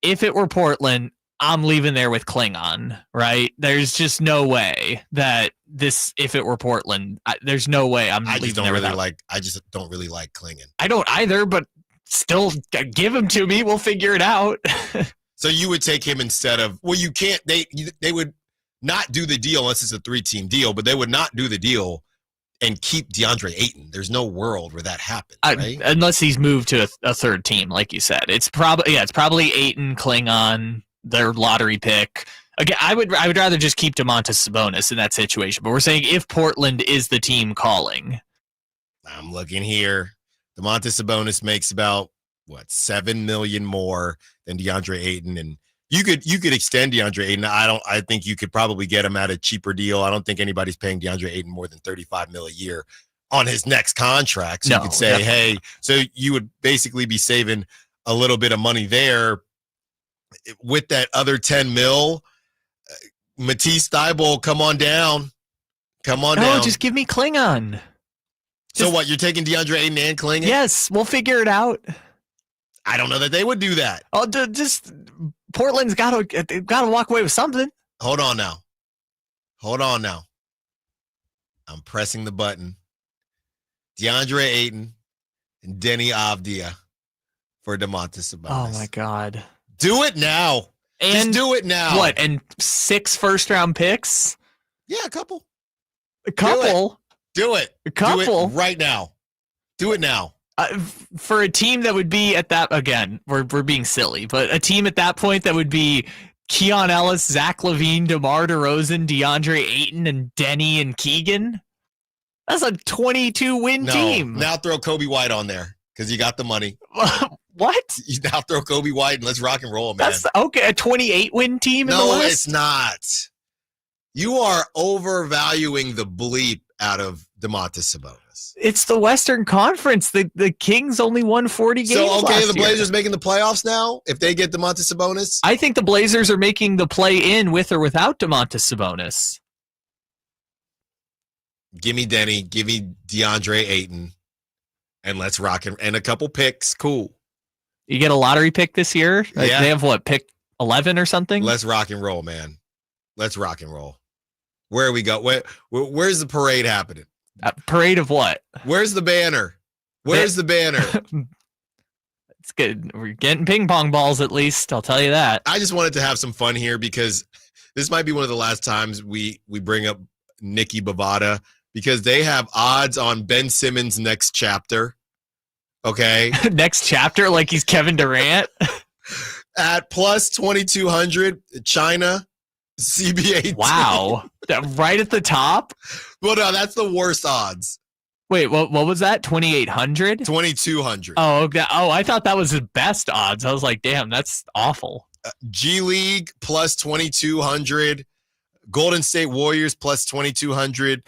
if it were Portland, I'm leaving there with Klingon, right? There's just no way that if it were Portland, there's no way I'm leaving there without. I just don't really like Klingon. I don't either, but still give him to me. We'll figure it out. So you would take him instead of, well, you can't, they would not do the deal unless it's a 3-team deal, but they would not do the deal and keep DeAndre Ayton. There's no world where that happens, right? Unless he's moved to a third team, like you said. It's probably Ayton, Klingon, their lottery pick. Again, I would rather just keep Domantas Sabonis in that situation. But we're saying if Portland is the team calling. I'm looking here. Domantas Sabonis makes about $7 million more than DeAndre Ayton, and you could extend DeAndre Ayton. I think you could probably get him at a cheaper deal. I don't think anybody's paying DeAndre Ayton more than $35 million a year on his next contract. So you could say, hey, so you would basically be saving a little bit of money there with that other $10 million. Matisse Thybulle, come on down. No, just give me Klingon. So what? You're taking DeAndre Ayton and Klingon? Yes, we'll figure it out. I don't know that they would do that. Oh, just Portland's got to walk away with something. Hold on now. I'm pressing the button. DeAndre Ayton and Deni Avdija for Domantas Sabonis. Oh my God! Do it now. And just do it now. What? And 6 first-round picks? Yeah, a couple. Do it right now. Do it now. For a team that would be at that, again, we're being silly, but a team at that point that would be Keon Ellis, Zach LaVine, DeMar DeRozan, DeAndre Ayton, and Denny and Keegan. That's a 22-win team. Now throw Kobe White on there because you got the money. What? You now throw Kobe White and let's rock and roll, man. That's okay. A 28-win team in the West? No, it's not. You are overvaluing the bleep out of Domantas Sabonis. It's the Western Conference. The Kings only won 40 games So, okay, the year. Blazers making the playoffs now if they get Domantas Sabonis? I think the Blazers are making the play-in with or without Domantas Sabonis. Give me Denny. Give me DeAndre Ayton. And let's rock and a couple picks. Cool. You get a lottery pick this year? Yeah. They have what, pick 11 or something? Let's rock and roll, man. Let's rock and roll. Where we go? Where's the parade happening? Parade of what? Where's the banner? Where's the banner? It's good. We're getting ping pong balls at least. I'll tell you that. I just wanted to have some fun here because this might be one of the last times we bring up Nikki Bovada because they have odds on Ben Simmons' next chapter. Okay. Next chapter, like he's Kevin Durant. At plus 2,200, China, CBA. Wow. Right at the top? Well, no, that's the worst odds. Wait, what was that? 2,800? 2,200. Oh, okay. Oh, I thought that was the best odds. I was like, damn, that's awful. G League plus 2,200. Golden State Warriors plus 2,200.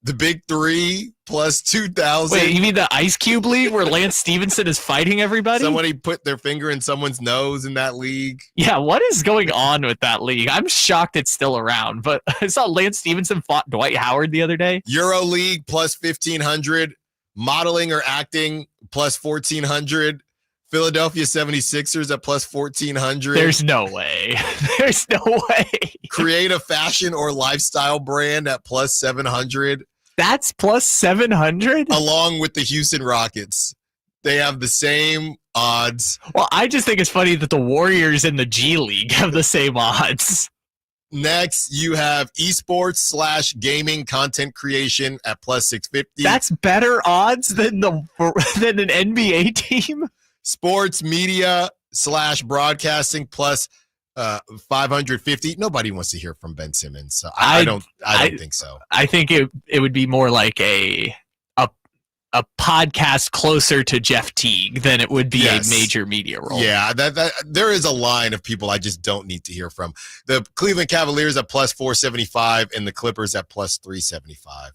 The Big Three plus 2,000. Wait, you mean the Ice Cube League where Lance Stevenson is fighting everybody? Somebody put their finger in someone's nose in that league. Yeah, what is going on with that league? I'm shocked it's still around, but I saw Lance Stevenson fought Dwight Howard the other day. Euro League plus 1,500. Modeling or acting plus 1,400. Philadelphia 76ers at plus 1,400. There's no way. There's no way. Create a fashion or lifestyle brand at plus 700. That's plus 700? Along with the Houston Rockets. They have the same odds. Well, I just think it's funny that the Warriors and the G League have the same odds. Next, you have esports / gaming content creation at plus 650. That's better odds than an NBA team? Sports media broadcasting plus 550. Nobody wants to hear from Ben Simmons. So I don't think so. I think it would be more like a podcast closer to Jeff Teague than it would be a major media role. Yeah, that there is a line of people I just don't need to hear from. The Cleveland Cavaliers at plus 475 and the Clippers at plus 375.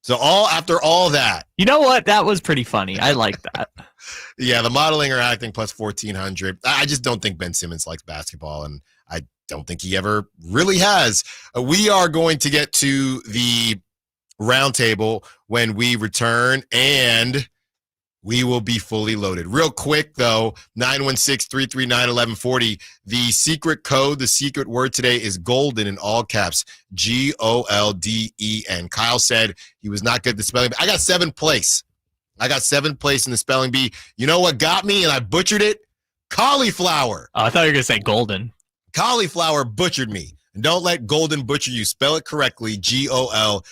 So after all that. You know what? That was pretty funny. I like that. Yeah, the modeling or acting plus 1,400. I just don't think Ben Simmons likes basketball, and I don't think he ever really has. We are going to get to the roundtable when we return, and we will be fully loaded. Real quick, though, 916-339-1140. The secret code, the secret word today is golden in all caps, Golden. Kyle said he was not good at the spelling bee. I got seventh place in the spelling bee. You know what got me, and I butchered it? Cauliflower. Oh, I thought you were going to say golden. Cauliflower butchered me. And don't let golden butcher you. Spell it correctly, Golden.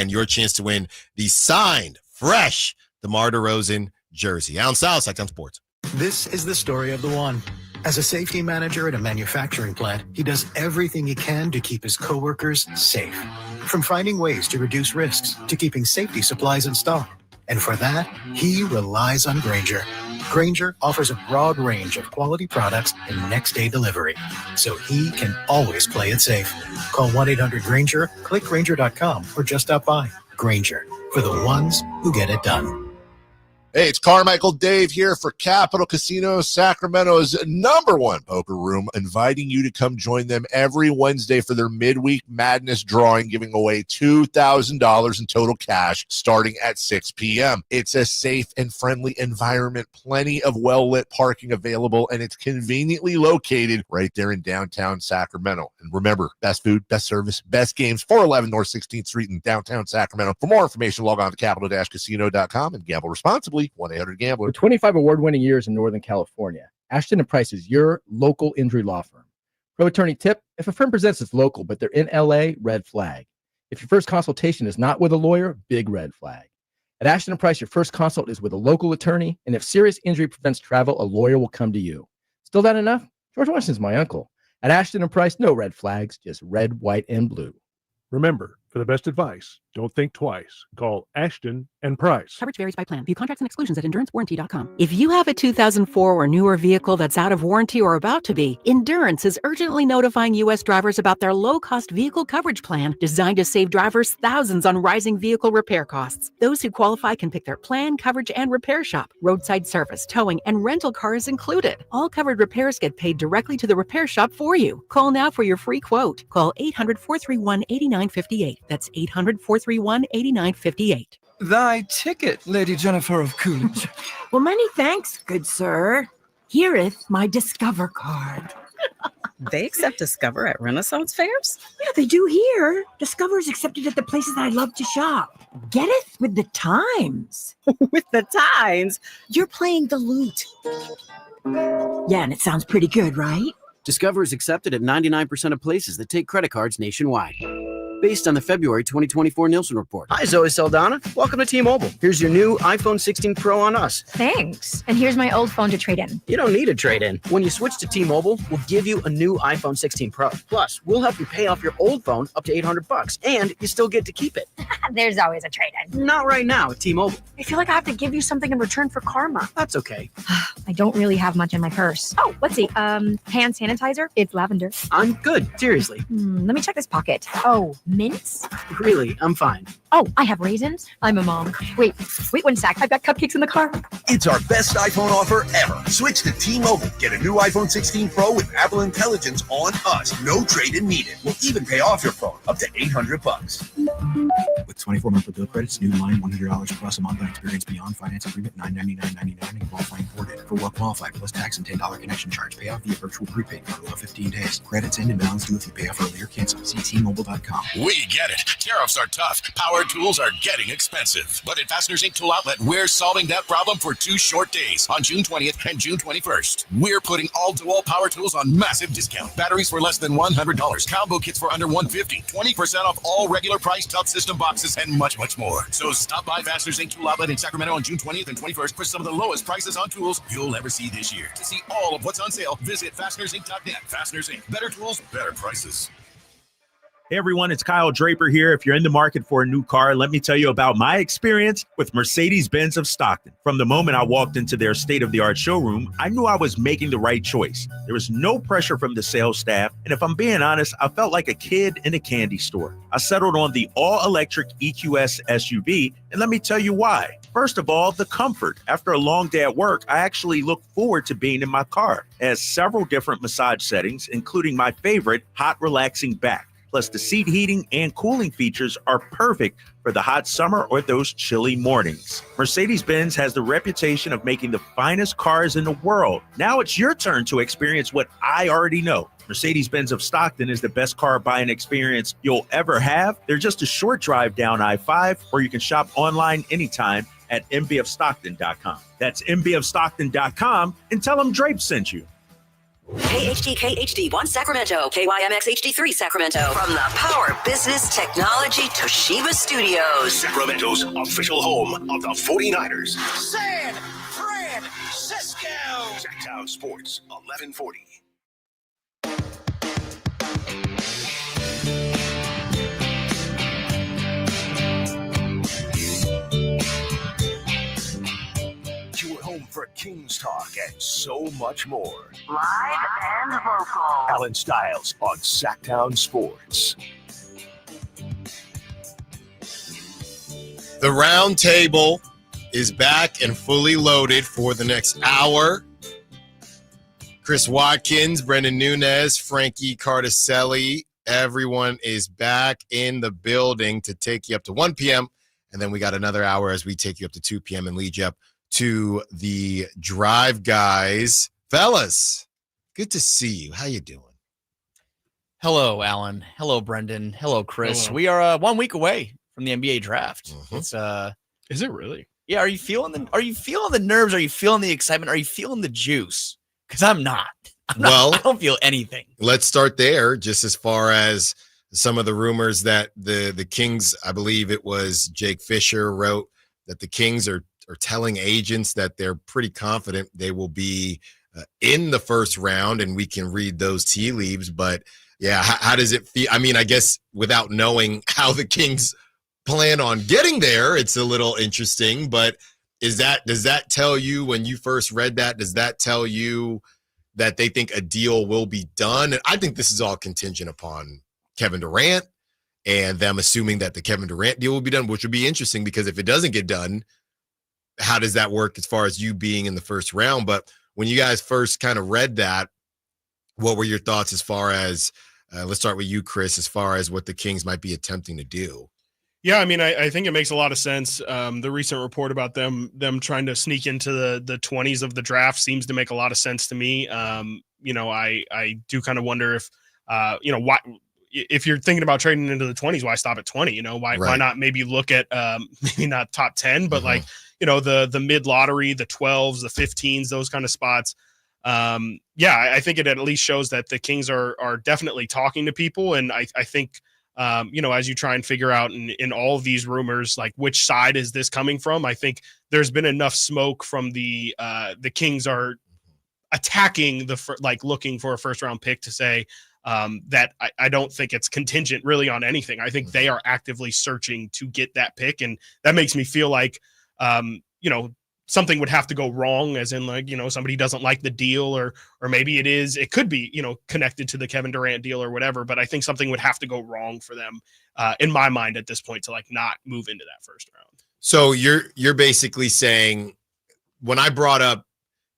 Your chance to win the signed, fresh DeMar DeRozan jersey. Allen Stiles, Sacktown Sports. This is the story of the one. As a safety manager at a manufacturing plant, he does everything he can to keep his coworkers safe. From finding ways to reduce risks to keeping safety supplies in stock. And for that, he relies on Grainger. Grainger offers a broad range of quality products and next-day delivery, so he can always play it safe. Call 1-800-GRAINGER, click Grainger.com, or just stop by. Grainger, for the ones who get it done. Hey, it's Carmichael Dave here for Capital Casino, Sacramento's #1 poker room, inviting you to come join them every Wednesday for their midweek madness drawing, giving away $2,000 in total cash starting at 6 p.m. It's a safe and friendly environment, plenty of well-lit parking available, and it's conveniently located right there in downtown Sacramento. And remember, best food, best service, best games, 411 North 16th Street in downtown Sacramento. For more information, log on to capital-casino.com and gamble responsibly. 1-800-GAMBLER. With 25 award-winning years in Northern California, Ashton & Price is your local injury law firm. Pro attorney tip: if a firm presents as local but they're in LA, red flag. If your first consultation is not with a lawyer, big red flag. At Ashton & Price, your first consult is with a local attorney, and if serious injury prevents travel, a lawyer will come to you. Still not enough? George Washington's my uncle. At Ashton & Price, no red flags, just red, white, and blue. Remember, for the best advice, don't think twice. Call Ashton & Price. Coverage varies by plan. View contracts and exclusions at endurancewarranty.com. If you have a 2004 or newer vehicle that's out of warranty or about to be, Endurance is urgently notifying U.S. drivers about their low-cost vehicle coverage plan designed to save drivers thousands on rising vehicle repair costs. Those who qualify can pick their plan, coverage, and repair shop. Roadside service, towing, and rental cars included. All covered repairs get paid directly to the repair shop for you. Call now for your free quote. Call 800-431-8958. That's 800-431-8958. Thy ticket, Lady Jennifer of Coolidge. Well, many thanks, good sir. Hereth my Discover card. They accept Discover at Renaissance fairs? Yeah, they do here. Discover is accepted at the places I love to shop. Getteth with the times. With the times? You're playing the lute. Yeah, and it sounds pretty good, right? Discover is accepted at 99% of places that take credit cards nationwide. Based on the February 2024 Nielsen report. Hi, Zoe Saldana. Welcome to T-Mobile. Here's your new iPhone 16 Pro on us. Thanks. And here's my old phone to trade in. You don't need a trade-in. When you switch to T-Mobile, we'll give you a new iPhone 16 Pro. Plus, we'll help you pay off your old phone up to $800, and you still get to keep it. There's always a trade-in. Not right now at T-Mobile. I feel like I have to give you something in return for karma. That's okay. I don't really have much in my purse. Oh, let's see. Hand sanitizer. It's lavender. I'm good. Seriously. Let me check this pocket. Oh, mints? Really, I'm fine. Oh, I have raisins. I'm a mom. Wait 1 sec. I've got cupcakes in the car. It's our best iPhone offer ever. Switch to T-Mobile. Get a new iPhone 16 Pro with Apple Intelligence on us. No trade-in needed. We'll even pay off your phone up to $800. With 24 monthly bill credits, new line $100 plus a month on experience beyond finance agreement $999.99 and qualifying ported. For well qualified plus tax and $10 connection charge. Pay off via virtual prepaid card below 15 days. Credits end and balance due if you pay off early or cancel. See T-Mobile.com. We get it. Tariffs are tough. Power tools are getting expensive. But at Fasteners Inc. Tool Outlet, we're solving that problem for 2 short days on June 20th and June 21st. We're putting all DeWalt power tools on massive discount. Batteries for less than $100. Combo kits for under $150. 20% off all regular price nice tough system boxes, and much, much more. So stop by Fasteners Inc. Tool Outlet in Sacramento on June 20th and 21st for some of the lowest prices on tools you'll ever see this year. To see all of what's on sale, visit FastenersInc.net. Fasteners Inc. Better tools, better prices. Hey everyone, it's Kyle Draper here. If you're in the market for a new car, let me tell you about my experience with Mercedes-Benz of Stockton. From the moment I walked into their state-of-the-art showroom, I knew I was making the right choice. There was no pressure from the sales staff, and if I'm being honest, I felt like a kid in a candy store. I settled on the all-electric EQS SUV, and let me tell you why. First of all, the comfort. After a long day at work, I actually look forward to being in my car. It has several different massage settings, including my favorite, hot relaxing back. Plus, the seat heating and cooling features are perfect for the hot summer or those chilly mornings. Mercedes-Benz has the reputation of making the finest cars in the world. Now it's your turn to experience what I already know. Mercedes-Benz of Stockton is the best car buying experience you'll ever have. They're just a short drive down I-5, or you can shop online anytime at mbfstockton.com. That's mbfstockton.com, and tell them Drape sent you. KHD1 Sacramento, KYMX HD3 Sacramento. From the Power Business Technology Toshiba Studios. Sacramento's official home of the 49ers. San Francisco. Sacktown Sports, 1140. Your home for Kings talk and so much more. Live and local. Allen Stiles on Sacktown Sports. The round table is back and fully loaded for the next hour. Chris Watkins, Brendan Nunez, Frankie Cardicelli, everyone is back in the building to take you up to 1 p.m. And then we got another hour as we take you up to 2 p.m. and lead you up to the Drive Guys. Fellas, good to see you. How you doing? Hello, Alan. Hello, Brendan. Hello, Chris. Hello. We are 1 week away from the NBA draft. Mm-hmm. It's Is it really? Yeah, are you feeling the nerves? Are you feeling the excitement? Are you feeling the juice? Because I'm not. I don't feel anything. Let's start there. Just as far as some of the rumors that the Kings, I believe it was Jake Fisher, wrote that the Kings are telling agents that they're pretty confident they will be in the first round, and we can read those tea leaves. But yeah, how does it feel? I mean, I guess without knowing how the Kings plan on getting there, it's a little interesting. But does that tell you, when you first read that, does that tell you that they think a deal will be done? And I think this is all contingent upon Kevin Durant and them assuming that the Kevin Durant deal will be done, which would be interesting, because if it doesn't get done, how does that work as far as you being in the first round? But when you guys first kind of read that, what were your thoughts as far as, let's start with you, Chris, as far as what the Kings might be attempting to do? Yeah, I mean, I think it makes a lot of sense. The recent report about them trying to sneak into the 20s of the draft seems to make a lot of sense to me. I do kind of wonder if, why, if you're thinking about trading into the 20s, why stop at 20? Why not maybe look at maybe not top 10, but like, the mid lottery, the 12s, the 15s, those kind of spots. I think it at least shows that the Kings are definitely talking to people. And I think, as you try and figure out in all of these rumors, like which side is this coming from? I think there's been enough smoke from the Kings are attacking looking for a first round pick to say that I don't think it's contingent really on anything. I think they are actively searching to get that pick. And that makes me feel like, something would have to go wrong, as in somebody doesn't like the deal, or maybe it could be, connected to the Kevin Durant deal or whatever. But I think something would have to go wrong for them, in my mind at this point, to not move into that first round. So you're basically saying, when I brought up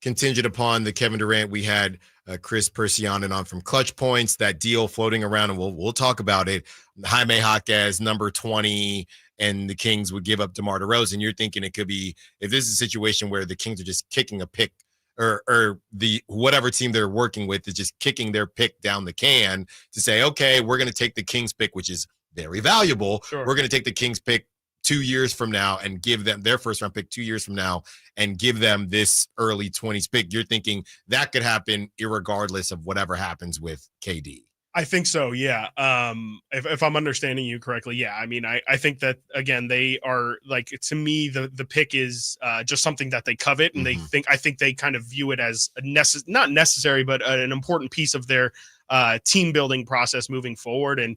contingent upon the Kevin Durant, we had Chris Persianen on from Clutch Points, that deal floating around, and we'll talk about it. Jaime Jaquez, number 20, and the Kings would give up DeMar DeRozan. You're thinking it could be, if this is a situation where the Kings are just kicking a pick, or the whatever team they're working with is just kicking their pick down the can to say, okay, we're going to take the Kings pick, which is very valuable. Sure. We're going to take the Kings pick 2 years from now and give them their first round pick 2 years from now and give them this early 20s pick. You're thinking that could happen irregardless of whatever happens with KD. I think so. Yeah. If I'm understanding you correctly, yeah. I mean, I think that again, they are like, to me, the pick is just something that they covet, and I think they kind of view it as not necessary, but an important piece of their team building process moving forward. And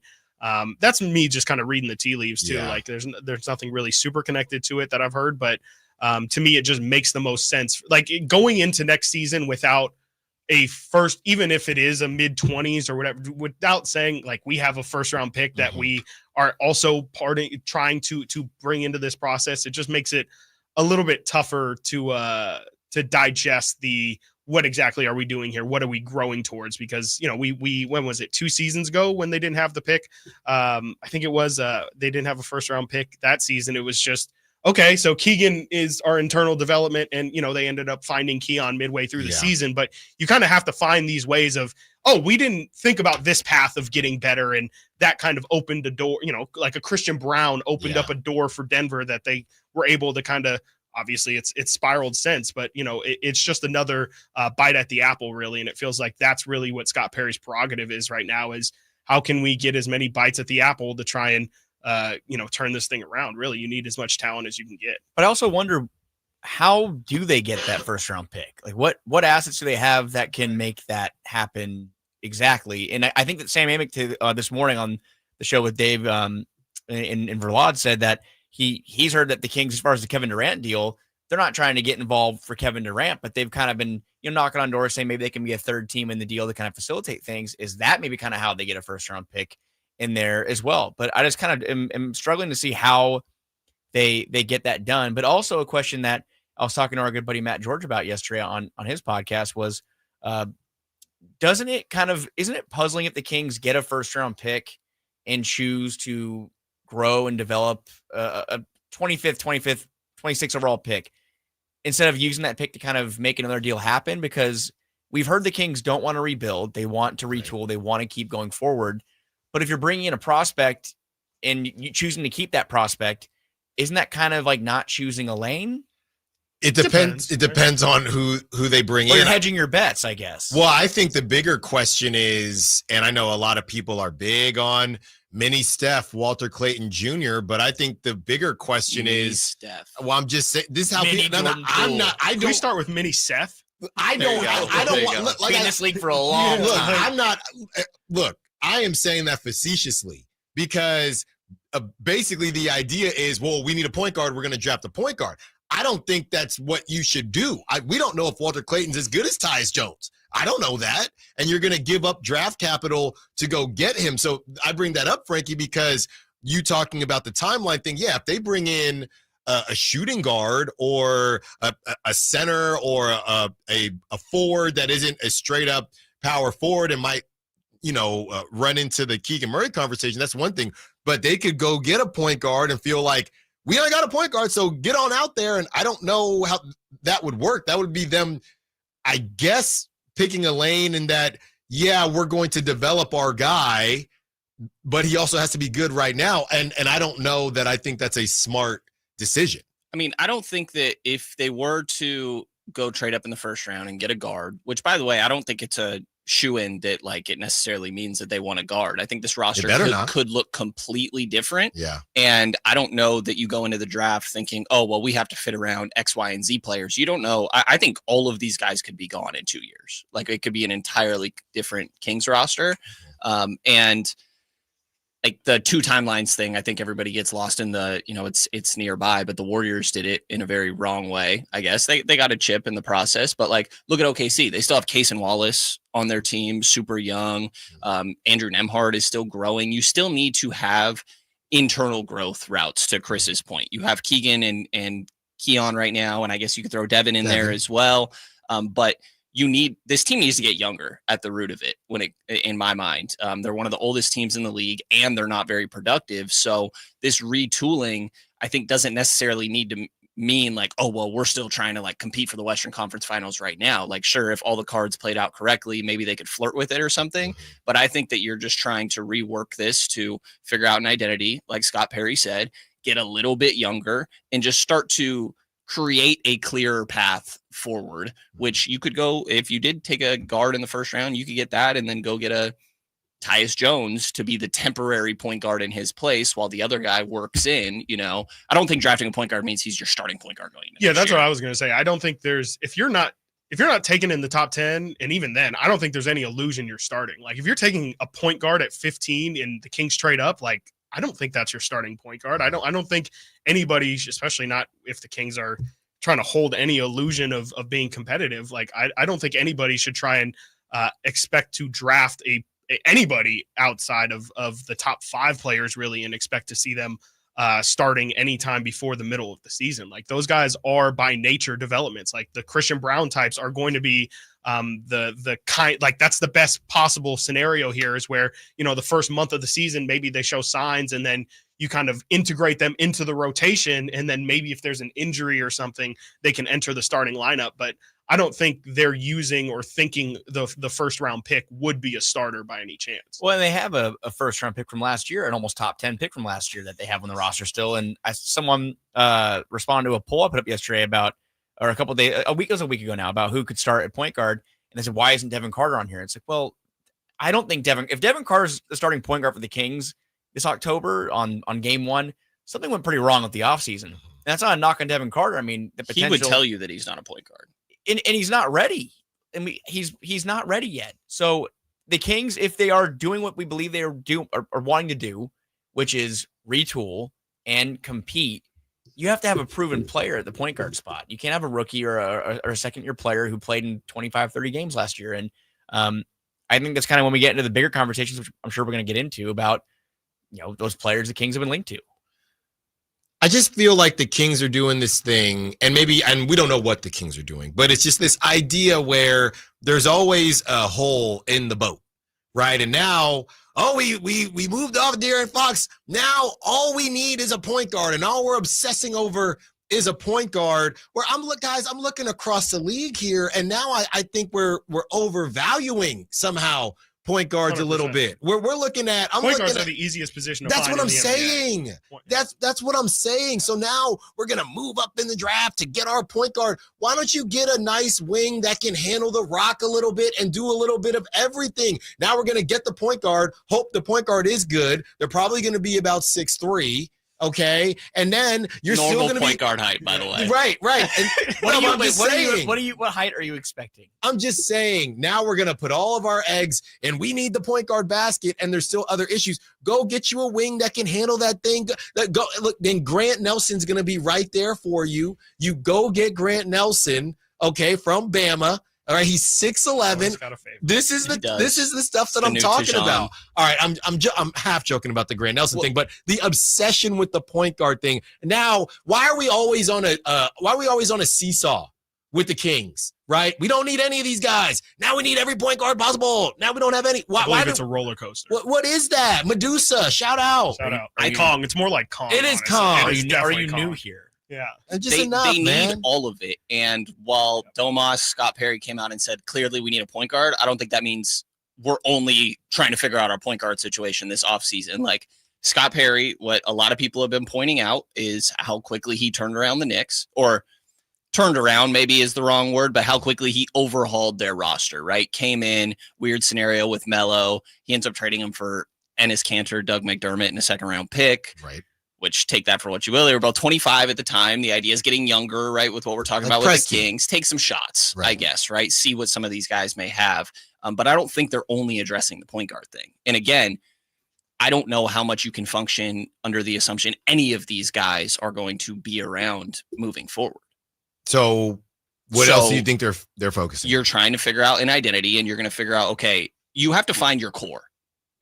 that's me just kind of reading the tea leaves too. Yeah. Like there's nothing really super connected to it that I've heard, but to me, it just makes the most sense. Like going into next season without a first, even if it is a mid-20s or whatever, without saying like we have a first-round pick that we are also trying to bring into this process, it just makes it a little bit tougher to digest what exactly are we doing here? What are we growing towards? Because, you know, we when was it, 2 seasons ago when they didn't have the pick? I think it was they didn't have a first-round pick that season. It was just, okay, so Keegan is our internal development, and, you know, they ended up finding Keon midway through the season, but you kind of have to find these ways of, oh, we didn't think about this path of getting better, and that kind of opened a door, you know, like a Christian Brown opened up a door for Denver that they were able to kind of, obviously it's spiraled since, but, you know, it's just another bite at the apple, really, and it feels like that's really what Scott Perry's prerogative is right now, is how can we get as many bites at the apple to try and turn this thing around. Really, you need as much talent as you can get. But I also wonder, how do they get that first round pick? Like what assets do they have that can make that happen exactly? And I think that Sam Amick this morning on the show with Dave in Verlade said that he's heard that the Kings, as far as the Kevin Durant deal, they're not trying to get involved for Kevin Durant, but they've kind of been, you know, knocking on doors saying maybe they can be a third team in the deal to kind of facilitate things. Is that maybe kind of how they get a first round pick in there as well? But I just kind of am struggling to see how they get that done. But also a question that I was talking to our good buddy Matt George about yesterday on his podcast was, isn't it puzzling if the Kings get a first round pick and choose to grow and develop a 25th, 26th overall pick instead of using that pick to kind of make another deal happen? Because we've heard the Kings don't want to rebuild. They want to retool. They want to keep going forward. But if you're bringing in a prospect and you choosing to keep that prospect, isn't that kind of like not choosing a lane? It depends. It depends on who they bring in. You're hedging your bets, I guess. Well, I think the bigger question is, and I know a lot of people are big on mini Steph, Walter Clayton Jr., but I think the bigger question is Steph. Well, I'm just saying this is how Mini people. Jordan I Can we start with mini Seth? I don't want. Been in this league for a long look, time. I'm not. Look, I am saying that facetiously because basically the idea is, well, we need a point guard. We're going to draft a point guard. I don't think that's what you should do. We don't know if Walter Clayton's as good as Tyus Jones. I don't know that. And you're going to give up draft capital to go get him. So I bring that up, Frankie, because you talking about the timeline thing. Yeah, if they bring in a shooting guard or a center or a forward that isn't a straight up power forward and might, run into the Keegan Murray conversation, that's one thing. But they could go get a point guard and feel like, we only got a point guard, so get on out there. And I don't know how that would work. That would be them, I guess, picking a lane in that, yeah, we're going to develop our guy, but he also has to be good right now. And I don't know that I think that's a smart decision. I mean, I don't think that if they were to go trade up in the first round and get a guard, which, by the way, I don't think it's a shoe-in that like it necessarily means that they want a guard. I think this roster could look completely different. Yeah. And I don't know that you go into the draft thinking, oh, well, we have to fit around X, Y, and Z players. You don't know. I think all of these guys could be gone in 2 years. Like it could be an entirely different Kings roster. And like the 2 timelines thing, I think everybody gets lost in the, it's nearby, but the Warriors did it in a very wrong way. I guess they got a chip in the process, but like, look at OKC. They still have Case and Wallace on their team, super young. Andrew Nembhard is still growing. You still need to have internal growth routes, to Chris's point. You have Keegan and Keon right now. And I guess you could throw Devin in there as well. But this team needs to get younger at the root of it. In my mind, they're one of the oldest teams in the league and they're not very productive. So this retooling, I think, doesn't necessarily need to mean like, oh, well, we're still trying to like compete for the Western Conference Finals right now. Like, sure, if all the cards played out correctly, maybe they could flirt with it or something. But I think that you're just trying to rework this to figure out an identity, like Scott Perry said, get a little bit younger and just start to create a clearer path forward, which you could go, if you did take a guard in the first round, you could get that and then go get a Tyus Jones to be the temporary point guard in his place while the other guy works in, I don't think drafting a point guard means he's your starting point guard going into Yeah, that's year. what I was going to say. I don't think if you're not taken in the top 10, and even then, I don't think there's any illusion you're starting. Like if you're taking a point guard at 15 and the Kings trade up, like I don't think that's your starting point guard. I don't think anybody, especially not if the Kings are trying to hold any illusion of being competitive. Like I don't think anybody should try and expect to draft anybody outside of the top 5 players really and expect to see them starting anytime before the middle of the season. Like those guys are by nature developments. Like the Christian Brown types are going to be the kind, like that's the best possible scenario here is where, the first month of the season, maybe they show signs and then you kind of integrate them into the rotation. And then maybe if there's an injury or something, they can enter the starting lineup. But I don't think they're using or thinking the first round pick would be a starter by any chance. Well, and they have a first round pick from last year, an almost top 10 pick from last year that they have on the roster still. And someone responded to a poll I put up yesterday it was a week ago now, about who could start at point guard. And I said, why isn't Devin Carter on here? It's like, well, I don't think if Devin Carter's the starting point guard for the Kings this October on game 1, something went pretty wrong with the offseason. And that's not a knock on Devin Carter. I mean, the potential. He would tell you that he's not a point guard. And he's not ready. I mean, he's not ready yet. So the Kings, if they are doing what we believe they are wanting to do, which is retool and compete, you have to have a proven player at the point guard spot. You can't have a rookie or a second-year player who played in 25, 30 games last year. And I think that's kind of when we get into the bigger conversations, which I'm sure we're going to get into about, those players the Kings have been linked to. I just feel like the Kings are doing this thing, and we don't know what the Kings are doing, but it's just this idea where there's always a hole in the boat, right? And now, we moved off De'Aaron Fox. Now all we need is a point guard, and all we're obsessing over is a point guard. Where I'm looking across the league here, and now I think we're overvaluing somehow point guards 100%. A little bit. We're looking at point guards are the easiest position to find. That's what I'm saying. That's what I'm saying. So now we're gonna move up in the draft to get our point guard. Why don't you get a nice wing that can handle the rock a little bit and do a little bit of everything? Now we're gonna get the point guard. Hope the point guard is good. They're probably gonna be about 6'3". Okay, and then you're normal still going to be point guard height, by the way. Right. And what height are you expecting? I'm just saying. Now we're going to put all of our eggs, and we need the point guard basket. And there's still other issues. Go get you a wing that can handle that thing. Then Grant Nelson's going to be right there for you. You go get Grant Nelson, okay, from Bama. All right, he's 6'11". This is the stuff that I'm talking about. All right, I'm half joking about the Grant Nelson thing, but the obsession with the point guard thing. Now, why are we always on a seesaw with the Kings? Right? We don't need any of these guys. Now we need every point guard possible. Now we don't have any. Why it's a roller coaster. What is that? Medusa, shout out. Kong. It's more like Kong. It is Kong. Are you new here? Yeah. They need all of it. And while Domas, Scott Perry came out and said, clearly we need a point guard, I don't think that means we're only trying to figure out our point guard situation this offseason. Like Scott Perry, what a lot of people have been pointing out is how quickly he turned around the Knicks, or turned around maybe is the wrong word, but how quickly he overhauled their roster, right? Came in, weird scenario with Melo. He ends up trading him for Enes Kanter, Doug McDermott, and a second-round pick. Right. Which, take that for what you will. They were about 25 at the time. The idea is getting younger, right? With what we're talking about with the Kings. Take some shots, I guess, right? See what some of these guys may have. But I don't think they're only addressing the point guard thing. And again, I don't know how much you can function under the assumption any of these guys are going to be around moving forward. So what else do you think they're focusing? You're trying to figure out an identity, and you're going to figure out, okay, you have to find your core.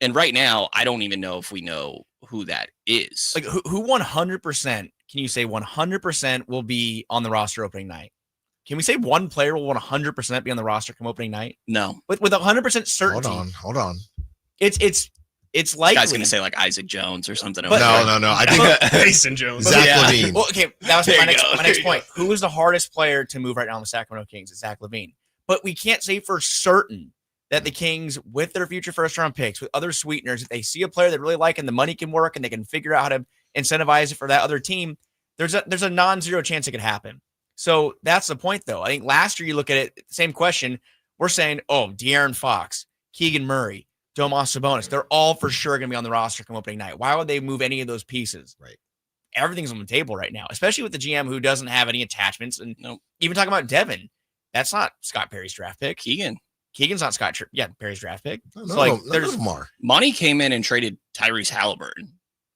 And right now, I don't even know if we know who that is. Like who 100%, can you say 100% will be on the roster opening night? Can we say one player will 100% be on the roster come opening night? No. With 100% certainty. Hold on. It's likely. Guy's going to say like Isaac Jones or something. No. I think Mason Jones. Zach LaVine. Well, okay, that was my next point. Who is the hardest player to move right now in the Sacramento Kings? It's Zach LaVine. But we can't say for certain that the Kings, with their future first-round picks, with other sweeteners, if they see a player they really like and the money can work and they can figure out how to incentivize it for that other team, there's a non-zero chance it could happen. So that's the point, though. I think last year you look at it, same question. We're saying, De'Aaron Fox, Keegan Murray, Domas Sabonis. They're all for sure going to be on the roster come opening night. Why would they move any of those pieces? Right. Everything's on the table right now, especially with the GM who doesn't have any attachments. And even talking about Devin, that's not Scott Perry's draft pick. Keegan's not Perry's draft pick. There's Monty came in and traded Tyrese Halliburton.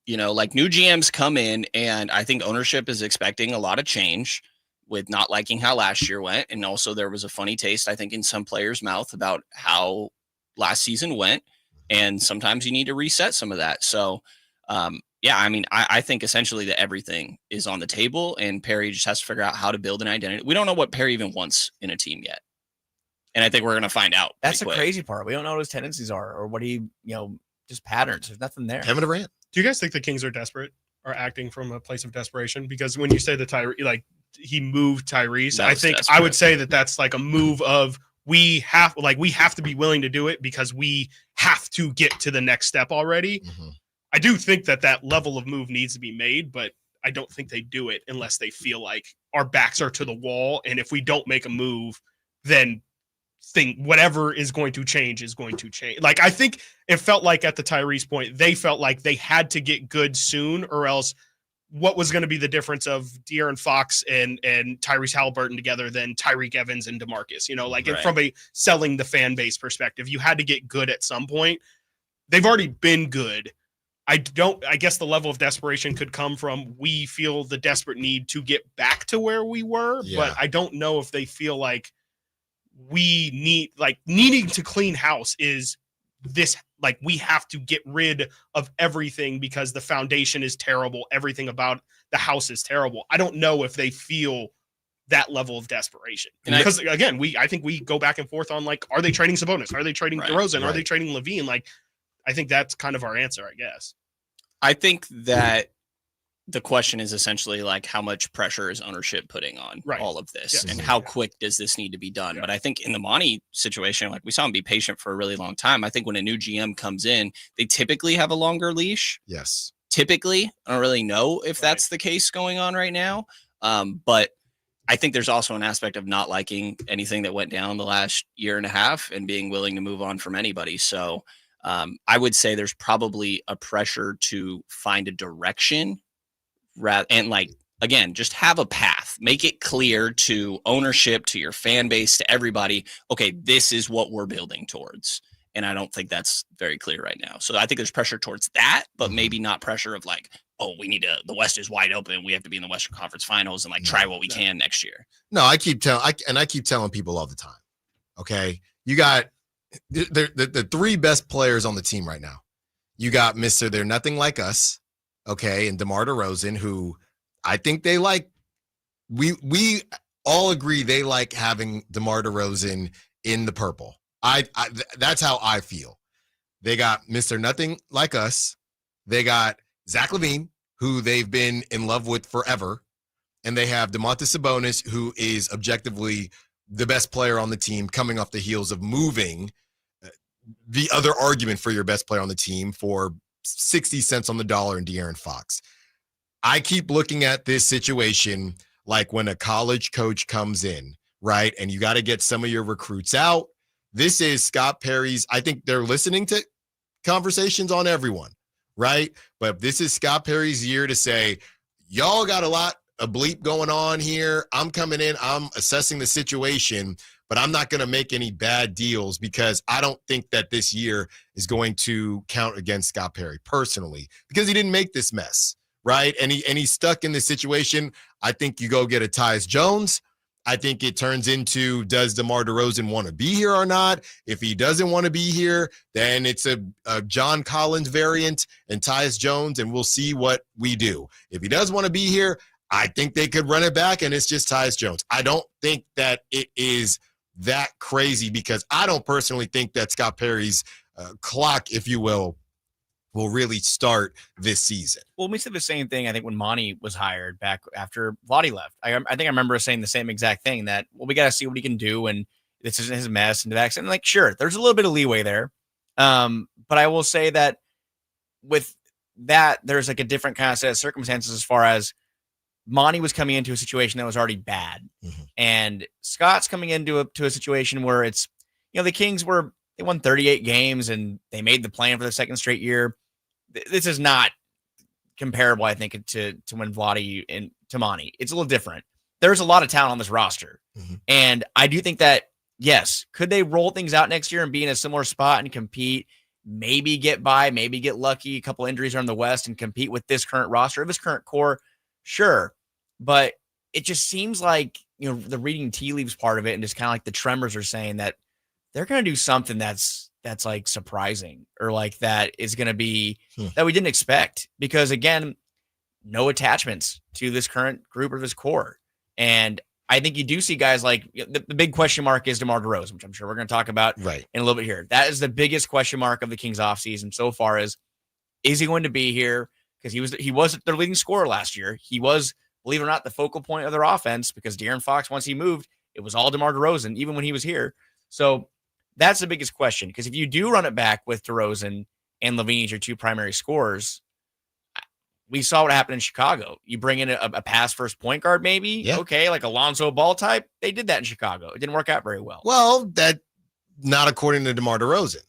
You know, like new GMs come in, and I think ownership is expecting a lot of change with not liking how last year went. And also there was a funny taste, I think, in some players' mouth about how last season went. And sometimes you need to reset some of that. So, I mean, I think essentially that everything is on the table, and Perry just has to figure out how to build an identity. We don't know what Perry even wants in a team yet. And I think we're going to find out. That's the crazy part. We don't know what his tendencies are or what he, just patterns. There's nothing there. Kevin Durant. Do you guys think the Kings are desperate or acting from a place of desperation? Because when you say that he moved Tyrese, I think desperate. I would say that that's like a move of we have to be willing to do it because we have to get to the next step already. Mm-hmm. I do think that level of move needs to be made, but I don't think they do it unless they feel like our backs are to the wall. And if we don't make a move, then whatever is going to change is going to change. Like, I think it felt like at the Tyrese point, they felt like they had to get good soon, or else what was going to be the difference of De'Aaron Fox and Tyrese Halliburton together than Tyreek Evans and DeMarcus, from a selling the fan base perspective, you had to get good at some point. They've already been good. I guess the level of desperation could come from, we feel the desperate need to get back to where we were, but I don't know if they feel like needing to clean house is this, like, we have to get rid of everything because the foundation is terrible. Everything about the house is terrible. I don't know if they feel that level of desperation. Because again, I think we go back and forth on, like, are they trading Sabonis? Are they trading DeRozan? Are they trading Levine? Like, I think that's kind of our answer, I guess. I think that the question is essentially like, how much pressure is ownership putting on all of this, and how quick does this need to be done? But I think in the Monty situation, like, we saw him be patient for a really long time. I think when a new GM comes in, they typically have a longer leash. Yes. Typically, I don't really know if that's the case going on right now. But I think there's also an aspect of not liking anything that went down the last year and a half and being willing to move on from anybody. So I would say there's probably a pressure to find a direction, and, like, again, just have a path, make it clear to ownership, to your fan base, to everybody. Okay, this is what we're building towards. And I don't think that's very clear right now. So I think there's pressure towards that, but maybe not pressure of like, oh, the West is wide open. We have to be in the Western Conference Finals and try what we can next year. No, I keep telling people all the time. Okay. You got the three best players on the team right now. You got Mr. They're Nothing Like Us. Okay. And DeMar DeRozan, who I think they like, we all agree they like having DeMar DeRozan in the purple. That's how I feel. They got Mr. Nothing Like Us. They got Zach LaVine, who they've been in love with forever. And they have Domantas Sabonis, who is objectively the best player on the team, coming off the heels of moving the other argument for your best player on the team for 60 cents on the dollar in De'Aaron Fox. I keep looking at this situation like when a college coach comes in, right? And you got to get some of your recruits out. This is Scott Perry's, I think they're listening to conversations on everyone, right? But this is Scott Perry's year to say, y'all got a lot of bleep going on here. I'm coming in, I'm assessing the situation, but I'm not going to make any bad deals because I don't think that this year is going to count against Scott Perry personally, because he didn't make this mess, right? And he's stuck in this situation. I think you go get a Tyus Jones. I think it turns into, does DeMar DeRozan want to be here or not? If he doesn't want to be here, then it's a John Collins variant and Tyus Jones, and we'll see what we do. If he does want to be here, I think they could run it back, and it's just Tyus Jones. I don't think that it is that crazy, because I don't personally think that Scott Perry's clock, if you will really start this season. Well, we said the same thing, I think, when Monty was hired back after Vlade left. I think I remember saying the same exact thing, that, well, we got to see what he can do, and this isn't his mess, and and like, sure, there's a little bit of leeway there. But I will say that with that, there's like a different kind of set of circumstances as far as Monty was coming into a situation that was already bad. Mm-hmm. And Scott's coming into a situation where it's, the Kings They won 38 games and they made the plan for the second straight year. This is not comparable, I think, to when Vlade and Tamani. It's a little different. There's a lot of talent on this roster. And I do think that, yes, could they roll things out next year and be in a similar spot and compete, maybe get by, maybe get lucky, a couple injuries around the West and compete with this current roster, of this current core? Sure. But it just seems like, the reading tea leaves part of it and just kind of like the tremors are saying that they're going to do something that's like surprising or like that is going to be that we didn't expect, because again, no attachments to this current group or this core. And I think you do see guys like the big question mark is DeMar DeRozan, which I'm sure we're going to talk about in a little bit here. That is the biggest question mark of the Kings offseason so far is he going to be here? Because he was their leading scorer last year. He was, believe it or not, the focal point of their offense, because De'Aaron Fox, once he moved, it was all DeMar DeRozan, even when he was here. So that's the biggest question, because if you do run it back with DeRozan and LaVine as your two primary scorers, we saw what happened in Chicago. You bring in a pass-first point guard, maybe, okay, like Alonzo Ball type. They did that in Chicago. It didn't work out very well. Well, that not according to DeMar DeRozan.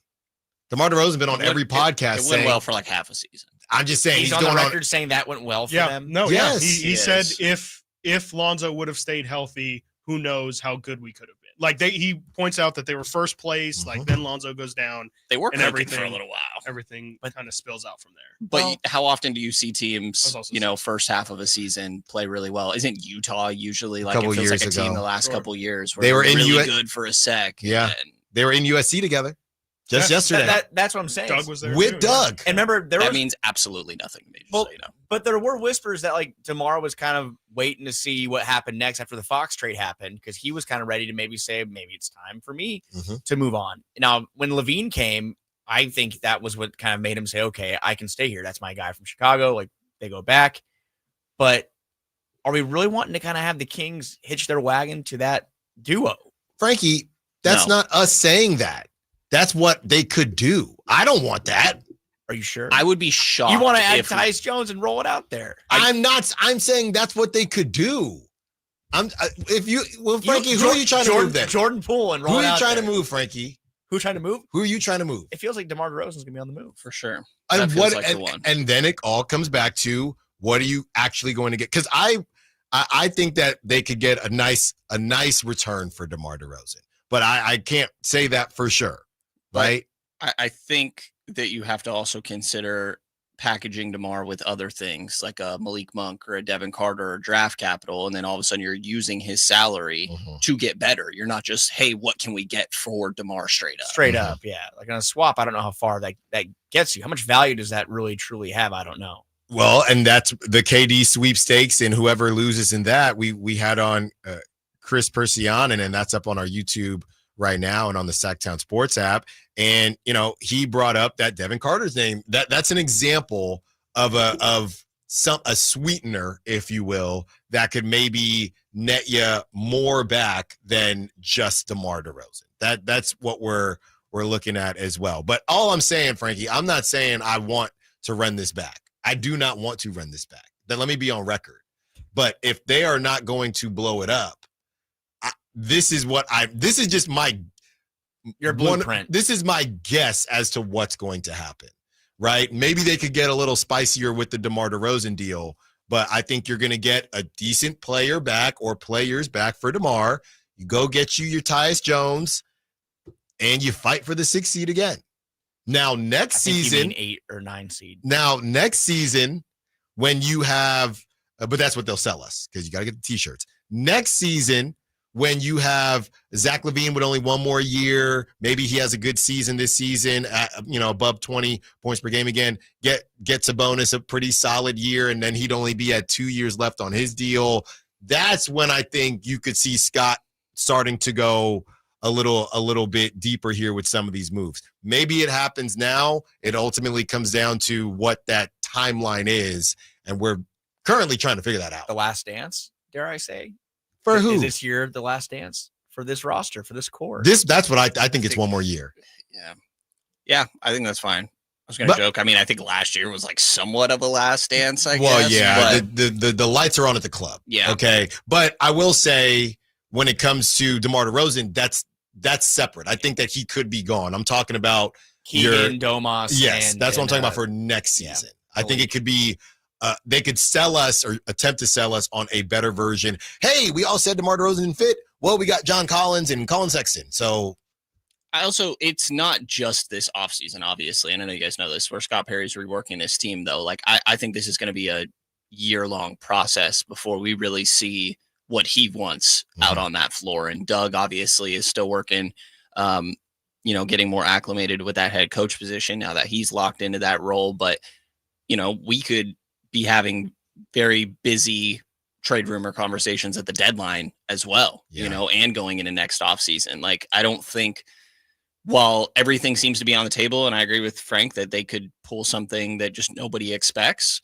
DeMar DeRozan been on every podcast It saying went well for like half a season. I'm just saying he's on the record saying that went well for them. No, Yes. he said if Lonzo would have stayed healthy, who knows how good we could have been. Like he points out that they were first place. Like then Lonzo goes down. They were and cooking everything for a little while. Everything kind of spills out from there. But how often do you see teams, first half of a season play really well? Isn't Utah usually like it feels like a team the last couple years where they were really good for a sec? Yeah, they were in USC together just yesterday. That's what I'm saying. Doug was there with Doug. And remember, that means absolutely nothing to me. Just so you know. But there were whispers that like DeMar was kind of waiting to see what happened next after the Fox trade happened, because he was kind of ready to maybe say, maybe it's time for me to move on. Now, when LaVine came, I think that was what kind of made him say, okay, I can stay here. That's my guy from Chicago. Like they go back. But are we really wanting to kind of have the Kings hitch their wagon to that duo? Frankie, that's not us saying that. That's what they could do. I don't want that. Are you sure? I would be shocked. You want to add Tyus Jones and roll it out there? I'm not. I'm saying that's what they could do. Frankie, who are you trying to move then? Jordan Poole and roll it out Who are you trying there. to move, Frankie? Who trying to move? Who are you trying to move? It feels like DeMar DeRozan's gonna be on the move for sure. And That feels like the one. and then it all comes back to what are you actually going to get? Because I think that they could get a nice return for DeMar DeRozan, but I can't say that for sure, right? I think that you have to also consider packaging DeMar with other things like a Malik Monk or a Devin Carter or draft capital, and then all of a sudden you're using his salary to get better. You're not just, hey, what can we get for DeMar straight up? Yeah. Like on a swap, I don't know how far that gets you. How much value does that really truly have? I don't know. Well, and that's the KD sweepstakes, and whoever loses in that, we had on Chris Persianen, and that's up on our YouTube right now and on the Sacktown Sports app. And he brought up that Devin Carter's name. That's an example of a sweetener, if you will, that could maybe net you more back than just DeMar DeRozan. That's what we're looking at as well. But all I'm saying, Frankie, I'm not saying I want to run this back. I do not want to run this back. Then let me be on record. But if they are not going to blow it up, this is just my your blueprint. This is my guess as to what's going to happen, right? Maybe they could get a little spicier with the DeMar DeRozan deal, but I think you're going to get a decent player back or players back for DeMar. You go get you your Tyus Jones, and you fight for the 6th seed again. Now, next season, 8 or 9 seed. Now, next season, when you have, but that's what they'll sell us because you got to get the T-shirts. Next season, when you have Zach LaVine with only one more year, maybe he has a good season this season, above 20 points per game again, gets a bonus, a pretty solid year, and then he'd only be at 2 years left on his deal. That's when I think you could see Scott starting to go a little bit deeper here with some of these moves. Maybe it happens now. It ultimately comes down to what that timeline is, and we're currently trying to figure that out. The last dance, dare I say? For who? Is this year the last dance for this roster, for this core? That's what I think it's one more year. Yeah, I think that's fine. I was going to joke. I mean, I think last year was like somewhat of a last dance, I guess. Well, yeah, the lights are on at the club. Yeah. Okay. But I will say when it comes to DeMar DeRozan, that's that's separate. I think that he could be gone. I'm talking about Keegan, Domas. Yes, that's what I'm talking about for next season. I think it could be they could sell us or attempt to sell us on a better version. Hey, we all said DeMar DeRozan didn't fit. Well, we got John Collins and Colin Sexton. So it's not just this offseason, obviously. And I know you guys know this, where Scott Perry's reworking his team, though. Like, I think this is going to be a year-long process before we really see what he wants out on that floor. And Doug obviously is still working, getting more acclimated with that head coach position now that he's locked into that role. But, we could be having very busy trade rumor conversations at the deadline as well, and going into next offseason. Like, I don't think, while everything seems to be on the table, and I agree with Frank that they could pull something that just nobody expects,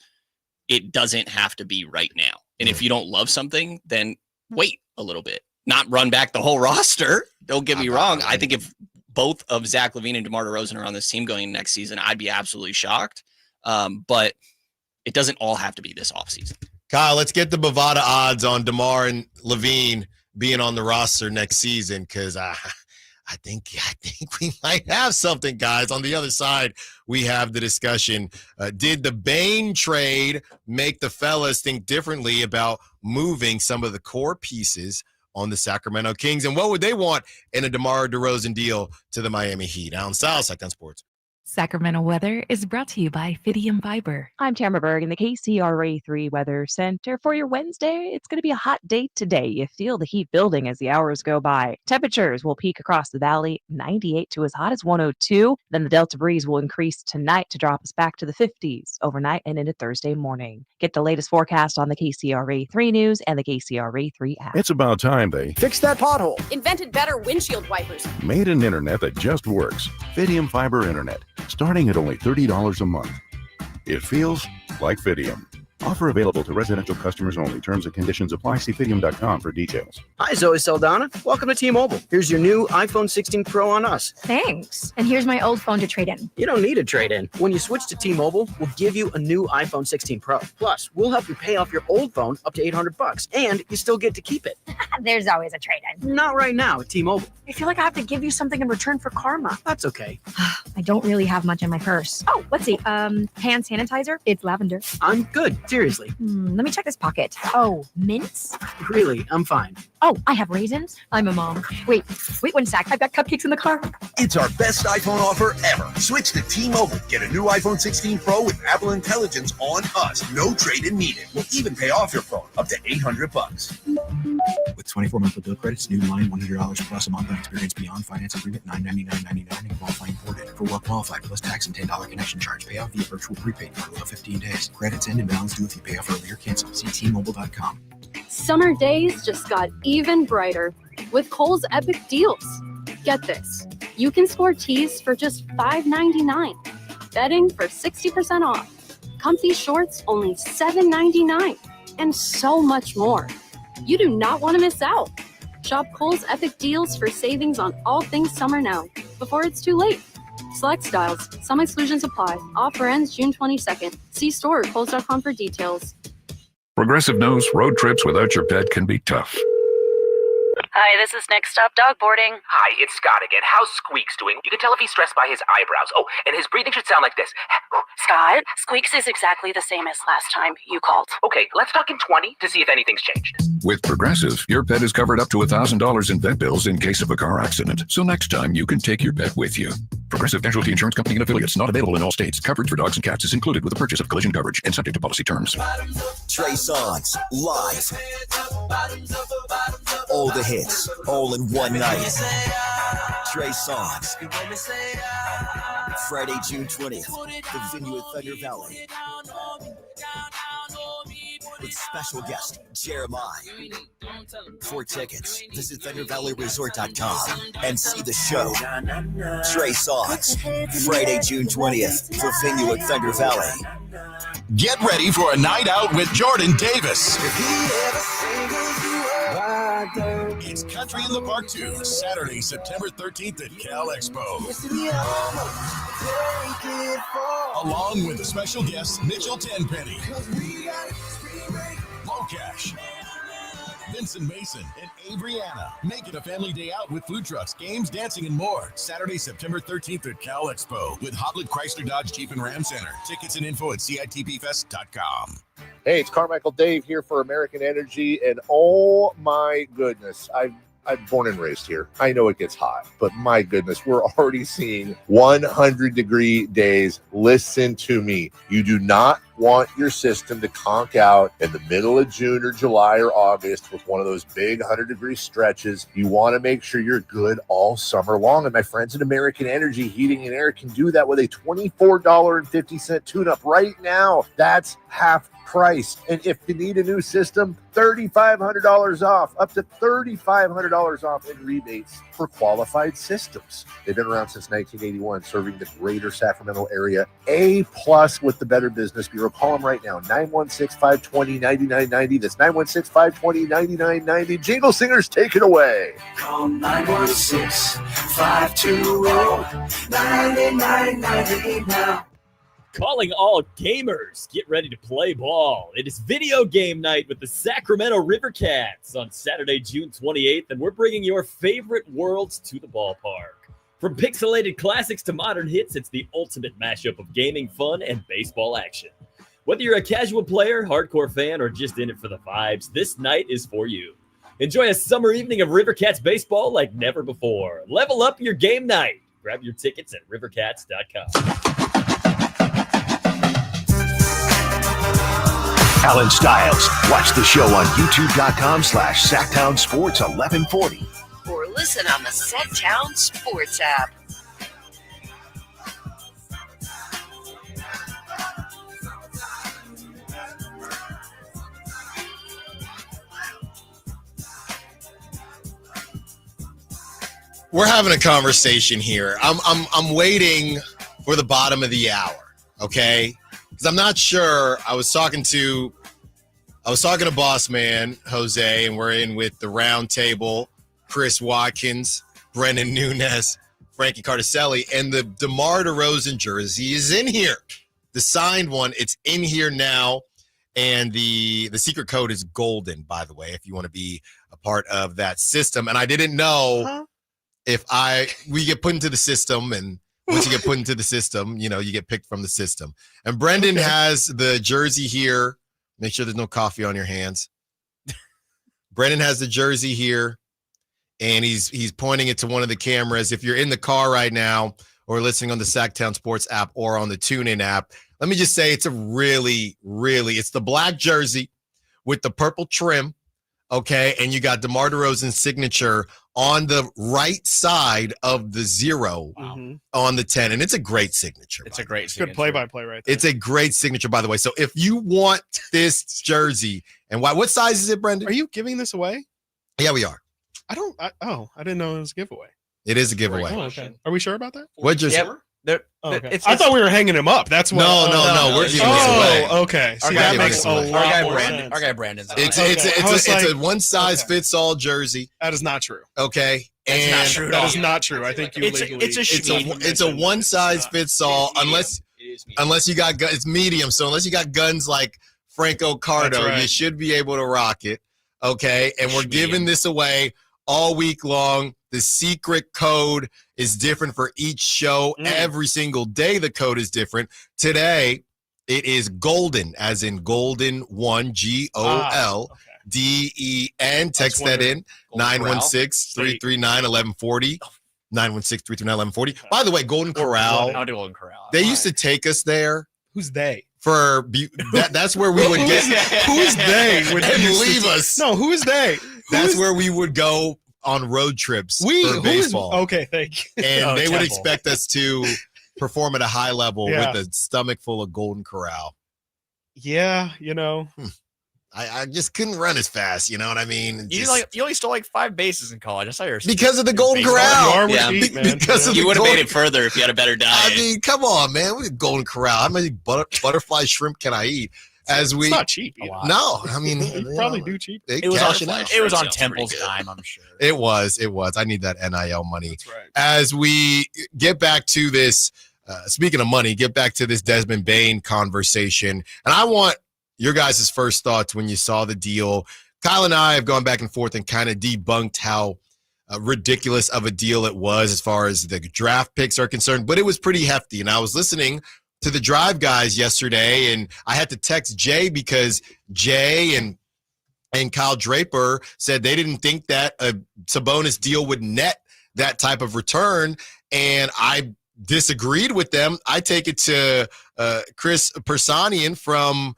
it doesn't have to be right now. And if you don't love something, then wait a little bit. Not run back the whole roster. Don't get me wrong. I think if both of Zach LaVine and DeMar DeRozan are on this team going next season, I'd be absolutely shocked. But it doesn't all have to be this offseason. Kyle, let's get the Bovada odds on DeMar and LaVine being on the roster next season, because I think we might have something, guys. On the other side, we have the discussion. Did the Bane trade make the fellas think differently about moving some of the core pieces on the Sacramento Kings? And what would they want in a DeMar DeRozan deal to the Miami Heat? Allen Stiles, Second Sports. Sacramento weather is brought to you by Fidium Fiber. I'm Tamara Berg in the KCRA3 Weather Center. For your Wednesday, it's going to be a hot day today. You feel the heat building as the hours go by. Temperatures will peak across the valley, 98 to as hot as 102. Then the Delta breeze will increase tonight to drop us back to the 50s overnight and into Thursday morning. Get the latest forecast on the KCRA3 News and the KCRA3 app. It's about time they fixed that pothole. Invented better windshield wipers. Made an internet that just works. Fidium Fiber Internet. Starting at only $30 a month. It feels like Fidium. Offer available to residential customers only. Terms and conditions apply. See Fidium.com for details. Hi, Zoe Saldana. Welcome to T-Mobile. Here's your new iPhone 16 Pro on us. Thanks. And here's my old phone to trade in. You don't need a trade-in. When you switch to T-Mobile, we'll give you a new iPhone 16 Pro. Plus, we'll help you pay off your old phone up to $800, and you still get to keep it. There's always a trade-in. Not right now at T-Mobile. I feel like I have to give you something in return for karma. That's okay. I don't really have much in my purse. Oh, let's see. Hand sanitizer. It's lavender. I'm good. Seriously. Let me check this pocket. Oh, mints? Really, I'm fine. Oh, I have raisins. I'm a mom. Wait 1 sec. I've got cupcakes in the car. It's our best iPhone offer ever. Switch to T-Mobile. Get a new iPhone 16 Pro with Apple Intelligence on us. No trade-in needed. We'll even pay off your phone up to $800. With 24 monthly bill credits, new line $100 plus a month on experience beyond finance agreement $999.99 and qualifying ported. For well qualified plus tax and $10 connection charge. Pay off via virtual prepaid card below 15 days. Credits end and balance due if you pay off earlier. Cancel. See T-Mobile.com. Summer days just got even brighter with Kohl's epic deals. Get this. You can score tees for just $5.99. Bedding for 60% off. Comfy shorts only $7.99. And so much more. You do not want to miss out. Shop Kohl's epic deals for savings on all things summer now, before it's too late. Select styles. Some exclusions apply. Offer ends June 22nd. See store at Kohls.com for details. Progressive knows road trips without your pet can be tough. Hi, this is Next Stop Dog Boarding. Hi, it's Scott again. How's Squeaks doing? You can tell if he's stressed by his eyebrows. Oh, and his breathing should sound like this. Scott, Squeaks is exactly the same as last time you called. Okay, let's talk in 20 to see if anything's changed. With Progressive, your pet is covered up to $1,000 in vet bills in case of a car accident. So next time, you can take your pet with you. Progressive Casualty Insurance Company and affiliates, not available in all states. Coverage for dogs and cats is included with the purchase of collision coverage and subject to policy terms. Trey Songz, live. All the hits, all in one night. Trey Songz. Friday, June 20th, the venue at Thunder Valley. With special guest, Jeremiah. For tickets, visit ThunderValleyResort.com and see the show. Trey Songz, Friday, June 20th, the venue at Thunder Valley. Get ready for a night out with Jordan Davis. It's Country in the Park 2, Saturday, September 13th at Cal Expo. Along with the special guest, Mitchell Tenpenny, Low Cash, Vincent Mason, and Abriana. Make it a family day out with food trucks, games, dancing, and more. Saturday, September 13th at Cal Expo with Hoplet Chrysler Dodge Jeep and Ram Center. Tickets and info at CITPFest.com. Hey, it's Carmichael Dave here for American Energy, and oh my goodness, I'm born and raised here. I know it gets hot, but my goodness, we're already seeing 100-degree days. Listen to me. You do not want your system to conk out in the middle of June or July or August with one of those big 100-degree stretches. You want to make sure you're good all summer long. And my friends at American Energy Heating and Air can do that with a $24.50 tune-up right now. That's half price. And if you need a new system, $3,500 off, up to $3,500 off in rebates for qualified systems. They've been around since 1981, serving the greater Sacramento area. A+ with the Better Business Bureau. Call them right now, 916-520-9990. That's 916-520-9990. Jingle Singers, take it away. Call 916-520-9990 now. Calling all gamers, get ready to play ball. It is video game night with the Sacramento River Cats on Saturday, June 28th, and we're bringing your favorite worlds to the ballpark. From pixelated classics to modern hits, it's the ultimate mashup of gaming fun and baseball action. Whether you're a casual player, hardcore fan, or just in it for the vibes, this night is for you. Enjoy a summer evening of River Cats baseball like never before. Level up your game night. Grab your tickets at rivercats.com. Allen Stiles. Watch the show on youtube.com/SacktownSports1140. Or listen on the Sacktown Sports app. We're having a conversation here. I'm waiting for the bottom of the hour, okay? Because I'm not sure. I was talking to Boss Man Jose, and we're in with the round table, Chris Watkins, Brendan Nunes, Frankie Cardicelli, and the DeMar DeRozan jersey is in here. The signed one, it's in here now, and the secret code is golden, by the way, if you want to be a part of that system. And I didn't know if we get put into the system, and once you get put into the system, you get picked from the system. And Brendan has the jersey here. Make sure there's no coffee on your hands. Brendan has the jersey here, and he's pointing it to one of the cameras. If you're in the car right now or listening on the Sacktown Sports app or on the TuneIn app, let me just say it's a really, it's the black jersey with the purple trim, okay? And you got DeMar DeRozan's signature on the right side of the 0 on the 10. And it's a great signature. It's a great signature. Good play-by-play right there. It's a great signature, by the way. So if you want this jersey, and what size is it, Brendan? Are you giving this away? Yeah, we are. I didn't know it was a giveaway. It is a giveaway. Oh, okay. Are we sure about that? What jersey? Yep. Okay. I thought we were hanging him up. That's what. No. We're giving this away. Oh, okay. See, that makes a lot more sense. Our guy Brandon's. It's a one-size-fits-all jersey. That is not true. Okay. That's not true. That is not true. I think you legally. It's a one-size-fits-all unless you got it's medium. So unless you got guns like Franco Cardo, you should be able to rock it. Okay. And we're giving this away all week long. The secret code is different for each show. Every single day, the code is different. Today, it is golden, as in golden 1, GOLDEN. Text that in, 916-339-1140. 916-339-1140. By the way, Golden Corral. I'll do Golden Corral. They used to take us there. Who's they? That's where we would get. Who's they? And leave us. No, who is they? That's where we would go on road trips for baseball. Okay, thank you. And they would expect us to perform at a high level with a stomach full of Golden Corral. Yeah, I just couldn't run as fast, you know what I mean? You only stole like 5 bases in college. I saw your because of the Golden Corral. Because you would have made it further if you had a better diet. I mean, come on, man. We Golden Corral. How many butterfly shrimp can I eat? It's not cheap. No, I mean, you probably do cheap. It was on Temple's time, I'm sure. It was. I need that NIL money. That's right. As we get back to this, speaking of money, get back to this Desmond Bane conversation, and I want your guys' first thoughts when you saw the deal Kyle and I have gone back and forth and kind of debunked how ridiculous of a deal it was as far as the draft picks are concerned, but it was pretty hefty. And I was listening to the Drive guys yesterday, and I had to text Jay because Jay and Kyle Draper said they didn't think that a Sabonis deal would net that type of return, and I disagreed with them. I take it to Chris Persanian from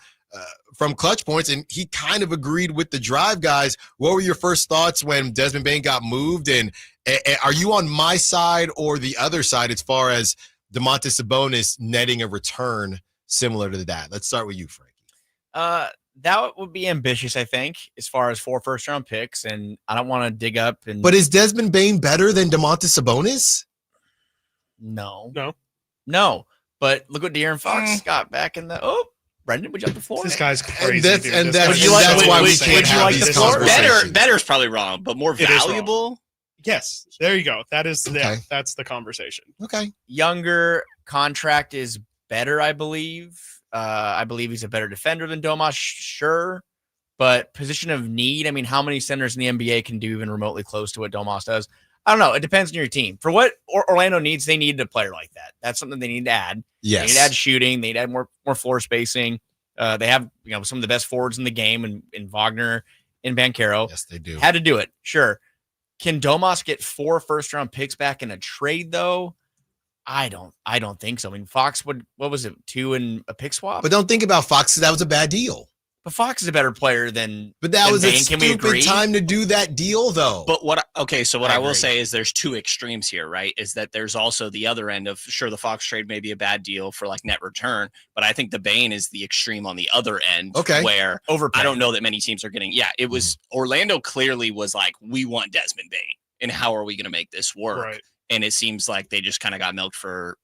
Clutch Points, and he kind of agreed with the Drive guys. What were your first thoughts when Desmond Bane got moved, and are you on my side or the other side as far as Domantas Sabonis netting a return similar to that? Let's start with you, Frankie. That would be ambitious, I think, as far as 4 first-round picks, and I don't want to dig up. But is Desmond Bane better than Domantas Sabonis? No. But look what De'Aaron Fox got back in the. Oh, Brendan, would you like the floor? This guy's crazy. That's why we can't have these conversations. Better's probably wrong, but more valuable. Yes, there you go. That's Okay. that's the conversation. Okay. Younger contract is better, I believe. I believe he's a better defender than Domas, sure. But position of need, I mean, how many centers in the NBA can do even remotely close to what Domas does? I don't know. It depends on your team. For what Orlando needs, they need a player like that. That's something they need to add. Yes. They need to add shooting. They need to add more floor spacing. They have some of the best forwards in the game in Wagner and Banchero. Yes, they do. Had to do it. Sure. Can Domas get 4 first-round picks back in a trade, though? I don't think so. I mean, Fox what was it, 2 in a pick swap? But don't think about Fox. That was a bad deal. But Fox is a better player than. But that than was Bane. a Can we agree? stupid time to do that deal, though. But what I will agree. say is there's 2 extremes here, right? Is that there's also the other end of, sure, the Fox trade may be a bad deal for like net return, but I think the Bane is the extreme on the other end. Okay. Where Overpay. I don't know that many teams are getting. Yeah, it was Orlando clearly was like, we want Desmond Bane, and how are we going to make this work? Right. And it seems like they just kind of got milked for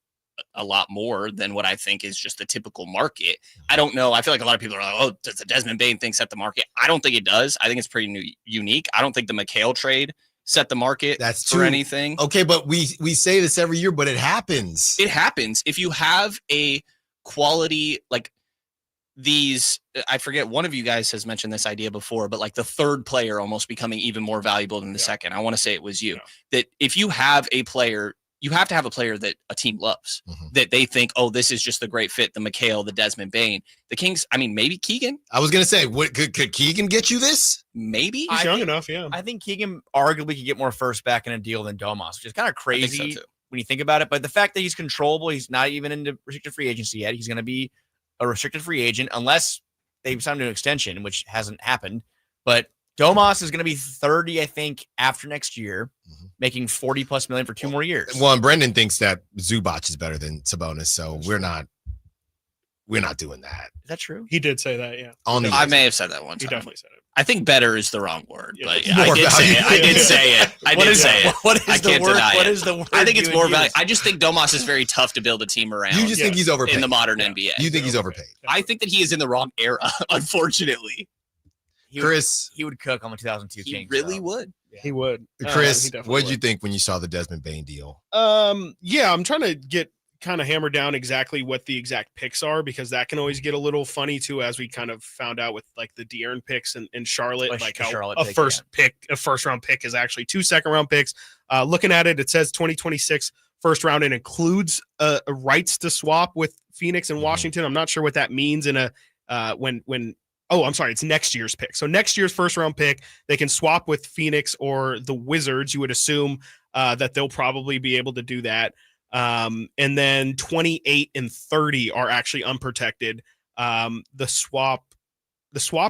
a lot more than what I think is just the typical market. I don't know. I feel like a lot of people are like, oh, does the Desmond Bane thing set the market? I don't think it does. I think it's pretty unique. I don't think the McHale trade set the market for anything. Okay, but we say this every year, but it happens. It happens. If you have a quality, like these, I forget, one of you guys has mentioned this idea before, but like the third player almost becoming even more valuable than the second. I want to say it was you. That if you have a player, you have to have a player that a team loves, that they think, oh, this is just the great fit, the McHale, the Desmond Bane. The Kings, I mean, maybe Keegan. I was going to say, could Keegan get you this? Maybe. He's young enough, yeah. I think Keegan arguably could get more first back in a deal than Domas, which is kind of crazy when you think about it. But the fact that he's controllable, he's not even into restricted free agency yet. He's going to be a restricted free agent unless they've signed an extension, which hasn't happened. But Domas is going to be 30, I think, after next year, making $40+ million for 2 more years. Well, and Brendan thinks that Zubac is better than Sabonis, so we're not doing that. Is that true? He did say that, yeah. I may have said that one time. He definitely said it. I think better is the wrong word, but More I did say it. I did say it. I did say it. What is I the can't word? deny What it. is the word? I think it's you more would value. use? I just think Domas is very tough to build a team around. You just think he's overpaid in the modern NBA. You think he's overpaid? I think that he is in the wrong era, unfortunately. Chris, he would cook on the 2002 He Kings. really would. He would. Chris, he definitely what did you would. think when you saw the Desmond Bane deal? Yeah, I'm trying to get kind of hammer down exactly what the exact picks are, because that can always get a little funny too, as we kind of found out with like the De'Aaron picks in Charlotte, like how Charlotte a first round pick is actually 2 second-round picks. Looking at it, it says 2026 first round and includes a rights to swap with Phoenix and Washington. I'm not sure what that means in a I'm sorry, it's next year's pick. So next year's first round pick, they can swap with Phoenix or the Wizards. You would assume that they'll probably be able to do that. And then 28 and 30 are actually unprotected. The swap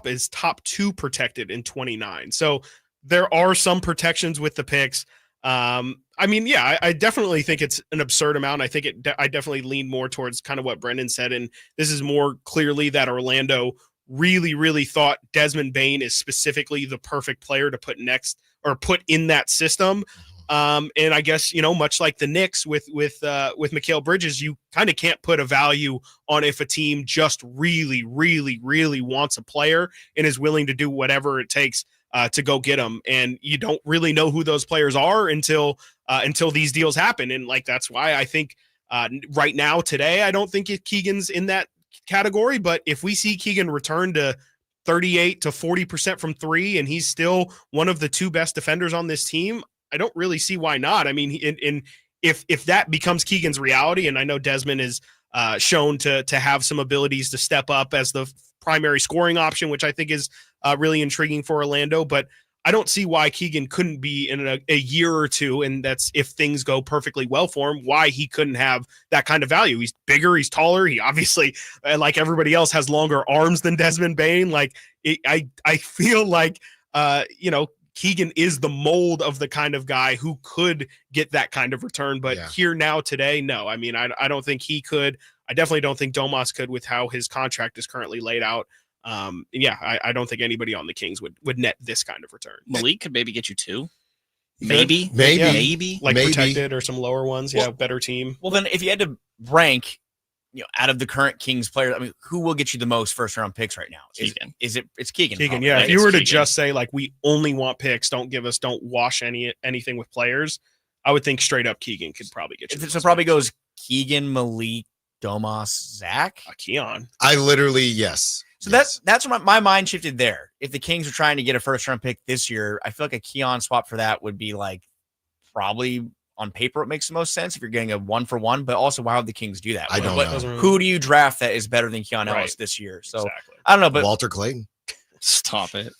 is top 2 protected in 29. So there are some protections with the picks. I mean, yeah, I definitely think it's an absurd amount. I think I definitely lean more towards kind of what Brendan said. And this is more clearly that Orlando really, really thought Desmond Bane is specifically the perfect player to put next or put in that system. And I guess, much like the Knicks with Mikal Bridges, you kind of can't put a value on if a team just really, really, really wants a player and is willing to do whatever it takes to go get them. And you don't really know who those players are until these deals happen. And like, that's why I think right now, today, I don't think Keegan's in that category. But if we see Keegan return to 38 to 40% from three, and he's still one of the two best defenders on this team, I don't really see why not. I mean, if that becomes Keegan's reality, and I know Desmond is shown to have some abilities to step up as the primary scoring option, which I think is really intriguing for Orlando, but I don't see why Keegan couldn't be in a year or two, and that's if things go perfectly well for him, why he couldn't have that kind of value. He's bigger, he's taller, he obviously, like everybody else, has longer arms than Desmond Bane. Like, I feel like, Keegan is the mold of the kind of guy who could get that kind of return, but here now today, no. I mean, I don't think he could. I definitely don't think Domas could with how his contract is currently laid out. I don't think anybody on the Kings would net this kind of return. Malik could maybe get you 2. Maybe. Like protected or some lower ones. Well, better team. Well, then if you had to rank, out of the current Kings players, I mean, who will get you the most first round picks right now? Keegan. It's Keegan. Keegan, probably, yeah. right? If you were to Keegan. just say like we only want picks, don't wash anything with players, I would think straight up Keegan could probably get you. So probably goes Keegan, Malik, Domas, Zach, Keon. I literally yes. So that's when my mind shifted there. If the Kings are trying to get a first round pick this year, I feel like a Keon swap for that would be like probably on paper it makes the most sense if you're getting a 1-for-1. But also, why would the Kings do that? I don't know. Who do you draft that is better than Keon Ellis this year? So I don't know, but Walter Clayton. Stop it.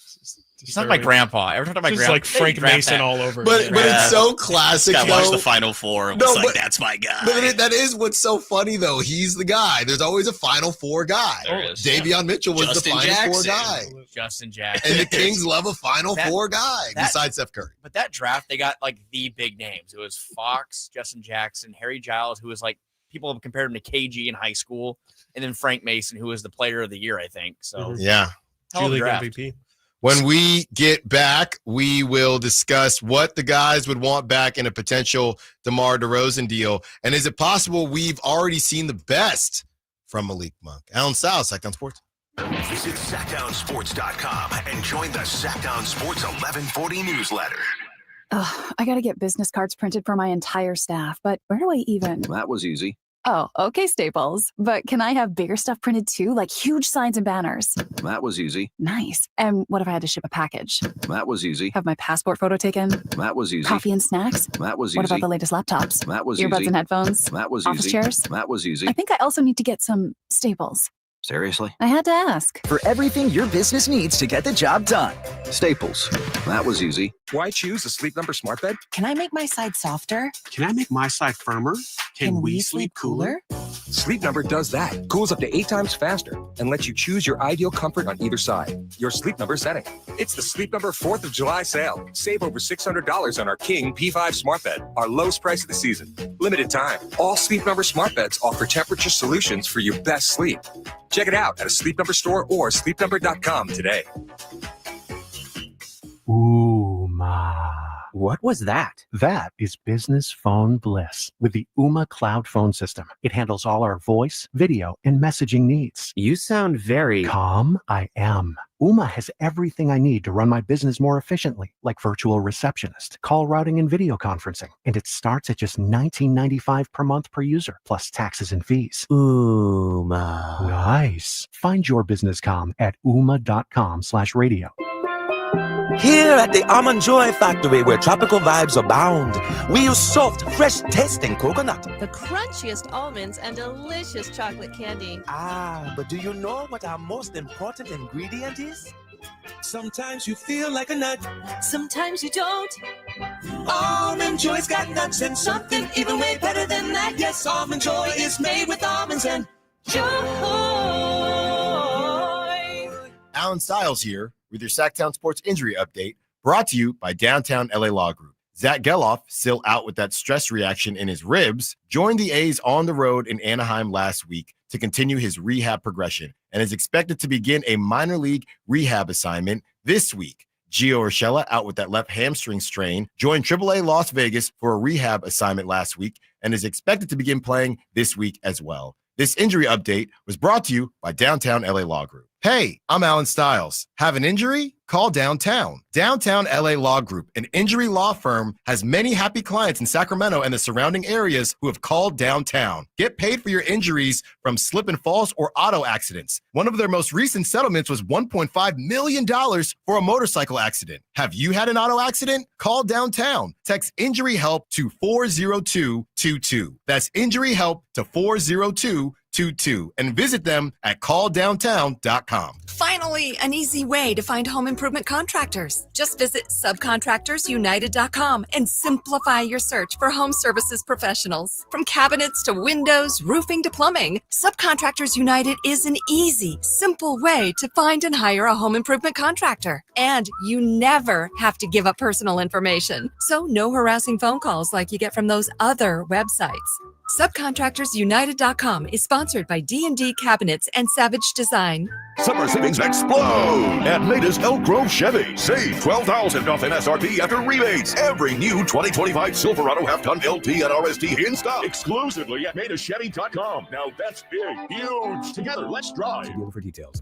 He's not my grandpa. Every time my Just grandpa, like Frank Mason all over. But it's so classic. Guy though. watched the Final Four and was like, "That's my guy." But that is what's so funny, though. He's the guy. There's always a Final Four guy. There is. Davion Mitchell was Justin the Final Four Jackson. guy. Justin Jackson. And the Kings love a Final Four guy besides Steph Curry. But that draft, they got like the big names. It was Fox, Justin Jackson, Harry Giles, who was like people have compared him to KG in high school, and then Frank Mason, who was the Player of the Year, I think. So yeah, G-League MVP. When we get back, we will discuss what the guys would want back in a potential DeMar DeRozan deal. And is it possible we've already seen the best from Malik Monk? Allen Stiles, Sackdown Sports. Visit SackdownSports.com and join the Sackdown Sports 1140 newsletter. I got to get business cards printed for my entire staff, but where do I even? That was easy. Oh, okay, Staples. But can I have bigger stuff printed too, like huge signs and banners? That was easy. Nice. And what if I had to ship a package? That was easy. Have my passport photo taken? That was easy. Coffee and snacks? That was easy. What about the latest laptops? That was Earbuds easy. and headphones? That was Office easy. chairs? That was easy. I think I also need to get some Staples. Seriously? I had to ask. For everything your business needs to get the job done. Staples. That was easy. Why choose a Sleep Number smart bed? Can I make my side softer? Can I make my side firmer? Can we sleep cooler? Sleep Number does that. Cools up to 8 times faster and lets you choose your ideal comfort on either side. Your Sleep Number setting. It's the Sleep Number 4th of July sale. Save over $600 on our King P5 smart bed, our lowest price of the season. Limited time. All Sleep Number smart beds offer temperature solutions for your best sleep. Check it out at a Sleep Number store or sleepnumber.com today. What was that? That is business phone bliss with the Ooma cloud phone system. It handles all our voice, video, and messaging needs. You sound very calm. I am. Ooma has everything I need to run my business more efficiently, like virtual receptionist, call routing, and video conferencing. And it starts at just $19.95 per month per user, plus taxes and fees. Ooma. Nice. Find your business calm at ooma.com/radio. Here at the Almond Joy Factory, where tropical vibes abound, we use soft, fresh-tasting coconut. The crunchiest almonds and delicious chocolate candy. But do you know what our most important ingredient is? Sometimes you feel like a nut. Sometimes you don't. Almond Joy's got nuts and something even way better than that. Yes, Almond Joy is made with almonds and joy. Allen Stiles here with your Sacktown Sports Injury Update, brought to you by Downtown LA Law Group. Zach Geloff, still out with that stress reaction in his ribs, joined the A's on the road in Anaheim last week to continue his rehab progression and is expected to begin a minor league rehab assignment this week. Gio Urshela, out with that left hamstring strain, joined AAA Las Vegas for a rehab assignment last week and is expected to begin playing this week as well. This injury update was brought to you by Downtown LA Law Group. Hey, I'm Allen Stiles. Have an injury? Call Downtown. Downtown LA Law Group, an injury law firm, has many happy clients in Sacramento and the surrounding areas who have called Downtown. Get paid for your injuries from slip and falls or auto accidents. One of their most recent settlements was $1.5 million for a motorcycle accident. Have you had an auto accident? Call Downtown. Text injury help to 40222. That's injury help to 40222 and visit them at calldowntown.com. Finally, an easy way to find home improvement contractors. Just visit subcontractorsunited.com and simplify your search for home services professionals. From cabinets to windows, roofing to plumbing, Subcontractors United is an easy, simple way to find and hire a home improvement contractor. And you never have to give up personal information. So no harassing phone calls like you get from those other websites. Subcontractorsunited.com is sponsored by D&D Cabinets and Savage Design. Summer savings explode at Maida's Elk Grove Chevy. Save $12,000 off MSRP after rebates. Every new 2025 Silverado half-ton LT and RST in stock. Exclusively at MaidaChevy.com. Now that's big, huge. Together, let's drive. Deal for details.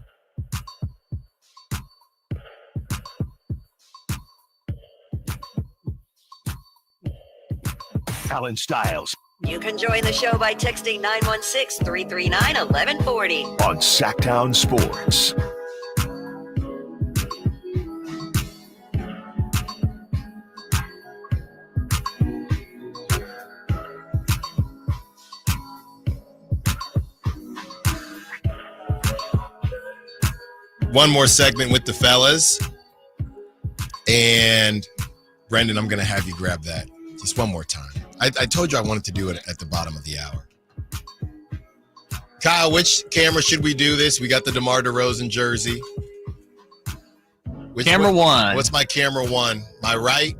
Allen Stiles You can join the show by texting 916-339-1140. on Sacktown Sports. One more segment with the fellas. And Brendan, I'm going to have you grab that just one more time. I told you I wanted to do it at the bottom of the hour. Kyle, which camera should we do this? We got the DeMar DeRozan jersey. Camera one. What's my camera one? My right?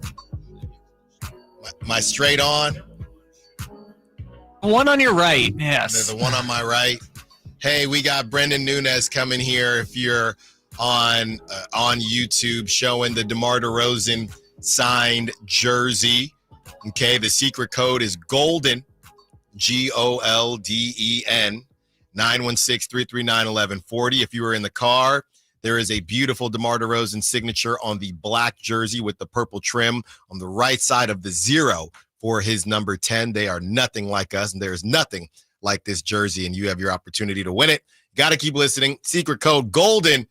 My straight on? One on your right, yes. The one on my right. Hey, we got Brendan Nunez coming here. If you're on YouTube, showing the DeMar DeRozan signed jersey. Okay, the secret code is GOLDEN, GOLDEN, 916-339-1140. If you are in the car, there is a beautiful DeMar DeRozan signature on the black jersey with the purple trim on the right side of the 0 for his number 10. They are nothing like us, and there is nothing like this jersey, and you have your opportunity to win it. Got to keep listening. Secret code GOLDEN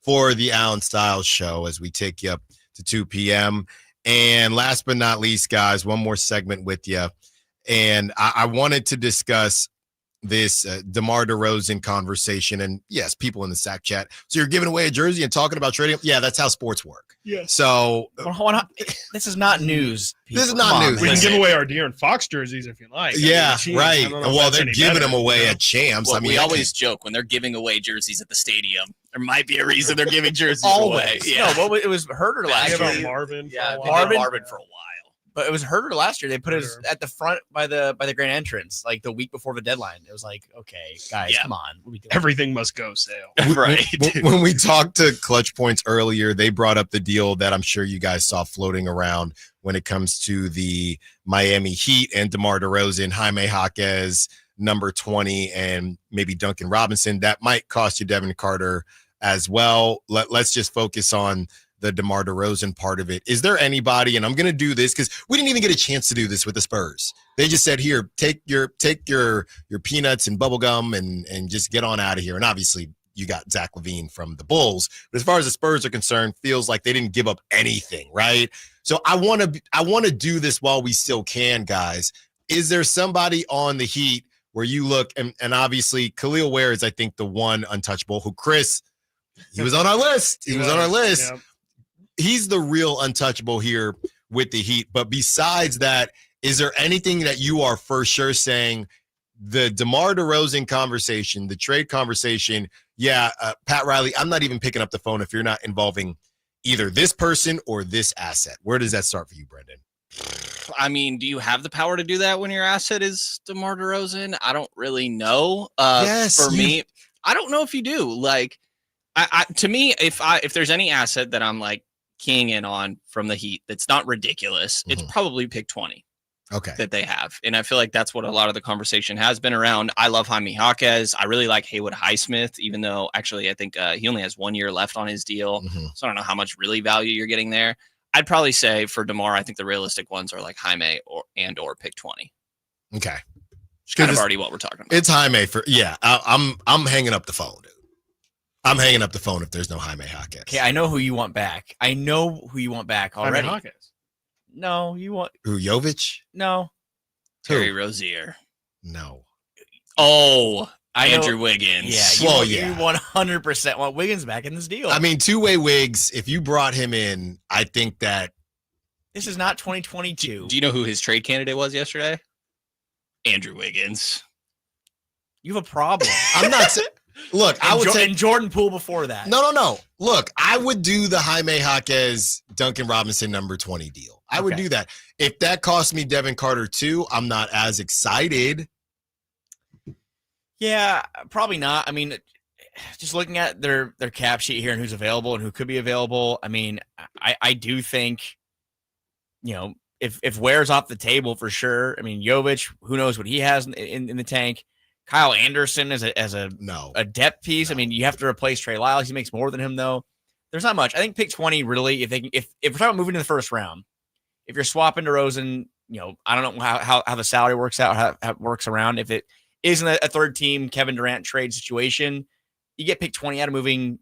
for the Allen Stiles Show as we take you up to 2 p.m. And last but not least, guys, one more segment with you. And I wanted to discuss this DeMar DeRozan conversation. And yes, people in the Sack chat. So you're giving away a jersey and talking about trading? Yeah, that's how sports work. Yeah. So this is not news. This is not news. We can give away our De'Aaron Fox jerseys if you like. Yeah, I mean, right. Well, they're giving them away at Champs. Well, I mean, we always joke when they're giving away jerseys at the stadium. There might be a reason they're giving jerseys Always. away. Yeah. No, it was Herder last year. Marvin. Yeah, Marvin for a while. But it was Herder last year. They put us at the front by the grand entrance, like the week before the deadline. It was like, okay, guys, come on. What are we doing? Everything must go sale. Right. When we talked to Clutch Points earlier, they brought up the deal that I'm sure you guys saw floating around when it comes to the Miami Heat and DeMar DeRozan, Jaime Jaquez, number 20, and maybe Duncan Robinson. That might cost you Devin Carter as well. Let's just focus on the DeMar DeRozan part of it. Is there anybody, and I'm going to do this because we didn't even get a chance to do this with the Spurs. They just said, here, take your peanuts and bubble gum and just get on out of here. And obviously you got Zach LaVine from the Bulls. But as far as the Spurs are concerned, feels like they didn't give up anything, right? So I want to do this while we still can, guys. Is there somebody on the Heat where you look, and obviously Khalil Ware is, I think, the one untouchable who Chris, he was on our list. He was on our list. Yeah. He's the real untouchable here with the Heat. But besides that, is there anything that you are for sure saying the DeMar DeRozan conversation, the trade conversation? Yeah, Pat Riley, I'm not even picking up the phone if you're not involving either this person or this asset. Where does that start for you, Brendan? I mean, do you have the power to do that when your asset is DeMar DeRozan? I don't really know. For me, I don't know if you do. Like, to me, if there's any asset that I'm like keying in on from the Heat that's not ridiculous, it's probably pick 20 that they have. And I feel like that's what a lot of the conversation has been around. I love Jaime Jaquez. I really like Haywood Highsmith, even though actually I think he only has 1 year left on his deal. So I don't know how much really value you're getting there. I'd probably say for DeMar, I think the realistic ones are like Jaime or pick 20. Okay. It's kind of already what we're talking about. It's Jaime I'm hanging up the phone, dude. I'm hanging up the phone if there's no Jaime Jaquez. Okay, I know who you want back. I know who you want back already. Jaime Jaquez. No, you want who? Jovic? No. Terry Rozier. No. Oh, Andrew Wiggins. Yeah. You 100% want Wiggins back in this deal. I mean, two-way Wiggs, if you brought him in, I think that this is not 2022. Do you know who his trade candidate was yesterday? Andrew Wiggins. You have a problem. I'm not saying. Look, I would say Jordan Poole before that. No. Look, I would do the Jaime Jaquez, Duncan Robinson number 20 deal. I would do that. If that cost me Devin Carter too, I'm not as excited. Yeah, probably not. I mean, just looking at their cap sheet here and who's available and who could be available. I mean, I do think, if Ware's off the table for sure. I mean, Jovic, who knows what he has in the tank. Kyle Anderson as a depth piece. I mean, you have to replace Trey Lyles. He makes more than him though. There's not much. I think pick 20 really. If we're talking about moving to the first round, if you're swapping DeRozan, I don't know how the salary works out, how it works around. If it isn't a third team Kevin Durant trade situation, you get pick 20 out of moving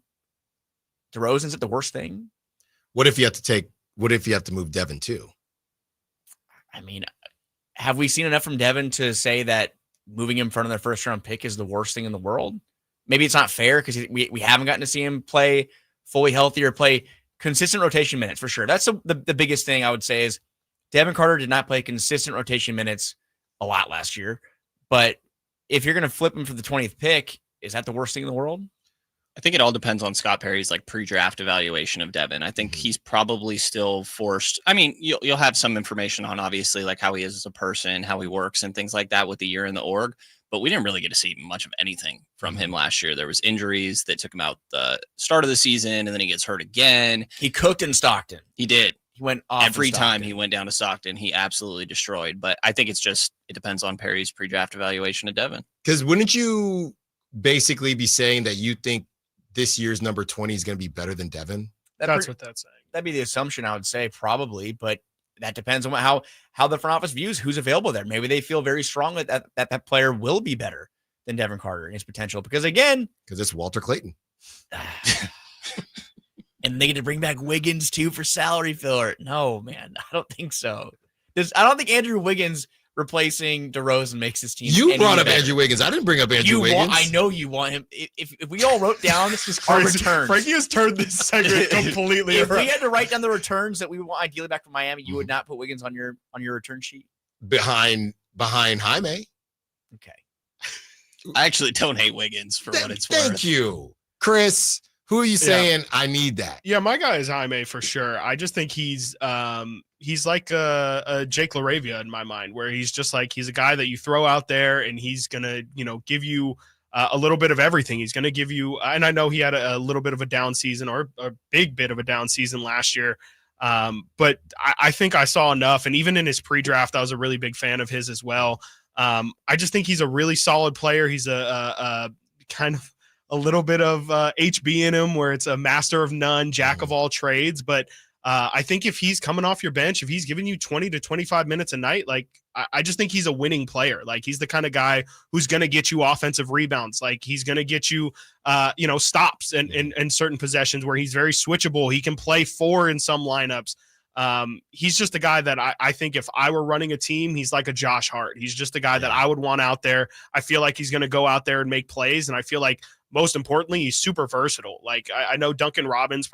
DeRozan. Is it the worst thing? What if you have to move Devin too? I mean, have we seen enough from Devin to say that moving him in front of their first round pick is the worst thing in the world? Maybe it's not fair because we haven't gotten to see him play fully healthy or play consistent rotation minutes for sure. That's the biggest thing I would say is Devin Carter did not play consistent rotation minutes a lot last year. But if you're going to flip him for the 20th pick, is that the worst thing in the world? I think it all depends on Scott Perry's pre-draft evaluation of Devin. I think he's probably still forced. I mean, you'll have some information on obviously how he is as a person, how he works and things like that with the year in the org, but we didn't really get to see much of anything from him last year. There was injuries that took him out the start of the season and then he gets hurt again. He cooked in Stockton. He did. He went off every time he went down to Stockton. He absolutely destroyed, but I think it depends on Perry's pre-draft evaluation of Devin. Because wouldn't you basically be saying that you think this year's number 20 is going to be better than Devin? That's what that's saying. That'd be the assumption I would say probably, but that depends on how the front office views who's available there. Maybe they feel very strongly that player will be better than Devin Carter in his potential because it's Walter Clayton. And they get to bring back Wiggins too for salary filler. No, man, I don't think so. I don't think Andrew Wiggins replacing DeRozan makes his team. You brought up Andrew Wiggins. I didn't bring up Andrew Wiggins. I know you want him. If we all wrote down our returns. Frankie has turned this segment completely If around. we had to write down the returns that we want ideally back from Miami, you would not put Wiggins on your return sheet? Behind Jaime. Okay. I actually don't hate Wiggins for what it's worth. Thank you. Chris, who are you saying I need that? Yeah, my guy is Jaime for sure. I just think he's like a Jake LaRavia in my mind, where he's just he's a guy that you throw out there and he's gonna give you a little bit of everything. He's gonna give you, and I know he had a little bit of a down season or a big bit of a down season last year, but I think I saw enough, and even in his pre-draft, I was a really big fan of his as well. I just think he's a really solid player. He's a kind of a little bit of HB in him, where it's a master of none, jack of all trades. But I think if he's coming off your bench, if he's giving you 20 to 25 minutes a night, I just think he's a winning player. He's the kind of guy who's going to get you offensive rebounds. He's going to get you, stops and certain possessions where he's very switchable. He can play 4 in some lineups. He's just a guy that I think if I were running a team, he's like a Josh Hart. He's just a guy that I would want out there. I feel like he's going to go out there and make plays. And I feel like most importantly, he's super versatile. I know Duncan Robinson's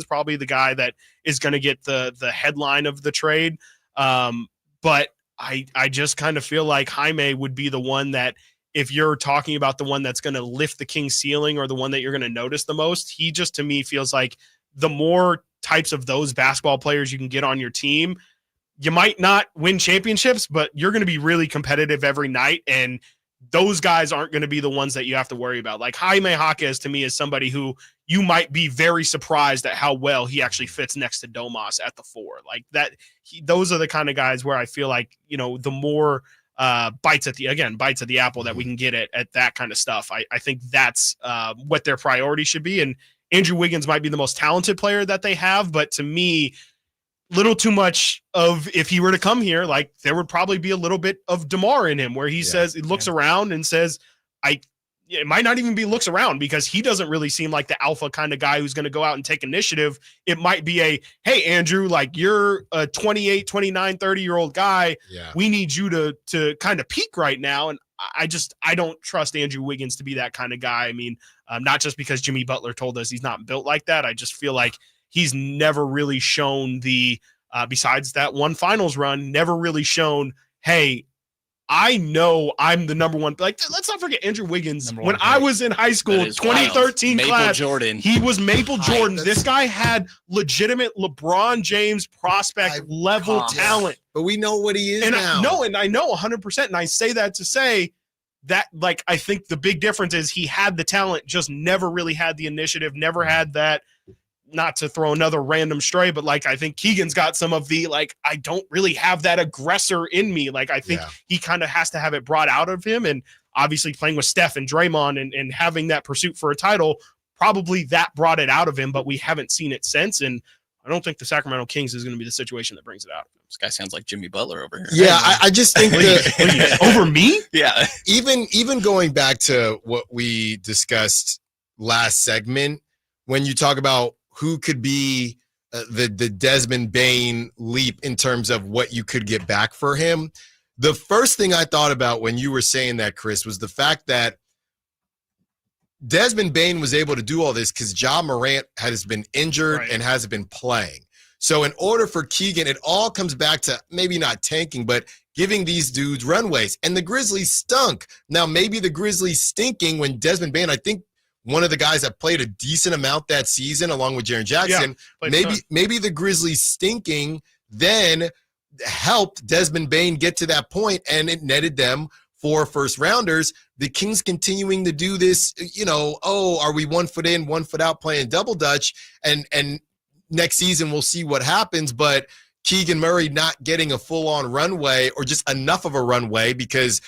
probably the guy that is going to get the headline of the trade. But I just kind of feel like Jaime would be the one that, if you're talking about the one that's going to lift the Kings ceiling or the one that you're going to notice the most, he just to me feels like the more types of those basketball players you can get on your team, you might not win championships, but you're going to be really competitive every night. And those guys aren't going to be the ones that you have to worry about. Jaime Jaquez to me is somebody who you might be very surprised at how well he actually fits next to Domas at the 4. Like that, those are the kind of guys where I feel like, the more bites at the apple that we can get at that kind of stuff. I think that's what their priority should be. And Andrew Wiggins might be the most talented player that they have, but to me, little too much of, if he were to come here, like there would probably be a little bit of DeMar in him where he looks around and says, it might not even be looks around, because he doesn't really seem like the alpha kind of guy who's going to go out and take initiative. It might be hey, Andrew, like you're a 28, 29, 30-year-old guy. Yeah. We need you to kind of peak right now. And I don't trust Andrew Wiggins to be that kind of guy. I mean, not just because Jimmy Butler told us he's not built like that. I just feel like he's never really shown besides that one finals run, never really shown, hey, I know I'm the number one. Like, let's not forget Andrew Wiggins. When I was in high school, 2013 class, Jordan. He was Maple Jordan. This guy had legitimate LeBron James prospect level talent. But we know what he is now. And I know 100%. And I say that to say that, like, I think the big difference is he had the talent, just never really had the initiative, never had that. Not to throw another random stray, but like, I think Keegan's got some of the, like, I don't really have that aggressor in me. Like, I think he kind of has to have it brought out of him. And obviously playing with Steph and Draymond and having that pursuit for a title, probably that brought it out of him, but we haven't seen it since. And I don't think the Sacramento Kings is going to be the situation that brings it out. This guy sounds like Jimmy Butler over here. Yeah, I just think that over me. Yeah. Even going back to what we discussed last segment, when you talk about who could be the Desmond Bane leap in terms of what you could get back for him, the first thing I thought about when you were saying that, Chris, was the fact that Desmond Bane was able to do all this because Ja Morant has been injured and hasn't been playing. So in order for Keegan, it all comes back to maybe not tanking, but giving these dudes runways. And the Grizzlies stunk. Now, maybe the Grizzlies stinking when Desmond Bane, I think, one of the guys that played a decent amount that season along with Jaren Jackson, maybe the Grizzlies stinking then helped Desmond Bane get to that point, and it netted them 4 first rounders. The Kings continuing to do this, are we 1 foot in, 1 foot out playing double dutch, and next season we'll see what happens. But Keegan Murray not getting a full-on runway or just enough of a runway because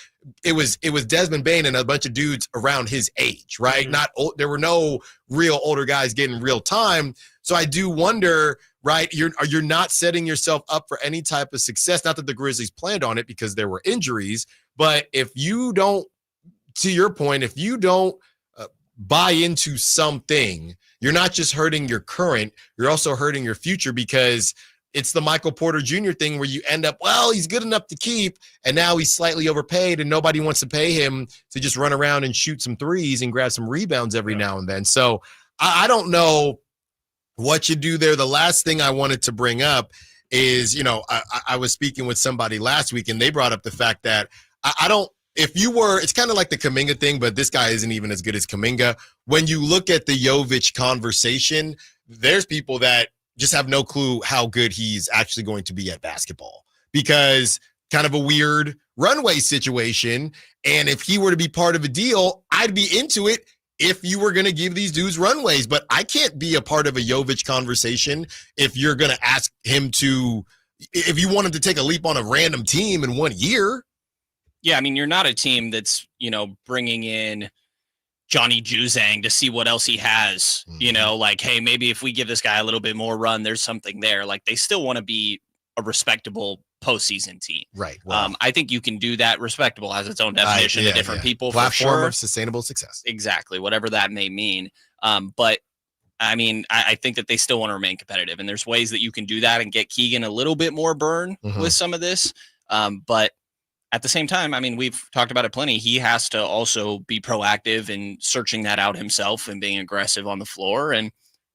it was Desmond Bane and a bunch of dudes around his age, right? Mm-hmm. There were no real older guys getting real time. So I do wonder, right? You're not setting yourself up for any type of success. Not that the Grizzlies planned on it because there were injuries, but if you don't, to your point, if you don't buy into something, you're not just hurting your current, you're also hurting your future, because it's the Michael Porter Jr. thing where you end up, well, he's good enough to keep, and now he's slightly overpaid, and nobody wants to pay him to just run around and shoot some threes and grab some rebounds every now and then. So I don't know what you do there. The last thing I wanted to bring up is, I was speaking with somebody last week, and they brought up the fact that it's kind of like the Kuminga thing, but this guy isn't even as good as Kuminga. When you look at the Jovic conversation, there's people that just have no clue how good he's actually going to be at basketball, because kind of a weird runway situation. And if he were to be part of a deal, I'd be into it if you were going to give these dudes runways. But I can't be a part of a Jovic conversation if you're going to ask him if you want him to take a leap on a random team in 1 year. Yeah, I mean, you're not a team that's, bringing in Johnny Juzang to see what else he has, like, hey, maybe if we give this guy a little bit more run, there's something there. Like, they still want to be a respectable postseason team. Right. Well, I think you can do that. Respectable has its own definition to different people. Platform for sure. of sustainable success. Exactly. Whatever that may mean. But I mean, I think that they still want to remain competitive, and there's ways that you can do that and get Keegan a little bit more burn with some of this. But at the same time, I mean, we've talked about it plenty. He has to also be proactive in searching that out himself and being aggressive on the floor. And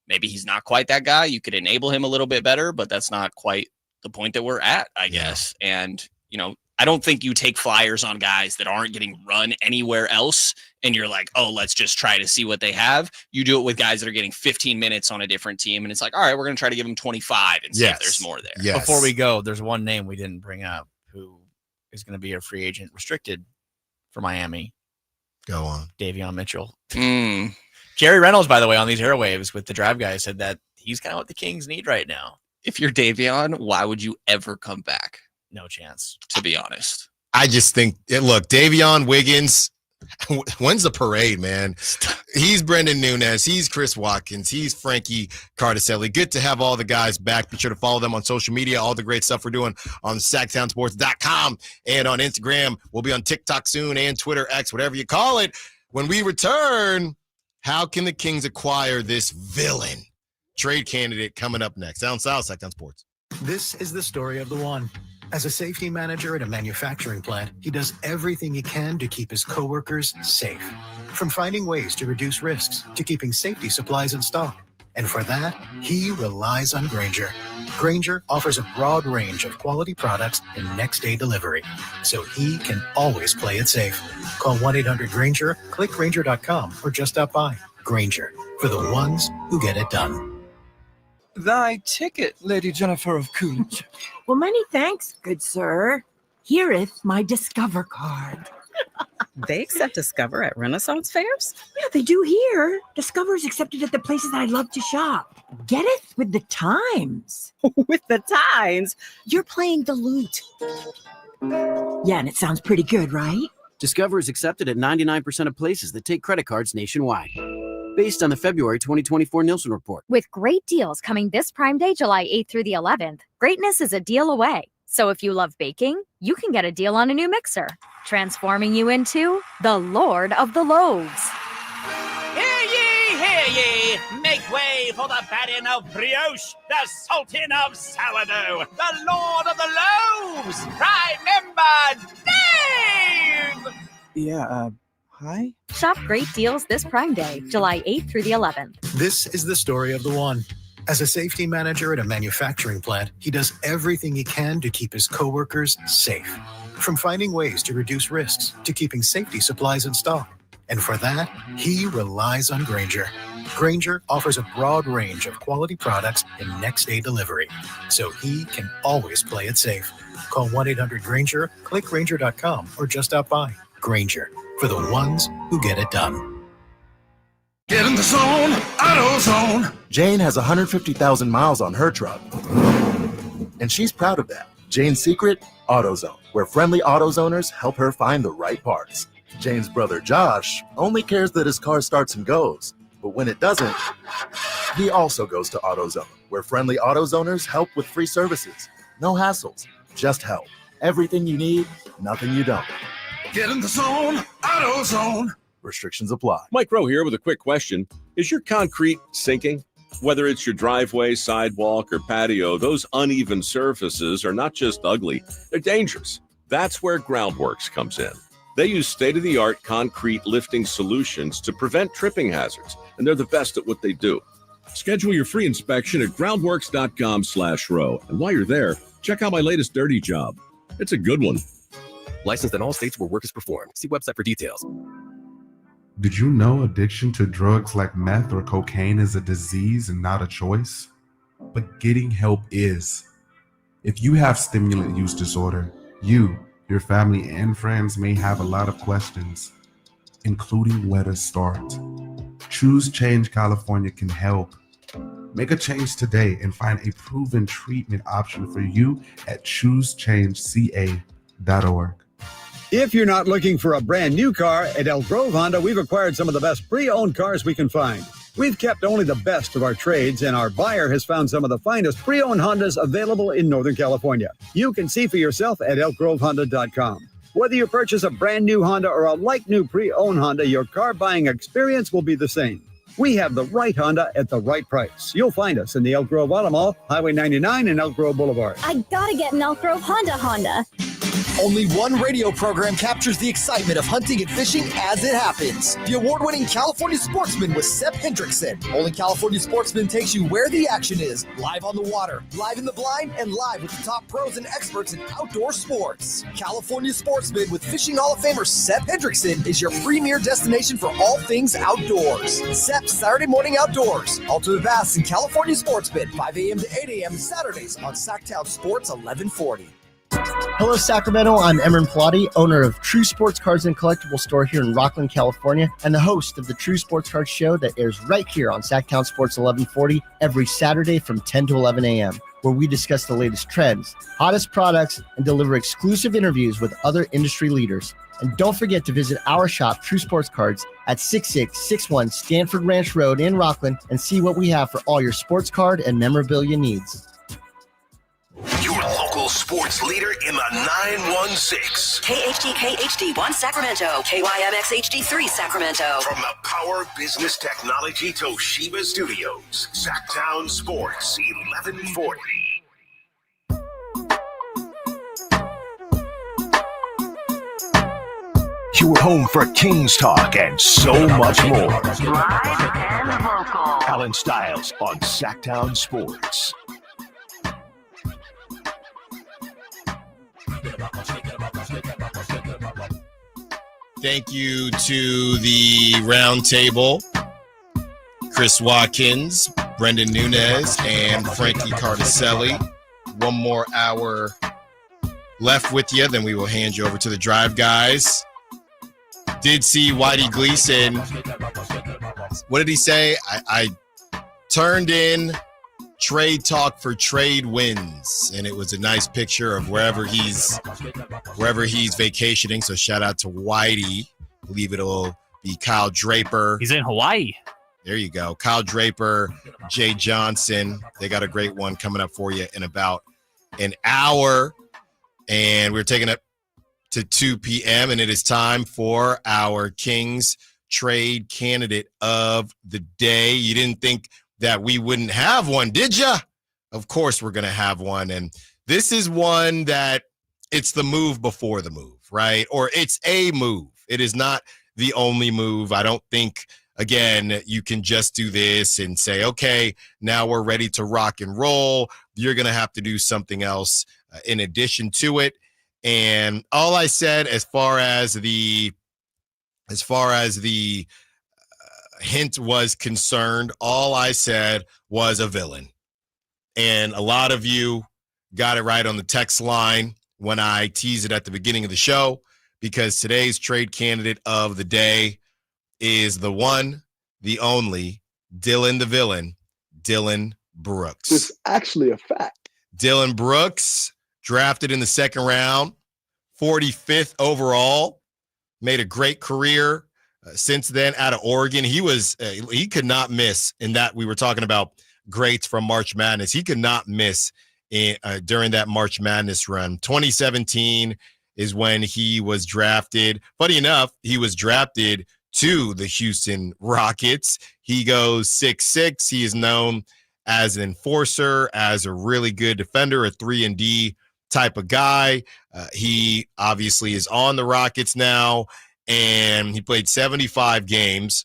maybe he's not quite that guy. You could enable him a little bit better, but that's not quite the point that we're at, I guess. And, I don't think you take flyers on guys that aren't getting run anywhere else and you're like, oh, let's just try to see what they have. You do it with guys that are getting 15 minutes on a different team, and it's like, all right, we're going to try to give them 25 and see if there's more there. Yes. Before we go, there's one name we didn't bring up who is going to be a free agent restricted for Miami. Go on. Davion Mitchell. Jerry Reynolds, by the way, on these airwaves with the Drive Guys said that he's kind of what the Kings need right now. If you're Davion, why would you ever come back? No chance. To be honest. I just think, look, Davion, Wiggins, when's the parade, man? He's Brendan Nunez. He's Chris Watkins. He's Frankie Cardicelli. Good to have all the guys back. Be sure to follow them on social media. All the great stuff we're doing on SacktownSports.com and on Instagram. We'll be on TikTok soon and Twitter, X, whatever you call it. When we return, how can the Kings acquire this villain? Trade candidate coming up next. Allen Stiles, Sacktown Sports. This is the story of the one. As a safety manager at a manufacturing plant, he does everything he can to keep his coworkers safe. From finding ways to reduce risks to keeping safety supplies in stock. And for that, he relies on Grainger. Grainger offers a broad range of quality products and next-day delivery, so he can always play it safe. Call 1-800-GRAINGER, click Grainger.com, or just stop by. Grainger, for the ones who get it done. Thy ticket, Lady Jennifer of Coolidge. Well, many thanks, good sir. Hereth my Discover card. They accept Discover at Renaissance fairs? Yeah, they do here. Discover is accepted at the places I love to shop. Get it with the times. With the times? You're playing the lute. Yeah, and it sounds pretty good, right? Discover is accepted at 99% of places that take credit cards nationwide. Based on the February 2024 Nielsen report. With great deals coming this Prime Day, July 8th through the 11th, greatness is a deal away. So if you love baking, you can get a deal on a new mixer, transforming you into the Lord of the Loaves. Hear ye! Make way for the baron of brioche, the sultan of sourdough, the lord of the loaves, Prime Member Dave! Yeah, hi? Shop great deals this Prime Day, July 8th through the 11th. This is the story of the one. As a safety manager at a manufacturing plant, he does everything he can to keep his coworkers safe. From finding ways to reduce risks to keeping safety supplies in stock. And for that, he relies on Grainger. Grainger offers a broad range of quality products and next-day delivery, so he can always play it safe. Call 1-800-GRAINGER, click Grainger.com, or just stop by. Grainger, for the ones who get it done. Get in the zone, AutoZone. Jane has 150,000 miles on her truck, and she's proud of that. Jane's secret, AutoZone, where friendly AutoZoners help her find the right parts. Jane's brother Josh only cares that his car starts and goes, but when it doesn't, he also goes to AutoZone, where friendly AutoZoners help with free services. No hassles, just help. Everything you need, nothing you don't. Get in the zone, AutoZone. Restrictions apply. Mike Rowe here with a quick question. Is your concrete sinking? Whether it's your driveway, sidewalk, or patio, those uneven surfaces are not just ugly, they're dangerous. That's where Groundworks comes in. They use state-of-the-art concrete lifting solutions to prevent tripping hazards, and they're the best at what they do. Schedule your free inspection at groundworks.com/row. And while you're there, check out my latest dirty job. It's a good one. Licensed in all states where work is performed. See website for details. Did you know addiction to drugs like meth or cocaine is a disease and not a choice? But getting help is. If you have stimulant use disorder, you, your family, and friends may have a lot of questions, including where to start. Choose Change California can help. Make a change today and find a proven treatment option for you at choosechangeca.org. If you're not looking for a brand new car, at Elk Grove Honda, we've acquired some of the best pre-owned cars we can find. We've kept only the best of our trades, and our buyer has found some of the finest pre-owned Hondas available in Northern California. You can see for yourself at elkgrovehonda.com. Whether you purchase a brand new Honda or a like-new pre-owned Honda, your car buying experience will be the same. We have the right Honda at the right price. You'll find us in the Elk Grove Auto Mall, Highway 99 and Elk Grove Boulevard. I gotta get an Elk Grove Honda. Only one radio program captures the excitement of hunting and fishing as it happens. The award-winning California Sportsman with Sepp Hendrickson. Only California Sportsman takes you where the action is. Live on the water, live in the blind, and live with the top pros and experts in outdoor sports. California Sportsman with Fishing Hall of Famer Sepp Hendrickson is your premier destination for all things outdoors. Sepp's Saturday Morning Outdoors. Ultimate Bass and California Sportsman, 5 a.m. to 8 a.m. Saturdays on Sacktown Sports 1140. Hello, Sacramento. I'm Emran Plati, owner of True Sports Cards and Collectible Store here in Rockland, California, and the host of the True Sports Cards Show that airs right here on Sacktown Sports 1140 every Saturday from 10 to 11 a.m., where we discuss the latest trends, hottest products, and deliver exclusive interviews with other industry leaders. And don't forget to visit our shop, True Sports Cards, at 6661 Stanford Ranch Road in Rockland and see what we have for all your sports card and memorabilia needs. Your local sports leader in the 916. KHTK HD1 Sacramento. KYMX HD3 Sacramento. From the Power Business Technology Toshiba Studios. Sacktown Sports 1140. Your home for Kings talk and so much more. Live and vocal. Allen Stiles on Sacktown Sports. Thank you to the roundtable, Chris Watkins, Brendan Nunez, and Frankie Cardicelli. One more hour left with you, then we will hand you over to the drive guys. Did see Whitey Gleason. What did he say? I turned in trade talk for trade wins, and it was a nice picture of wherever he's vacationing. So shout out to Whitey. I believe it'll be Kyle Draper. He's in Hawaii. There you go. Kyle Draper, Jay Johnson. They got a great one coming up for you in about an hour. And we're taking it to 2 p.m. and it is time for our Kings trade candidate of the day. You didn't think that we wouldn't have one, did ya? Of course we're going to have one. And this is one that it's the move before the move, right? Or it's a move. It is not the only move. I don't think, again, you can just do this and say, okay, now we're ready to rock and roll. You're going to have to do something else in addition to it. And all I said as far as the hint was concerned, all I said was a villain. And a lot of you got it right on the text line when I teased it at the beginning of the show, because today's trade candidate of the day is the one, the only, Dylan the Villain, Dylan Brooks. It's actually a fact. Dylan Brooks, drafted in the second round, 45th overall, made a great career. Since then, out of Oregon, he could not miss in that. We were talking about greats from March Madness. He could not miss during that March Madness run. 2017 is when he was drafted. Funny enough, he was drafted to the Houston Rockets. He goes 6'6". He is known as an enforcer, as a really good defender, a 3-and-D type of guy. He obviously is on the Rockets now. And he played 75 games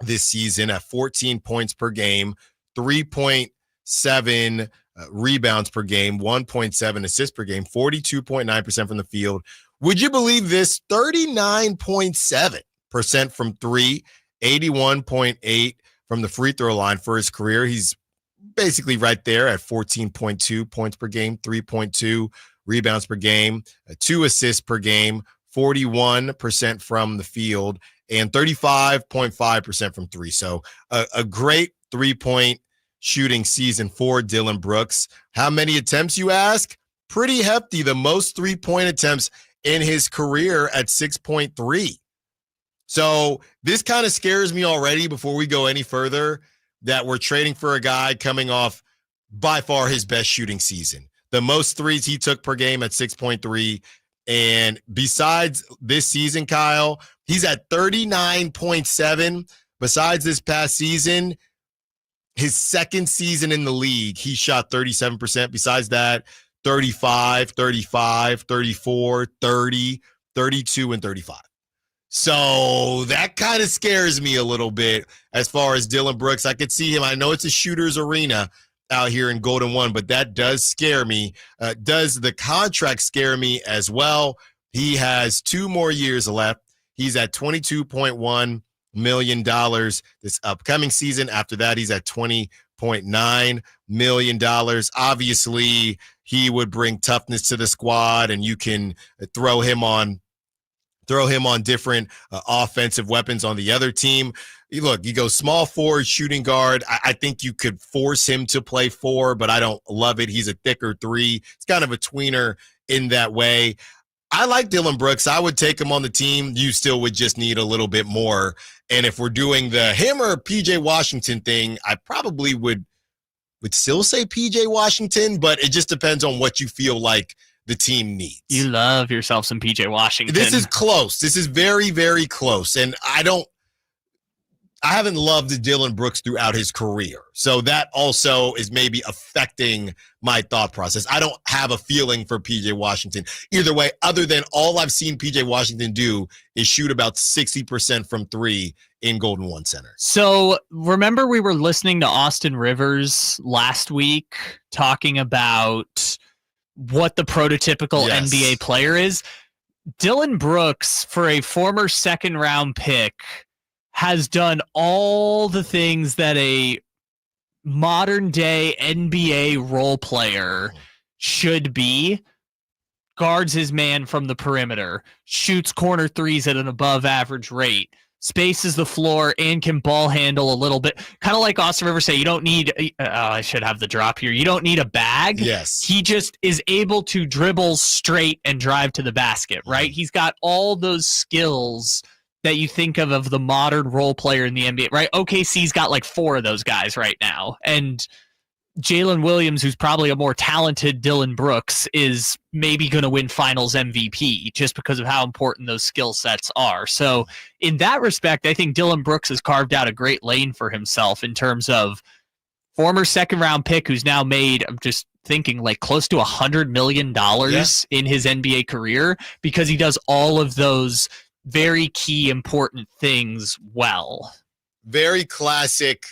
this season at 14 points per game, 3.7 rebounds per game, 1.7 assists per game, 42.9% from the field. Would you believe this? 39.7% from three, 81.8 from the free throw line for his career. He's basically right there at 14.2 points per game, 3.2 rebounds per game, 2 assists per game, 41% from the field, and 35.5% from three. So a great three-point shooting season for Dylan Brooks. How many attempts, you ask? Pretty hefty. The most three-point attempts in his career at 6.3. So this kind of scares me already before we go any further, that we're trading for a guy coming off by far his best shooting season. The most threes he took per game at 6.3. And besides this season, Kyle, he's at 39.7. Besides this past season, his second season in the league, he shot 37%. Besides that, 35, 35, 34, 30, 32, and 35. So that kind of scares me a little bit as far as Dylan Brooks. I could see him. I know it's a shooter's arena out here in Golden One, but that does scare me. Does the contract scare me as well? He has 2 more years left. He's at $22.1 million this upcoming season. After that, he's at $20.5 $6.9 million. Obviously, he would bring toughness to the squad, and you can throw him on different offensive weapons on the other team. Look, you go small forward, shooting guard. I think you could force him to play 4, but I don't love it. He's a thicker 3. It's kind of a tweener in that way. I like Dillon Brooks. I would take him on the team. You still would just need a little bit more. And if we're doing the him or PJ Washington thing, I probably would still say PJ Washington, but it just depends on what you feel like the team needs. You love yourself some PJ Washington. This is close. This is very, very close. And I haven't loved Dillon Brooks throughout his career. So that also is maybe affecting my thought process. I don't have a feeling for PJ Washington either way, other than all I've seen PJ Washington do is shoot about 60% from 3 in Golden One Center. So remember we were listening to Austin Rivers last week talking about what the prototypical NBA player is. Dillon Brooks, for a former second round pick, has done all the things that a modern day NBA role player should be. Guards his man from the perimeter, shoots corner threes at an above average rate, spaces the floor, and can ball handle a little bit. Kind of like Austin Rivers say, you don't need, I should have the drop here. You don't need a bag. Yes. He just is able to dribble straight and drive to the basket, right? He's got all those skills that you think of the modern role player in the NBA, right? OKC's got like 4 of those guys right now. And Jalen Williams, who's probably a more talented Dillon Brooks, is maybe going to win finals MVP just because of how important those skill sets are. So in that respect, I think Dillon Brooks has carved out a great lane for himself in terms of former second round pick who's now made, I'm just thinking, like close to $100 million in his NBA career because he does all of those very key important things well. Very classic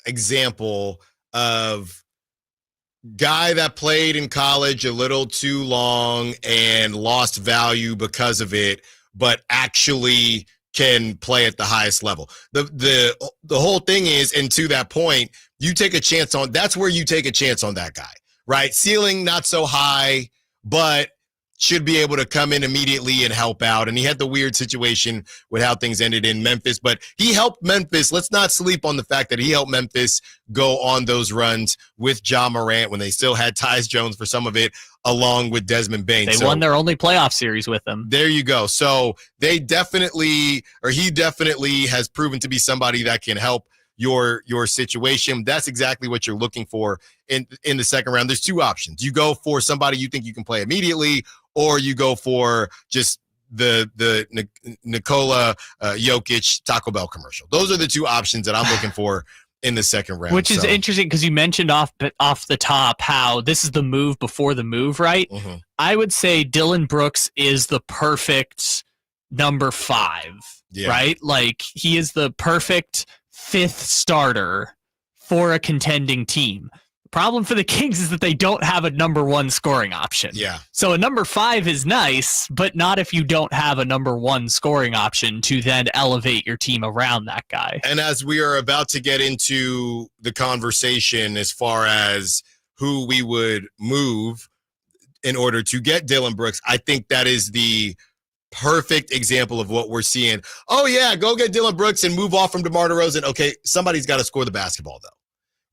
example of guy that played in college a little too long and lost value because of it, but actually can play at the highest level. The whole thing is, and to that point, you take a chance on, that's where you take a chance on that guy, right? Ceiling not so high, but should be able to come in immediately and help out. And he had the weird situation with how things ended in Memphis, but he helped Memphis. Let's not sleep on the fact that he helped Memphis go on those runs with Ja Morant when they still had Tyus Jones for some of it, along with Desmond Bane. They won their only playoff series with them. There you go. So he definitely has proven to be somebody that can help your situation. That's exactly what you're looking for in the second round. There's 2 options. You go for somebody you think you can play immediately, or you go for just the Nikola Jokic Taco Bell commercial. Those are the 2 options that I'm looking for in the second round. Which is interesting because you mentioned off the top how this is the move before the move, right? Mm-hmm. I would say Dillon Brooks is the perfect number 5, right? Like he is the perfect 5th starter for a contending team. The problem for the Kings is that they don't have a number 1 scoring option. Yeah. So a number 5 is nice, but not if you don't have a number 1 scoring option to then elevate your team around that guy. And as we are about to get into the conversation as far as who we would move in order to get Dillon Brooks, I think that is the perfect example of what we're seeing. Oh, yeah, go get Dillon Brooks and move off from DeMar DeRozan. Okay, somebody's got to score the basketball, though,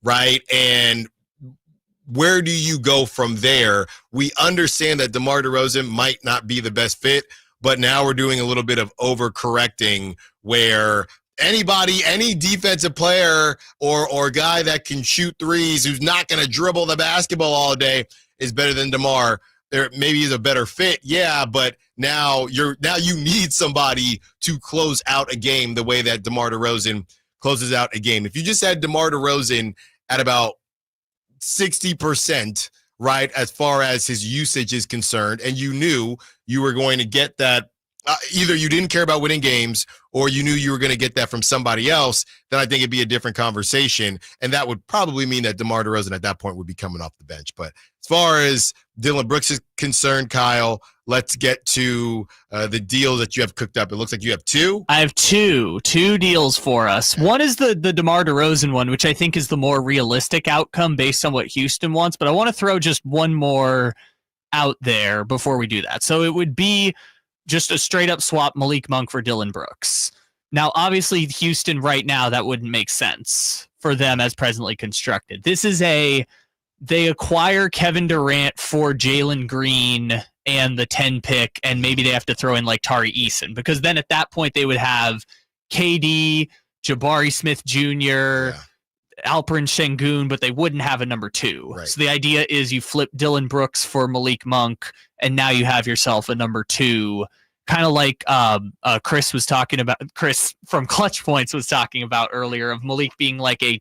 right? And where do you go from there? We understand that DeMar DeRozan might not be the best fit, but now we're doing a little bit of overcorrecting where any defensive player or guy that can shoot threes who's not going to dribble the basketball all day is better than DeMar. There maybe is a better fit, yeah, but now you need somebody to close out a game the way that DeMar DeRozan closes out a game. If you just had DeMar DeRozan at about 60%, right, as far as his usage is concerned, and you knew you were going to get that, either you didn't care about winning games or you knew you were going to get that from somebody else, then I think it'd be a different conversation. And that would probably mean that DeMar DeRozan at that point would be coming off the bench. But as far as Dylan Brooks is concerned, Kyle, let's get to the deal that you have cooked up. It looks like you have two. I have two deals for us. One is the DeMar DeRozan one, which I think is the more realistic outcome based on what Houston wants, but I want to throw just one more out there before we do that. So it would be just a straight up swap Malik Monk for Dylan Brooks. Now, obviously, Houston right now, that wouldn't make sense for them as presently constructed. This is they acquire Kevin Durant for Jalen Green and the 10 pick, and maybe they have to throw in like Tari Eason, because then at that point they would have KD, Jabari Smith Jr., Alperen Şengün, but they wouldn't have a number 2. Right. So the idea is you flip Dylan Brooks for Malik Monk, and now you have yourself a number 2, kind of like Chris from Clutch Points was talking about earlier, of Malik being like a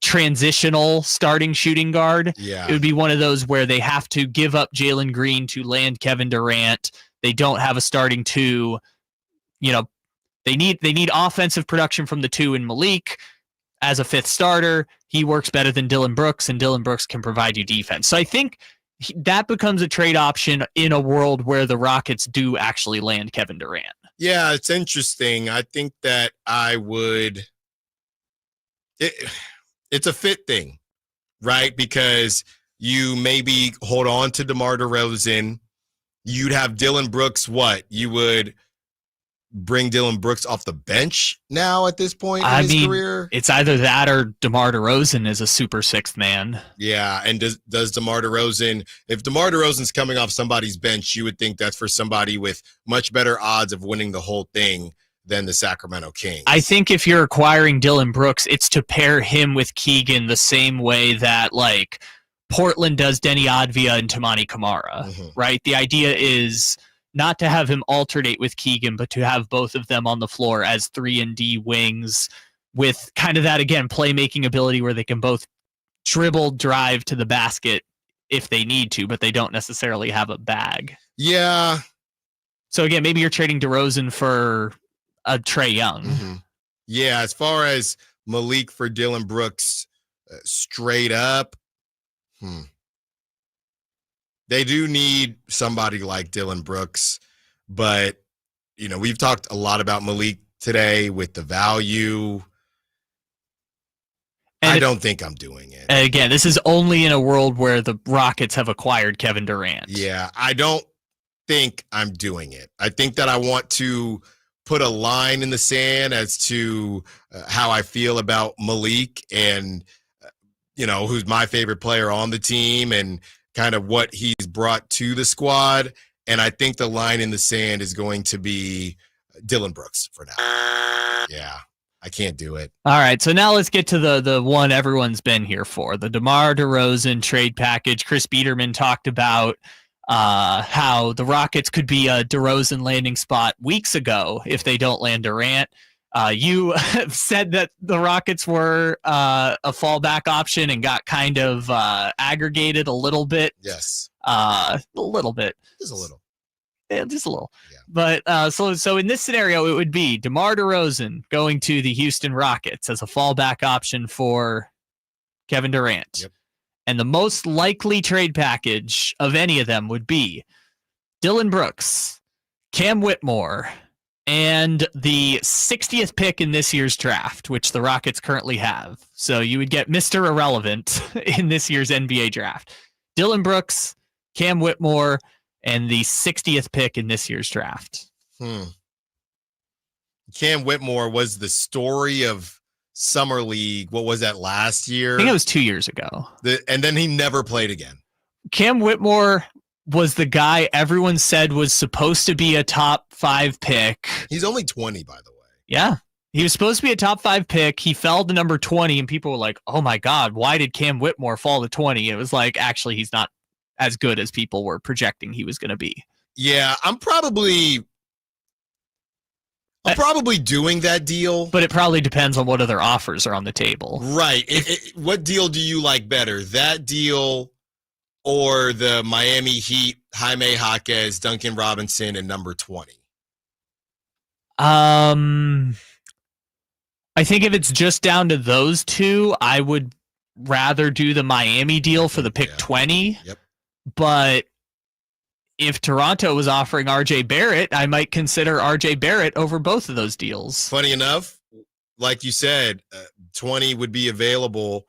transitional starting shooting guard. Yeah. It would be one of those where they have to give up Jalen Green to land Kevin Durant. They don't have a starting 2. You know, they need offensive production from the 2 in Malik. As a 5th starter, he works better than Dylan Brooks, and Dylan Brooks can provide you defense. So I think that becomes a trade option in a world where the Rockets do actually land Kevin Durant. Yeah, it's interesting. I think that I would... It's a fit thing, right? Because you maybe hold on to DeMar DeRozan. You'd have Dylan Brooks, you would bring Dylan Brooks off the bench now at this point in his career? It's either that or DeMar DeRozan is a super 6th man. Yeah, and does DeMar DeRozan, if DeMar DeRozan's coming off somebody's bench, you would think that's for somebody with much better odds of winning the whole thing than the Sacramento Kings. I think if you're acquiring Dylan Brooks, it's to pair him with Keegan the same way that like Portland does Denny Advia and Tamani Kamara, right? The idea is not to have him alternate with Keegan, but to have both of them on the floor as 3-and-D wings with kind of that, again, playmaking ability where they can both dribble, drive to the basket if they need to, but they don't necessarily have a bag. Yeah. So again, maybe you're trading DeRozan for a Trae Young. Yeah, as far as Malik for Dylan Brooks, straight up, they do need somebody like Dylan Brooks, but you know, we've talked a lot about Malik today with the value. And I don't think I'm doing it. And again, this is only in a world where the Rockets have acquired Kevin Durant. Yeah, I don't think I'm doing it. I think that I want to put a line in the sand as to how I feel about Malik and, who's my favorite player on the team and kind of what he's brought to the squad. And I think the line in the sand is going to be Dylan Brooks for now. Yeah, I can't do it. All right, so now let's get to the one everyone's been here for, the DeMar DeRozan trade package. Chris Biederman talked about how the Rockets could be a DeRozan landing spot weeks ago if they don't land Durant. You said that the Rockets were a fallback option and got kind of aggregated a little bit. Yes. A little bit. Just a little. Yeah, just a little. Yeah. But so in this scenario, it would be DeMar DeRozan going to the Houston Rockets as a fallback option for Kevin Durant. Yep. And the most likely trade package of any of them would be Dylan Brooks, Cam Whitmore, and the 60th pick in this year's draft, which the Rockets currently have. So you would get Mr. Irrelevant in this year's NBA draft. Dylan Brooks, Cam Whitmore, and the 60th pick in this year's draft. Cam Whitmore was the story of Summer League. What was that, last year? I think it was 2 years ago. And then he never played again. Cam Whitmore was the guy everyone said was supposed to be a top 5 pick. He's only 20, by the way. Yeah. He was supposed to be a top 5 pick. He fell to number 20, and people were like, oh my God, why did Cam Whitmore fall to 20? It was like, actually, he's not as good as people were projecting he was going to be. Yeah, I'm probably doing that deal. But it probably depends on what other offers are on the table. Right. What deal do you like better? That deal or the Miami Heat, Jaime Jaquez, Duncan Robinson, and number 20? I think if it's just down to those two, I would rather do the Miami deal for the pick 20. Yep. But if Toronto was offering RJ Barrett, I might consider RJ Barrett over both of those deals. Funny enough, like you said, 20 would be available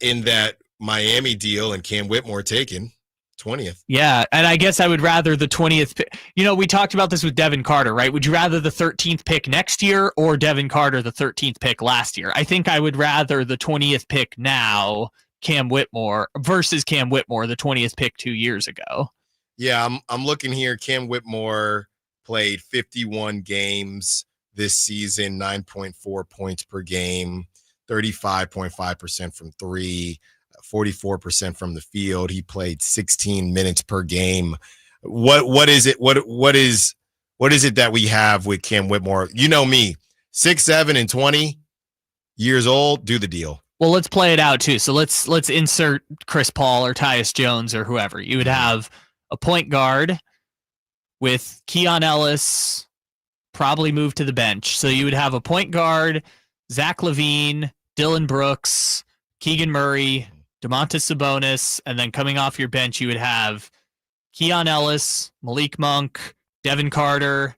in that Miami deal, and Cam Whitmore taken 20th. Yeah, and I guess I would rather the 20th pick. You know, we talked about this with Devin Carter, right? Would you rather the 13th pick next year or Devin Carter, the 13th pick last year? I think I would rather the 20th pick now, Cam Whitmore, versus Cam Whitmore, the 20th pick 2 years ago. Yeah, I'm looking here. Cam Whitmore played 51 games this season, 9.4 points per game, 35.5% from three, 44% from the field. He played 16 minutes per game. What is it? What is it that we have with Cam Whitmore? You know me, 6'7" and 20 years old. Do the deal. Well, let's play it out too. So let's insert Chris Paul or Tyus Jones or whoever. You would have a point guard with Keon Ellis probably moved to the bench. So you would have a point guard, Zach LaVine, Dylan Brooks, Keegan Murray, Domantas Sabonis, and then coming off your bench, you would have Keon Ellis, Malik Monk, Devin Carter,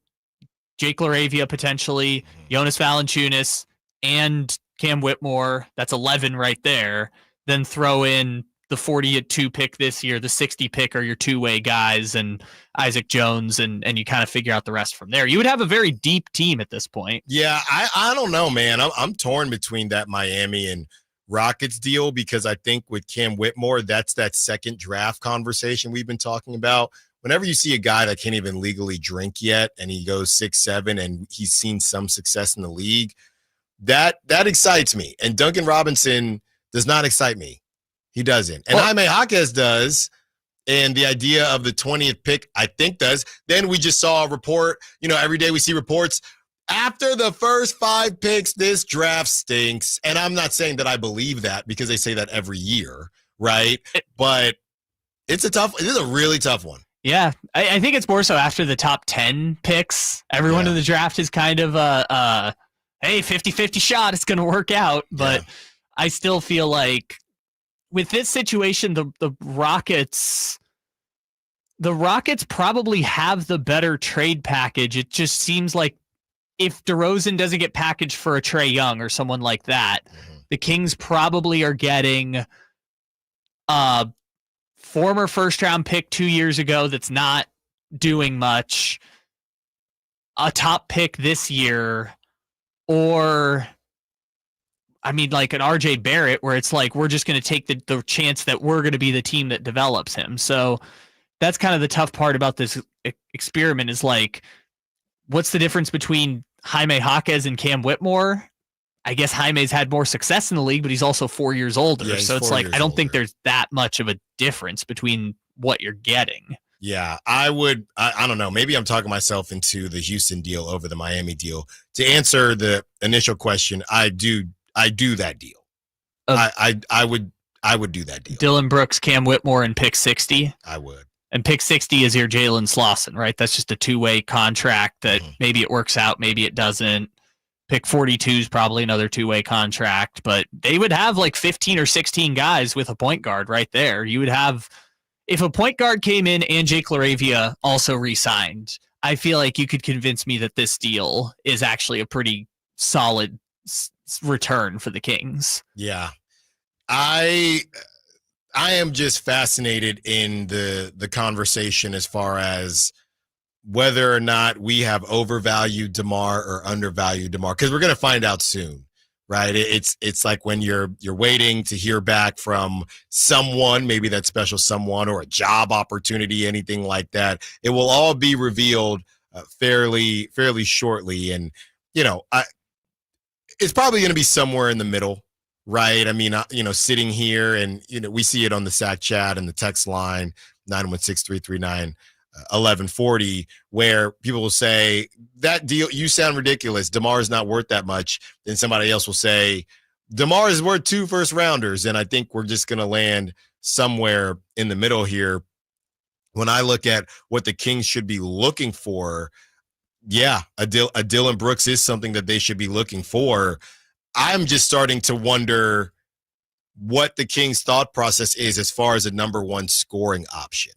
Jake LaRavia potentially, Jonas Valanciunas, and Cam Whitmore. That's 11 right there. Then throw in the 42 pick this year, the 60 pick are your two-way guys, and Isaac Jones, and you kind of figure out the rest from there. You would have a very deep team at this point. Yeah, I don't know, man. I'm torn between that Miami and Rockets deal, because I think with Cam Whitmore, that's that second draft conversation we've been talking about. Whenever you see a guy that can't even legally drink yet and he goes 6'7" and he's seen some success in the league, that excites me. And Duncan Robinson does not excite me. He doesn't. And Jaime Jaquez does. And the idea of the 20th pick, I think, does. Then we just saw a report. You know, every day we see reports. After the first 5 picks, this draft stinks. And I'm not saying that I believe that, because they say that every year, right? But it is a really tough one. Yeah, I think it's more so after the top 10 picks. Everyone in the draft is kind of hey, 50-50 shot, it's going to work out. But I still feel like with this situation, the Rockets probably have the better trade package. It just seems like if DeRozan doesn't get packaged for a Trae Young or someone like that, the Kings probably are getting a former first-round pick 2 years ago that's not doing much, a top pick this year, or I mean, like an RJ Barrett, where it's like we're just going to take the chance that we're going to be the team that develops him. So that's kind of the tough part about this experiment, is like, what's the difference between Jaime Jaquez and Cam Whitmore? I guess Jaime's had more success in the league, but he's also 4 years older. Yeah, so it's like, I don't think there's that much of a difference between what you're getting. Yeah, I don't know. Maybe I'm talking myself into the Houston deal over the Miami deal. To answer the initial question, I do that deal. I would do that deal. Dylan Brooks, Cam Whitmore, and pick 60. I would. And pick 60 is your Jalen Slauson, right? That's just a two-way contract that maybe it works out, maybe it doesn't. Pick 42 is probably another two-way contract, but they would have like 15 or 16 guys with a point guard right there. You would have, if a point guard came in and Jake LaRavia also re-signed, I feel like you could convince me that this deal is actually a pretty solid return for the Kings. Yeah. I am just fascinated in the conversation as far as whether or not we have overvalued DeMar or undervalued DeMar, because we're going to find out soon, right? It's like when you're waiting to hear back from someone, maybe that special someone, or a job opportunity, anything like that. It will all be revealed fairly shortly, and it's probably going to be somewhere in the middle, right? I mean, sitting here, and we see it on the SAC chat and the text line 916-339. 1140, where people will say that deal, you sound ridiculous. DeMar is not worth that much. Then somebody else will say DeMar is worth 2 first rounders. And I think we're just going to land somewhere in the middle here. When I look at what the Kings should be looking for, yeah, a Dylan Brooks is something that they should be looking for. I'm just starting to wonder what the Kings' thought process is as far as a number one scoring option,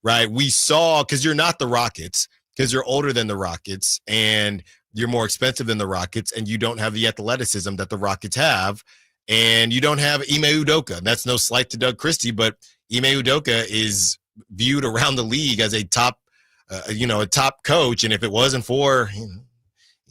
right? We saw, because you're not the Rockets, because you're older than the Rockets, and you're more expensive than the Rockets, and you don't have the athleticism that the Rockets have, and you don't have Ime Udoka. That's no slight to Doug Christie, but Ime Udoka is viewed around the league as a top, a top coach, and if it wasn't for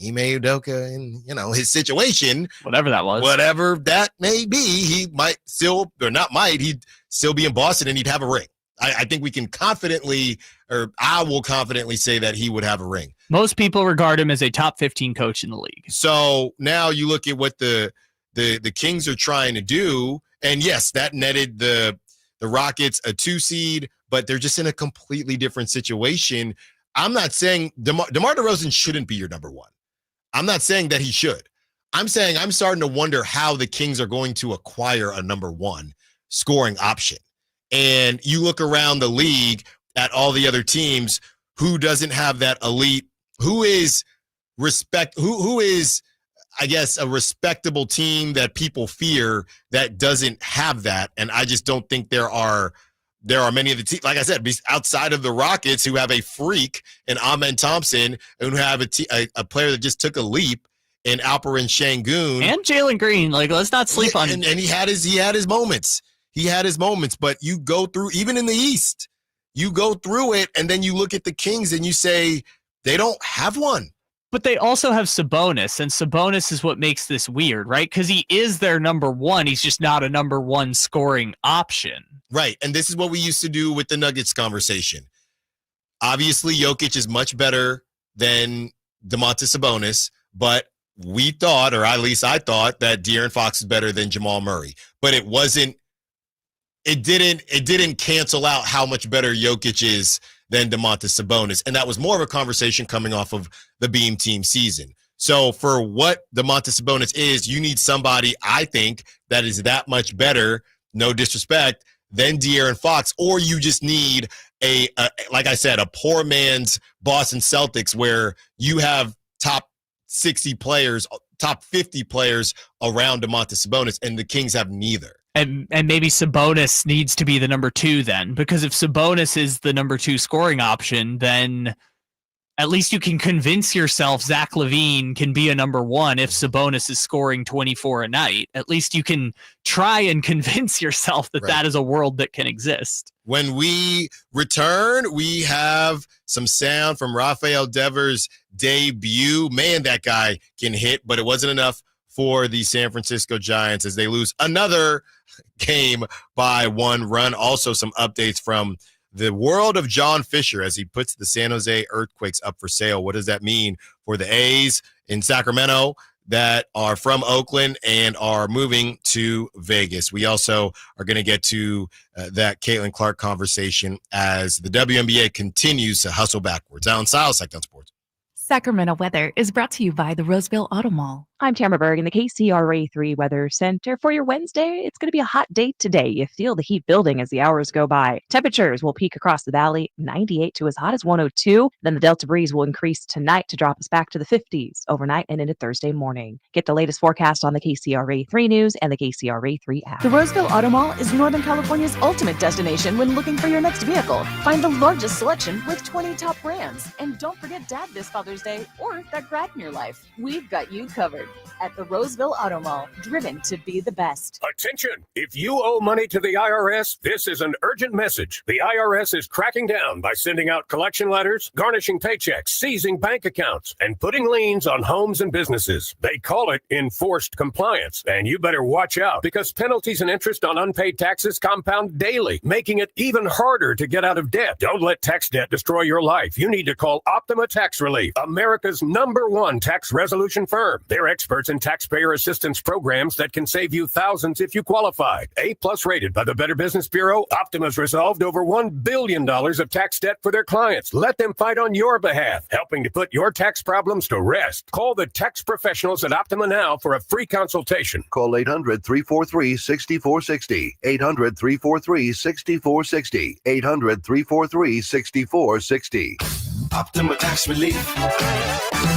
Ime Udoka and, his situation, whatever that may be, he might still, or not might, he'd still be in Boston and he'd have a ring. I think we can confidently, or I will confidently say that he would have a ring. Most people regard him as a top 15 coach in the league. So now you look at what the Kings are trying to do, and yes, that netted the Rockets a 2 seed, but they're just in a completely different situation. I'm not saying DeMar DeRozan shouldn't be your number one. I'm not saying that he should. I'm saying I'm starting to wonder how the Kings are going to acquire a number one scoring option. And you look around the league at all the other teams, who doesn't have that elite, who is, I guess, a respectable team that people fear that doesn't have that. And I just don't think there are many of the teams, like I said, outside of the Rockets, who have a freak in Amen Thompson and who have a player that just took a leap in Alperen Şengün. And Jalen Green. Like, let's not sleep on him. And he had his moments. But you go through, even in the East, you go through it, and then you look at the Kings and you say, they don't have one. But they also have Sabonis, and Sabonis is what makes this weird, right? Because he is their number one. He's just not a number one scoring option. Right, and this is what we used to do with the Nuggets conversation. Obviously, Jokic is much better than Domantas Sabonis, but we thought, or at least I thought, that De'Aaron Fox is better than Jamal Murray. But it didn't cancel out how much better Jokic is than Domantas Sabonis. And that was more of a conversation coming off of the Beam Team season. So for what Domantas Sabonis is, you need somebody, I think, that is that much better, no disrespect, than De'Aaron Fox, or you just need like I said, a poor man's Boston Celtics, where you have top 60 players, top 50 players around Domantas Sabonis, and the Kings have neither. And maybe Sabonis needs to be the number two then, because if Sabonis is the number two scoring option, then at least you can convince yourself Zach LaVine can be a number one if Sabonis is scoring 24 a night. At least you can try and convince yourself that that is a world that can exist. When we return, we have some sound from Rafael Devers' debut. Man, that guy can hit, but it wasn't enough for the San Francisco Giants as they lose another game by 1 run. Also, some updates from the world of John Fisher as he puts the San Jose Earthquakes up for sale. What does that mean for the A's in Sacramento that are from Oakland and are moving to Vegas? We also are going to get to that Caitlin Clark conversation as the WNBA continues to hustle backwards. Allen Stiles, Sacktown Sports. Sacramento weather is brought to you by the Roseville Auto Mall. I'm Tamara Berg in the KCRA3 Weather Center. For your Wednesday, it's going to be a hot day today. You feel the heat building as the hours go by. Temperatures will peak across the valley, 98 to as hot as 102. Then the Delta breeze will increase tonight to drop us back to the 50s overnight and into Thursday morning. Get the latest forecast on the KCRA3 News and the KCRA3 app. The Roseville Auto Mall is Northern California's ultimate destination when looking for your next vehicle. Find the largest selection with 20 top brands. And don't forget Dad this Father's Day or that grad in your life. We've got you covered at the Roseville Auto Mall, driven to be the best. Attention! If you owe money to the IRS, this is an urgent message. The IRS is cracking down by sending out collection letters, garnishing paychecks, seizing bank accounts, and putting liens on homes and businesses. They call it enforced compliance, and you better watch out because penalties and interest on unpaid taxes compound daily, making it even harder to get out of debt. Don't let tax debt destroy your life. You need to call Optima Tax Relief, America's #1 tax resolution firm. They're experts in taxpayer assistance programs that can save you thousands if you qualify. A+ rated by the Better Business Bureau, Optima's resolved over $1 billion of tax debt for their clients. Let them fight on your behalf, helping to put your tax problems to rest. Call the tax professionals at Optima now for a free consultation. Call 800-343-6460. 800-343-6460. 800-343-6460. Optima Tax Relief.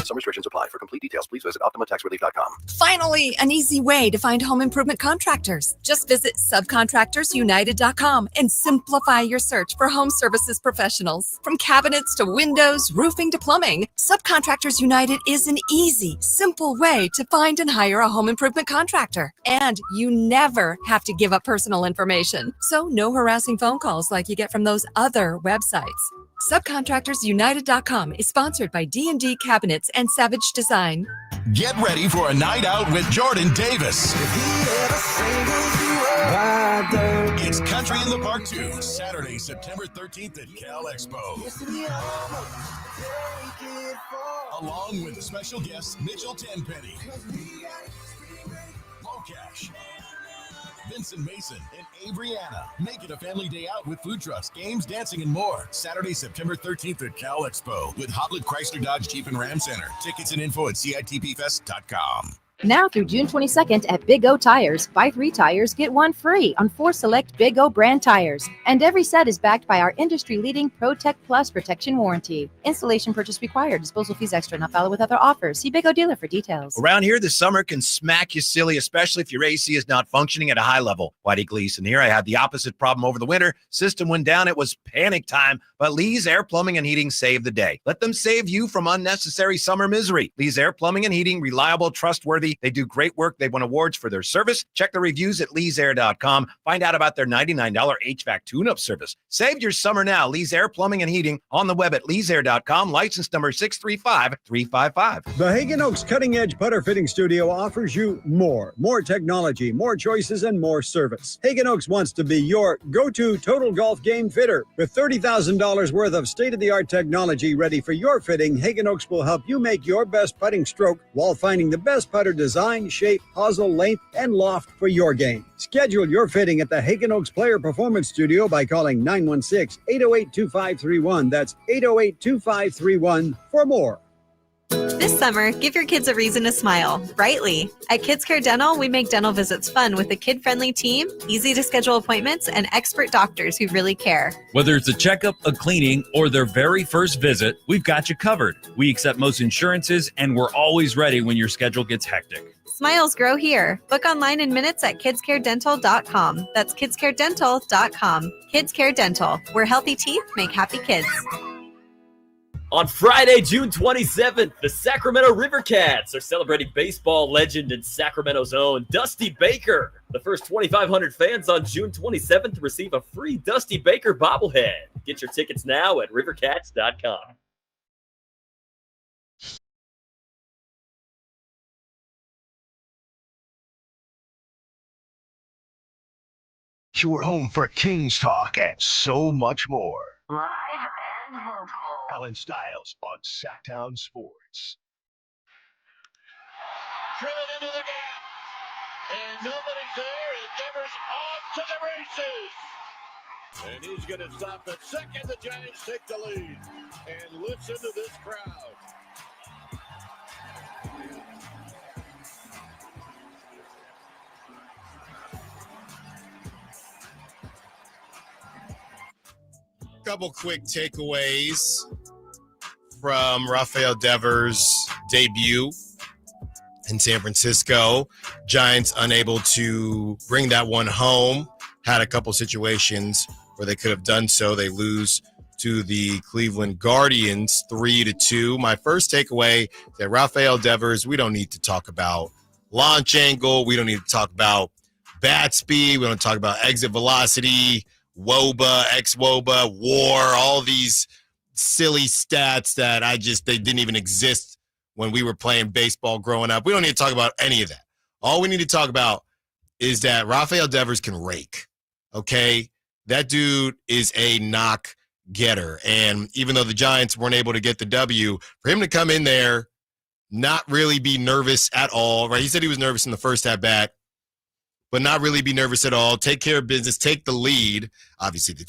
Some restrictions apply. For complete details, please visit OptimaTaxRelief.com. Finally, an easy way to find home improvement contractors. Just visit subcontractorsunited.com and simplify your search for home services professionals. From cabinets to windows, roofing to plumbing, Subcontractors United is an easy, simple way to find and hire a home improvement contractor. And you never have to give up personal information. So no harassing phone calls like you get from those other websites. SubcontractorsUnited.com is sponsored by D&D Cabinets and Savage Design. Get ready for a night out with Jordan Davis. It's Country in the Park 2, Saturday, September 13th at Cal Expo. Along with special guests Mitchell Tenpenny, Locash, Vincent Mason, and Abriana. Make it a family day out with food trucks, games, dancing, and more. Saturday, September 13th at Cal Expo with Hoplet Chrysler Dodge Jeep and Ram Center. Tickets and info at CITPFest.com. Now through June 22nd at Big O Tires, buy 3 tires, get 1 free on 4 select Big O brand tires. And every set is backed by our industry-leading ProTech Plus protection warranty. Installation purchase required. Disposal fees extra. Not valid with other offers. See Big O dealer for details. Around here, the summer can smack you silly, especially if your AC is not functioning at a high level. Whitey Gleason here. I had the opposite problem over the winter. System went down. It was panic time. But Lee's Air Plumbing and Heating saved the day. Let them save you from unnecessary summer misery. Lee's Air Plumbing and Heating, reliable, trustworthy. They do great work. They won awards for their service. Check the reviews at leesair.com. Find out about their $99 HVAC tune-up service. Save your summer now. Lee's Air Plumbing and Heating on the web at leesair.com. License number 635355. The Hagen Oaks Cutting Edge Putter Fitting Studio offers you more technology, more choices, and more service. Hagen Oaks wants to be your go-to total golf game fitter. With $30,000 worth of state-of-the-art technology ready for your fitting, Hagen Oaks will help you make your best putting stroke while finding the best putter design, shape, hosel, length, and loft for your game. Schedule your fitting at the Hagen Oaks Player Performance Studio by calling 916-808-2531. That's 808-2531 for more. This summer, give your kids a reason to smile, brightly. At Kids Care Dental, we make dental visits fun with a kid-friendly team, easy to schedule appointments, and expert doctors who really care. Whether it's a checkup, a cleaning, or their very first visit, we've got you covered. We accept most insurances, and we're always ready when your schedule gets hectic. Smiles grow here. Book online in minutes at kidscaredental.com. That's kidscaredental.com. Kids Care Dental, where healthy teeth make happy kids. On Friday, June 27th, the Sacramento River Cats are celebrating baseball legend and Sacramento's own Dusty Baker. The first 2,500 fans on June 27th receive a free Dusty Baker bobblehead. Get your tickets now at rivercats.com. You're home for Kings Talk and so much more. Live and local. Allen Stiles on Sacktown Sports. Driven into the gap. And nobody's there. And Devers off to the races. And he's going to stop at second. The Giants take the lead. And listen to this crowd. Couple quick takeaways from Rafael Devers' debut in San Francisco. Giants unable to bring that one home. Had a couple situations where they could have done so. They lose to the Cleveland Guardians 3-2. My first takeaway that Rafael Devers, we don't need to talk about launch angle. We don't need to talk about bat speed. We don't talk about exit velocity, WOBA, ex-WOBA, WAR, all these silly stats that they didn't even exist when we were playing baseball growing up. We don't need to talk about any of that. All we need to talk about is that Rafael Devers can rake, okay? That dude is a knock getter. And even though the Giants weren't able to get the W, for him to come in there, not really be nervous at all, right? He said he was nervous in the first at-bat, but not really be nervous at all, take care of business, take the lead. Obviously, the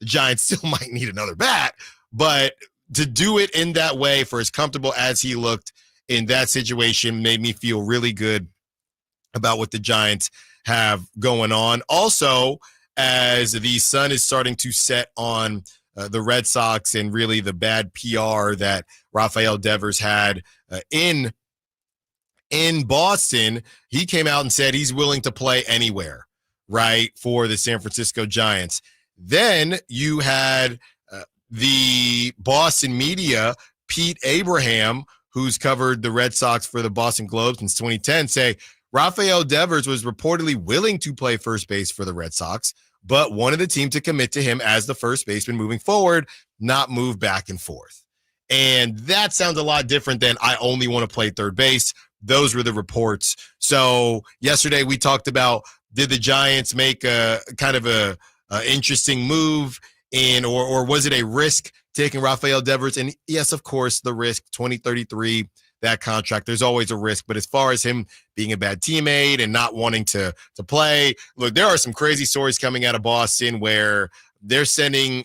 Giants still might need another bat, but to do it in that way for as comfortable as he looked in that situation made me feel really good about what the Giants have going on. Also, as the sun is starting to set on the Red Sox and really the bad PR that Rafael Devers had in Boston, he came out and said he's willing to play anywhere, right, for the San Francisco Giants. Then you had the Boston media, Pete Abraham, who's covered the Red Sox for the Boston Globe since 2010, say Rafael Devers was reportedly willing to play first base for the Red Sox, but wanted the team to commit to him as the first baseman moving forward, not move back and forth. And that sounds a lot different than I only want to play third base. Those were the reports. So yesterday we talked about, did the Giants make a kind of a interesting move or was it a risk taking Rafael Devers? And yes, of course, the risk, 2033, that contract, there's always a risk. But as far as him being a bad teammate and not wanting to play, look, there are some crazy stories coming out of Boston where they're sending,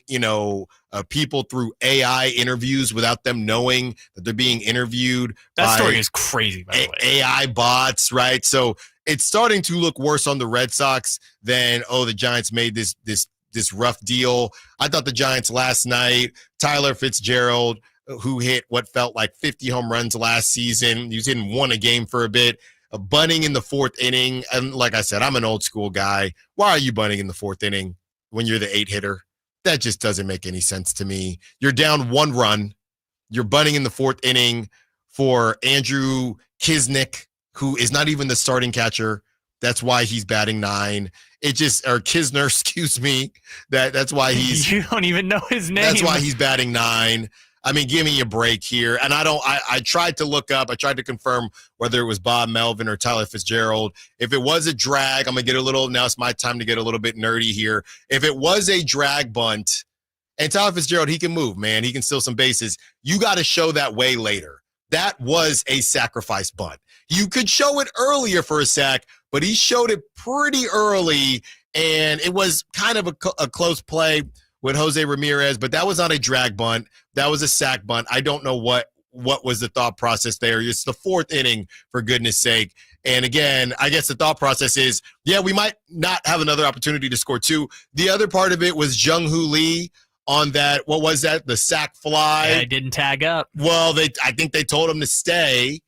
people through AI interviews without them knowing that they're being interviewed. That story is crazy, by the way. AI bots, right? So it's starting to look worse on the Red Sox than, the Giants made this rough deal. I thought the Giants last night, Tyler Fitzgerald, who hit what felt like 50 home runs last season. He didn't win a game for a bit. Bunting in the fourth inning. And like I said, I'm an old school guy. Why are you bunting in the fourth inning when you're the 8 hitter? That just doesn't make any sense to me. You're down 1 run. You're bunting in the fourth inning for Andrew Kisnick, who is not even the starting catcher. That's why he's batting 9. Or Kisner, excuse me. That's why he's. You don't even know his name. That's why he's batting 9. I mean, give me a break here. And I tried to look up, I tried to confirm whether it was Bob Melvin or Tyler Fitzgerald. If it was a drag, now it's my time to get a little bit nerdy here. If it was a drag bunt, and Tyler Fitzgerald, he can move, man. He can steal some bases. You got to show that way later. That was a sacrifice bunt. You could show it earlier for a sack, but he showed it pretty early, and it was kind of a close play with Jose Ramirez, but that was not a drag bunt. That was a sack bunt. I don't know what was the thought process there. It's the fourth inning, for goodness sake. And again, I guess the thought process is, we might not have another opportunity to score 2. The other part of it was Jung-Hoo Lee on that, what was that? The sack fly. Yeah, I didn't tag up. Well, I think they told him to stay.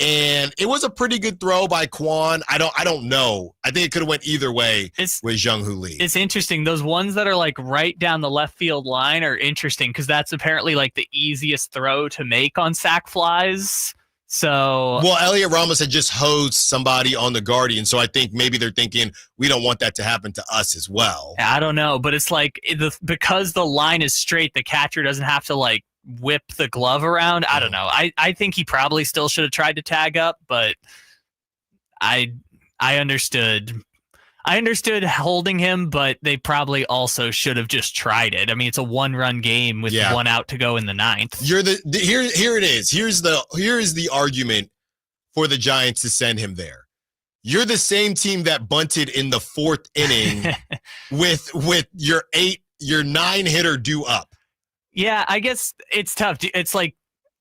And it was a pretty good throw by Kwon. I don't know. I think it could have went either way with Jung-Hoo Lee. It's interesting. Those ones that are like right down the left field line are interesting because that's apparently like the easiest throw to make on sack flies. So, well, Elliot Ramos had just hosed somebody on the Guardian, so I think maybe they're thinking we don't want that to happen to us as well. I don't know, but it's like because the line is straight, the catcher doesn't have to like whip the glove around. I don't know. I think he probably still should have tried to tag up, but I understood holding him, but they probably also should have just tried it. I mean, it's a 1-run game with 1 out to go in the 9th. Here it is. Here is the argument for the Giants to send him there. You're the same team that bunted in the 4th inning with your 9 hitter due up. Yeah, I guess it's tough. It's like,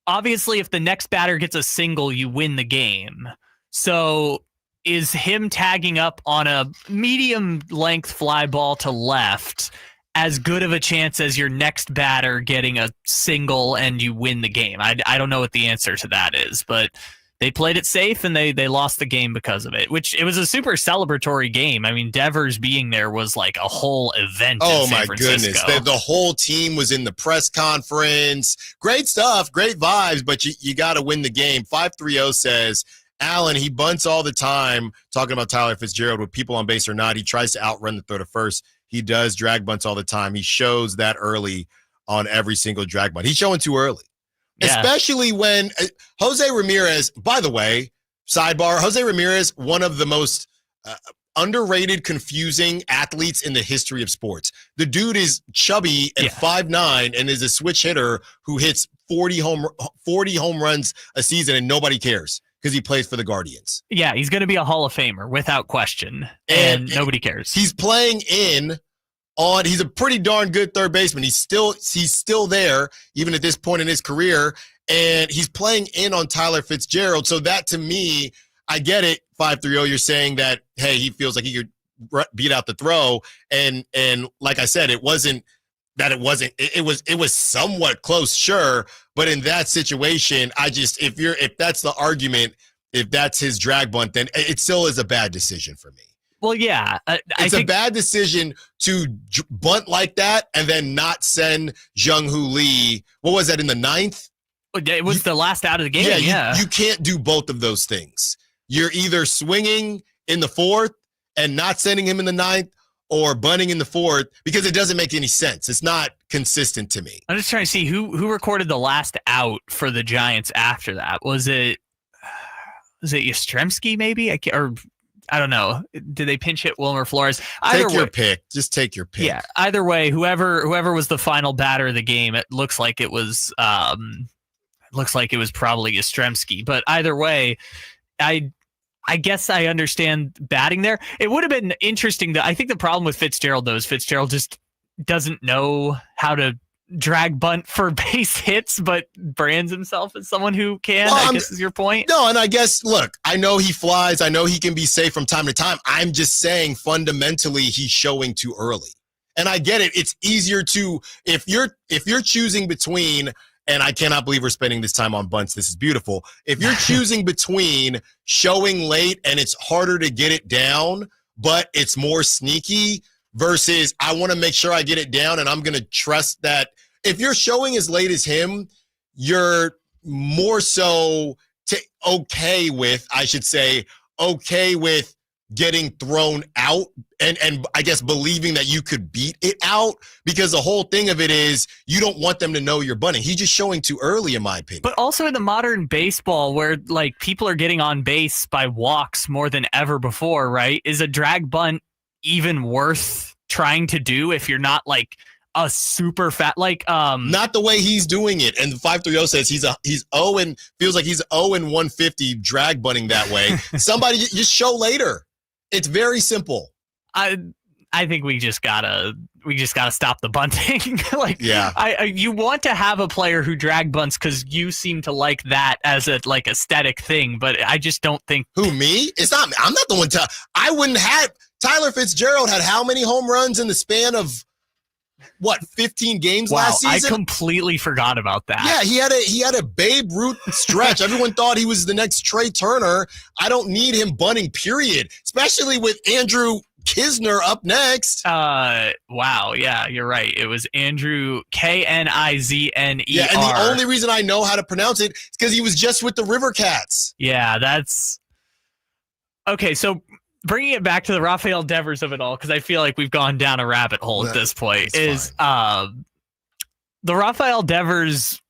obviously, if the next batter gets a single, you win the game. So is him tagging up on a medium-length fly ball to left as good of a chance as your next batter getting a single and you win the game? I don't know what the answer to that is, but they played it safe and they lost the game because of it, which it was a super celebratory game. I mean, Devers being there was like a whole event in San Francisco. Goodness. The whole team was in the press conference. Great stuff, great vibes, but you got to win the game. 530 says, Allen, he bunts all the time, talking about Tyler Fitzgerald with people on base or not. He tries to outrun the throw to first. He does drag bunts all the time. He shows that early on every single drag bunt. He's showing too early. Yeah. Especially when Jose Ramirez, by the way, sidebar, Jose Ramirez, one of the most underrated, confusing athletes in the history of sports. The dude is chubby and 5'9" and is a switch hitter who hits 40 home runs a season and nobody cares because he plays for the Guardians. Yeah, he's going to be a Hall of Famer without question, and nobody cares. He's playing he's a pretty darn good third baseman. He's still there, even at this point in his career, and he's playing in on Tyler Fitzgerald. So that, to me, I get it, 530. You're saying that, hey, he feels like he could beat out the throw, and like I said, it wasn't that it wasn't. It was somewhat close, sure, but in that situation, if that's the argument, if that's his drag bunt, then it still is a bad decision for me. Well, yeah, It's a bad decision to bunt like that and then not send Jung-Hoo Lee. What was that, in the 9th? It was the last out of the game. Yeah, you can't do both of those things. You're either swinging in the 4th and not sending him in the 9th, or bunting in the 4th, because it doesn't make any sense. It's not consistent to me. I'm just trying to see who recorded the last out for the Giants after that. Was it Yastrzemski maybe? I don't know. Did they pinch hit Wilmer Flores? Take your pick. Just take your pick. Yeah. Either way, whoever was the final batter of the game, it looks like it was probably Yastrzemski. But either way, I guess I understand batting there. It would have been interesting. I think the problem with Fitzgerald, though, is Fitzgerald just doesn't know how to drag bunt for base hits, but brands himself as someone who can, I guess is your point. No, and I guess, look, I know he flies. I know he can be safe from time to time. I'm just saying fundamentally he's showing too early. And I get it. It's easier to, if you're choosing between, and I cannot believe we're spending this time on bunts. This is beautiful. If you're choosing between showing late and it's harder to get it down, but it's more sneaky, versus I want to make sure I get it down and I'm going to trust that. If you're showing as late as him, you're more so okay with getting thrown out and I guess believing that you could beat it out, because the whole thing of it is you don't want them to know you're bunting. He's just showing too early, in my opinion. But also in the modern baseball where like people are getting on base by walks more than ever before, right? Is a drag bunt even worth trying to do if you're not like a super fat, not the way he's doing it. And the 530 says he's 0 and feels like he's 0 and 150 drag bunting that way. Somebody just show later. It's very simple. I think we just gotta stop the bunting. Yeah. You want to have a player who drag bunts because you seem to like that as a aesthetic thing, but I just don't think. Who, me? It's not. I'm not the one. I wouldn't have. Tyler Fitzgerald had how many home runs in the span of 15 games last season? I completely forgot about that. Yeah, he had a Babe Ruth stretch. Everyone thought he was the next Trey Turner. I don't need him bunting, period. Especially with Andrew Kisner up next. Wow, yeah, you're right. It was Andrew Knizner. Yeah, and the only reason I know how to pronounce it is because he was just with the River Cats. Yeah, that's okay. So bringing it back to the Rafael Devers of it all, because I feel like we've gone down a rabbit hole at this point, is the Rafael Devers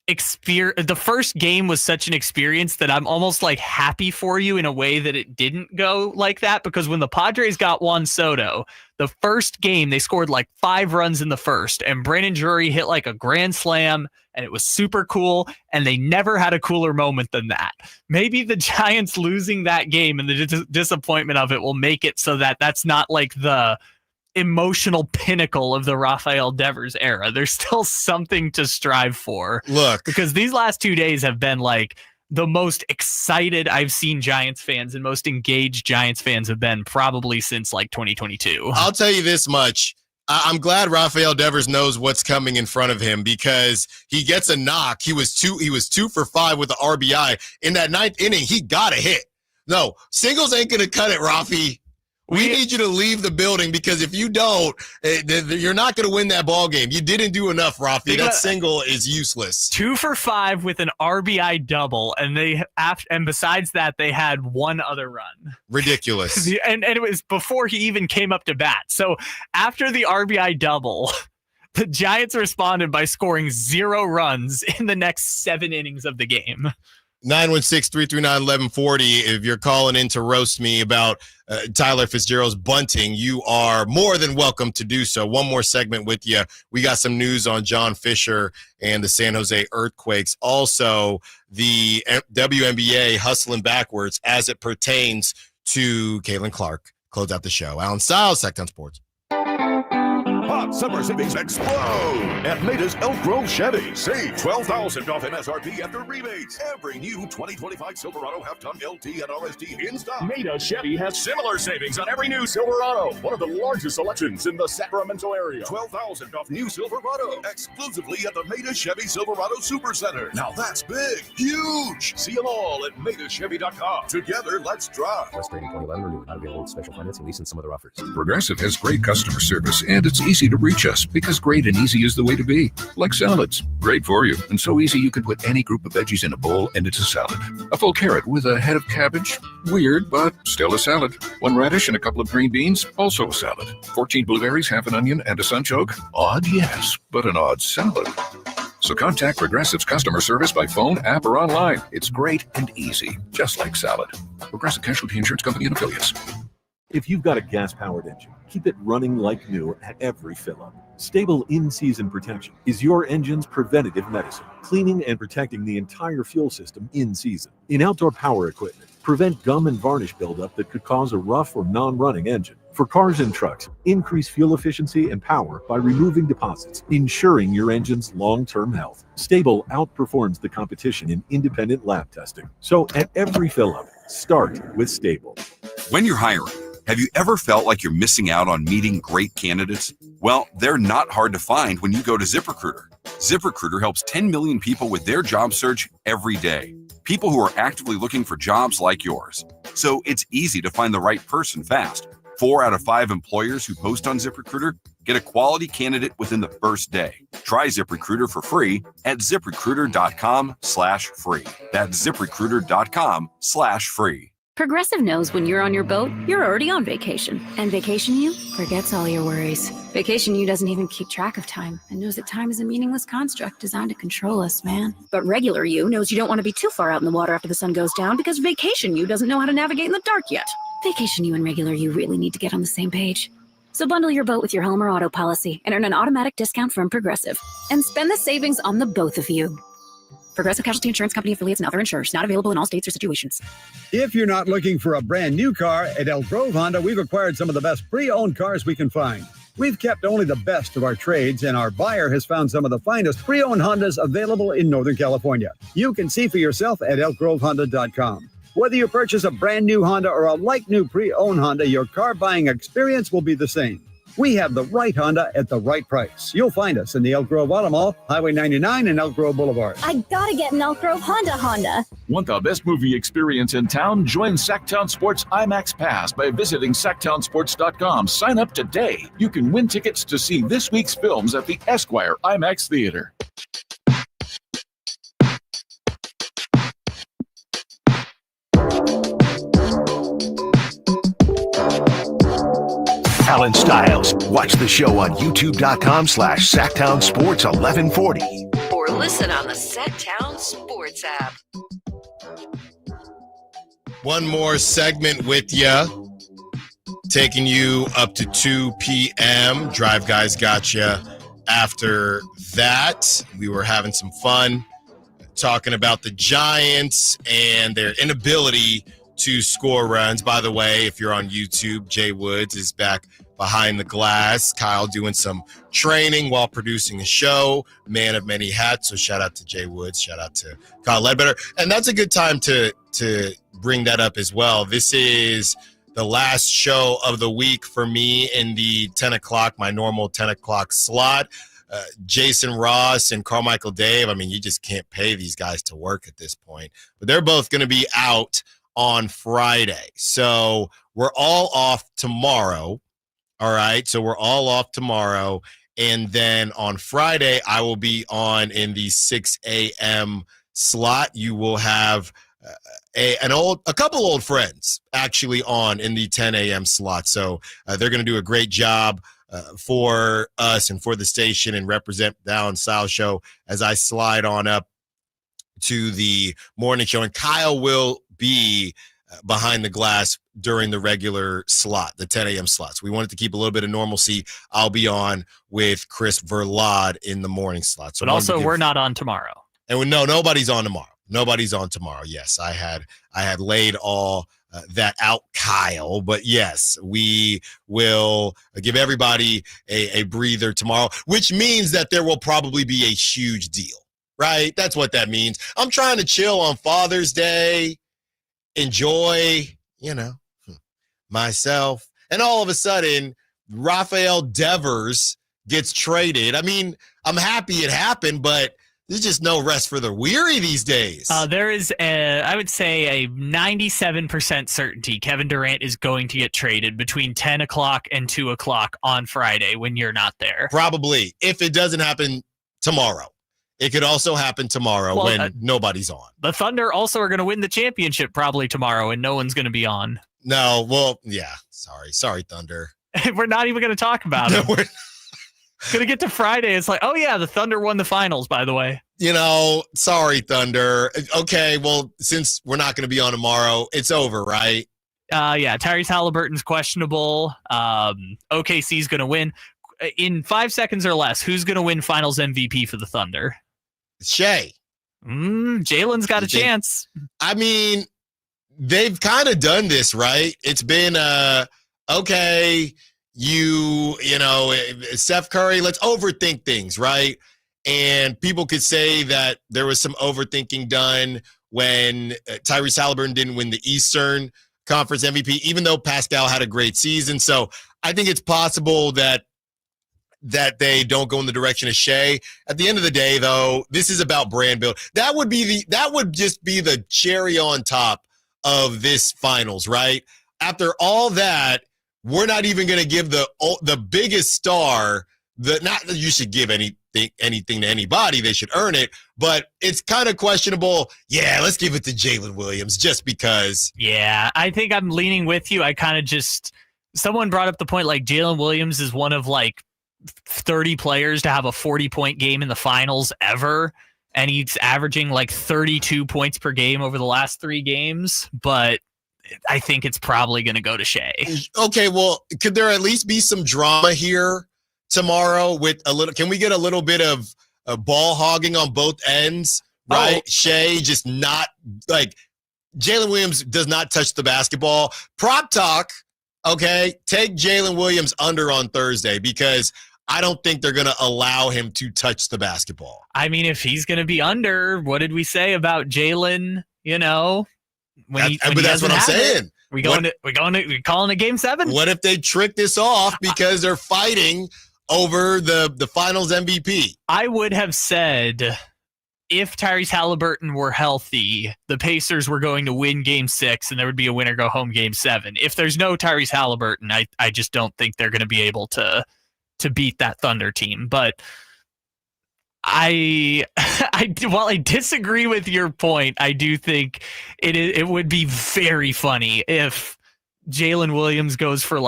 experience. The first game was such an experience that I'm almost happy for you in a way that it didn't go like that, because when the Padres got Juan Soto, the first game they scored 5 runs in the first, and Brandon Drury hit a grand slam, and it was super cool, and they never had a cooler moment than that. Maybe the Giants losing that game and the disappointment of it will make it so that that's not the emotional pinnacle of the Rafael Devers era. There's still something to strive for. Look, because these last 2 days have been the most excited I've seen Giants fans and most engaged Giants fans have been probably since 2022. I'll tell you this much. I'm glad Rafael Devers knows what's coming in front of him, because he gets a knock. He was 2 for 5 with the RBI in that 9th inning. He got a hit. No, singles ain't going to cut it, Rafi. We need you to leave the building, because if you don't, you're not going to win that ball game. You didn't do enough, Rafi. That single is useless. 2 for 5 with an RBI double, and besides that, they had 1 other run. Ridiculous. And it was before he even came up to bat. So after the RBI double, the Giants responded by scoring 0 runs in the next 7 innings of the game. 916-339-1140. If you're calling in to roast me about Tyler Fitzgerald's bunting, you are more than welcome to do so. One more segment with you. We got some news on John Fisher and the San Jose Earthquakes. Also, the WNBA hustling backwards as it pertains to Caitlin Clark. Close out the show. Allen Stiles, Sacktown Sports. Pop Summer savings explode at Maida's Elk Grove Chevy. Save $12,000 off MSRP after rebates. Every new 2025 Silverado half-ton LT and RST in stock. Maida Chevy has similar savings on every new Silverado. One of the largest selections in the Sacramento area. $12,000 off new Silverado exclusively at the Maida Chevy Silverado Supercenter. Now that's big, huge. See them all at MaidaChevy.com. Together, let's drive. Just rating 2011 renewed. Not available with special financing, lease, and some other offers. Progressive has great customer service, and it's easy to reach us because great and easy is the way to be. Like salads, great for you, and so easy you can put any group of veggies in a bowl and it's a salad. A full carrot with a head of cabbage, weird, but still a salad. One radish and a couple of green beans, also a salad. 14 blueberries, half an onion, and a sunchoke. Odd, yes, but an odd salad. So contact Progressive's customer service by phone, app, or online. It's great and easy, just like salad. Progressive Casualty Insurance Company and Affiliates. If you've got a gas-powered engine, keep it running like new at every fill-up. Stable in-season protection is your engine's preventative medicine, cleaning and protecting the entire fuel system in season. In outdoor power equipment, prevent gum and varnish buildup that could cause a rough or non-running engine. For cars and trucks, increase fuel efficiency and power by removing deposits, ensuring your engine's long-term health. Stable outperforms the competition in independent lab testing. So at every fill-up, start with Stable. When you're hiring, have you ever felt like you're missing out on meeting great candidates? Well, they're not hard to find when you go to ZipRecruiter. ZipRecruiter helps 10 million people with their job search every day. People who are actively looking for jobs like yours. So it's easy to find the right person fast. 4 out of 5 employers who post on ZipRecruiter get a quality candidate within the first day. Try ZipRecruiter for free at ZipRecruiter.com/free. That's ZipRecruiter.com/free. Progressive knows when you're on your boat, you're already on vacation. And Vacation You forgets all your worries. Vacation You doesn't even keep track of time and knows that time is a meaningless construct designed to control us, man. But Regular You knows you don't want to be too far out in the water after the sun goes down because Vacation You doesn't know how to navigate in the dark yet. Vacation You and Regular You really need to get on the same page. So bundle your boat with your home or auto policy and earn an automatic discount from Progressive. And spend the savings on the both of you. Progressive Casualty Insurance Company affiliates and other insurers. Not available in all states or situations. If you're not looking for a brand new car, at Elk Grove Honda, we've acquired some of the best pre-owned cars we can find. We've kept only the best of our trades, and our buyer has found some of the finest pre-owned Hondas available in Northern California. You can see for yourself at elkgrovehonda.com. Whether you purchase a brand new Honda or a like-new pre-owned Honda, your car buying experience will be the same. We have the right Honda at the right price. You'll find us in the Elk Grove Auto Mall, Highway 99 and Elk Grove Boulevard. I gotta get an Elk Grove Honda. Want the best movie experience in town? Join Sacktown Sports IMAX Pass by visiting sacktownsports.com. Sign up today. You can win tickets to see this week's films at the Esquire IMAX Theater. Allen Stiles. Watch the show on youtube.com/SacktownSports1140. Or listen on the Sacktown Sports app. One more segment with you, taking you up to 2 p.m. Drive Guys got you. After that, we were having some fun talking about the Giants and their inability to score runs. By the way, if you're on YouTube, Jay Woods is back behind the glass. Kyle doing some training while producing a show. Man of many hats. So shout out to Jay Woods. Shout out to Kyle Ledbetter. And that's a good time to bring that up as well. This is the last show of the week for me in the 10 o'clock, my normal 10 o'clock slot. Jason Ross and Carmichael Dave, I mean, you just can't pay these guys to work at this point. But they're both going to be out on Friday. So we're all off tomorrow. All right. So we're all off tomorrow. And then on Friday, I will be on in the 6 a.m. slot. You will have a couple old friends actually on in the 10 a.m. slot. So they're going to do a great job for us and for the station and represent the Allen Stiles Show as I slide on up to the morning show. And Kyle will be behind the glass during the regular slot, the 10 a.m. slots. We wanted to keep a little bit of normalcy. I'll be on with Chris Verlade in the morning slot. So but also, we're not on tomorrow. And no, nobody's on tomorrow. Nobody's on tomorrow. Yes, I had laid all that out Kyle. But yes, we will give everybody a breather tomorrow, which means that there will probably be a huge deal, right? That's what that means. I'm trying to chill on Father's Day, enjoy, myself. And all of a sudden, Rafael Devers gets traded. I mean, I'm happy it happened, but there's just no rest for the weary these days. There is, I would say, a 97% certainty Kevin Durant is going to get traded between 10 o'clock and 2 o'clock on Friday when you're not there. Probably. If it doesn't happen tomorrow. It could also happen tomorrow when nobody's on. The Thunder also are going to win the championship probably tomorrow, and no one's going to be on. No, well, yeah. Sorry, Thunder. We're not even going to talk about it. We're going to get to Friday. It's like, oh, yeah, the Thunder won the finals, by the way. Sorry, Thunder. Okay, well, since we're not going to be on tomorrow, it's over, right? Yeah, Tyrese Halliburton's questionable. OKC's going to win. In 5 seconds or less, who's going to win finals MVP for the Thunder? Shea. Jalen's got a chance. I mean, they've kind of done this, right? It's been, okay, Steph Curry, let's overthink things, right? And people could say that there was some overthinking done when Tyrese Halliburton didn't win the Eastern Conference MVP, even though Pascal had a great season. So I think it's possible that they don't go in the direction of Shea. At the end of the day, though, this is about brand build. That would just be the cherry on top of this finals, right? After all that, we're not even going to give the biggest star not that you should give anything to anybody. They should earn it, but it's kind of questionable. Yeah, let's give it to Jalen Williams just because. Yeah, I think I'm leaning with you. I kind of someone brought up the point like Jalen Williams is one of 30 players to have a 40-point game in the finals ever, and he's averaging 32 points per game over the last 3 games, but I think it's probably going to go to Shea. Okay, well, could there at least be some drama here tomorrow with can we get a little bit of ball hogging on both ends, right? Oh. Shea just not, Jalen Williams does not touch the basketball. Prop talk, okay, take Jalen Williams under on Thursday because I don't think they're going to allow him to touch the basketball. I mean, if he's going to be under, what did we say about Jalen, but that's what I'm saying. We're calling it Game 7. What if they trick this off because they're fighting over the finals MVP? I would have said if Tyrese Halliburton were healthy, the Pacers were going to win Game 6 and there would be a winner-go-home Game 7. If there's no Tyrese Halliburton, I just don't think they're going to be able to beat that Thunder team. But while I disagree with your point, I do think it would be very funny if Jalen Williams goes for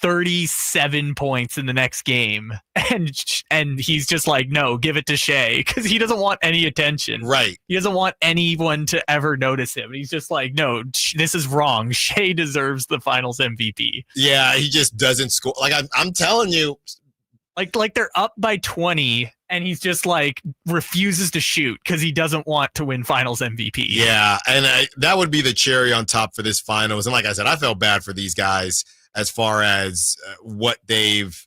37 points in the next game and he's just no, give it to Shea because he doesn't want any attention. Right. He doesn't want anyone to ever notice him. He's just no, this is wrong. Shea deserves the finals MVP. Yeah, he just doesn't score. I'm telling you. They're up by 20 and he's just refuses to shoot because he doesn't want to win finals MVP. Yeah, and that would be the cherry on top for this finals. And like I said, I felt bad for these guys as far as what they've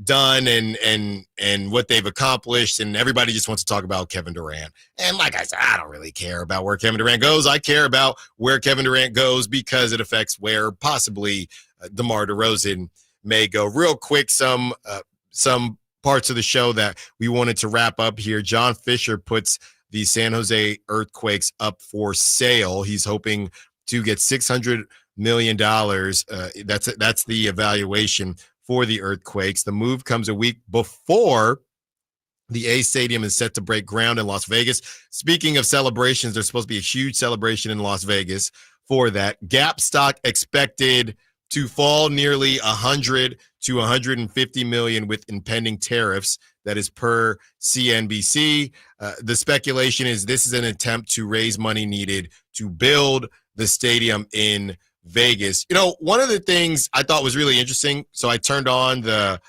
done and what they've accomplished, and everybody just wants to talk about Kevin Durant. And like I said, I don't really care about where Kevin Durant goes. I care about where Kevin Durant goes because it affects where possibly DeMar DeRozan may go. Real quick, some parts of the show that we wanted to wrap up here. John Fisher puts the San Jose Earthquakes up for sale. He's hoping to get $600 million. That's the evaluation for the Earthquakes. The move comes a week before the A Stadium is set to break ground in Las Vegas. Speaking of celebrations, there's supposed to be a huge celebration in Las Vegas for that. Gap stock expected to fall nearly 100 to 150 million with impending tariffs. That is per CNBC. The speculation is this is an attempt to raise money needed to build the stadium in Vegas. One of the things I thought was really interesting. So I turned on the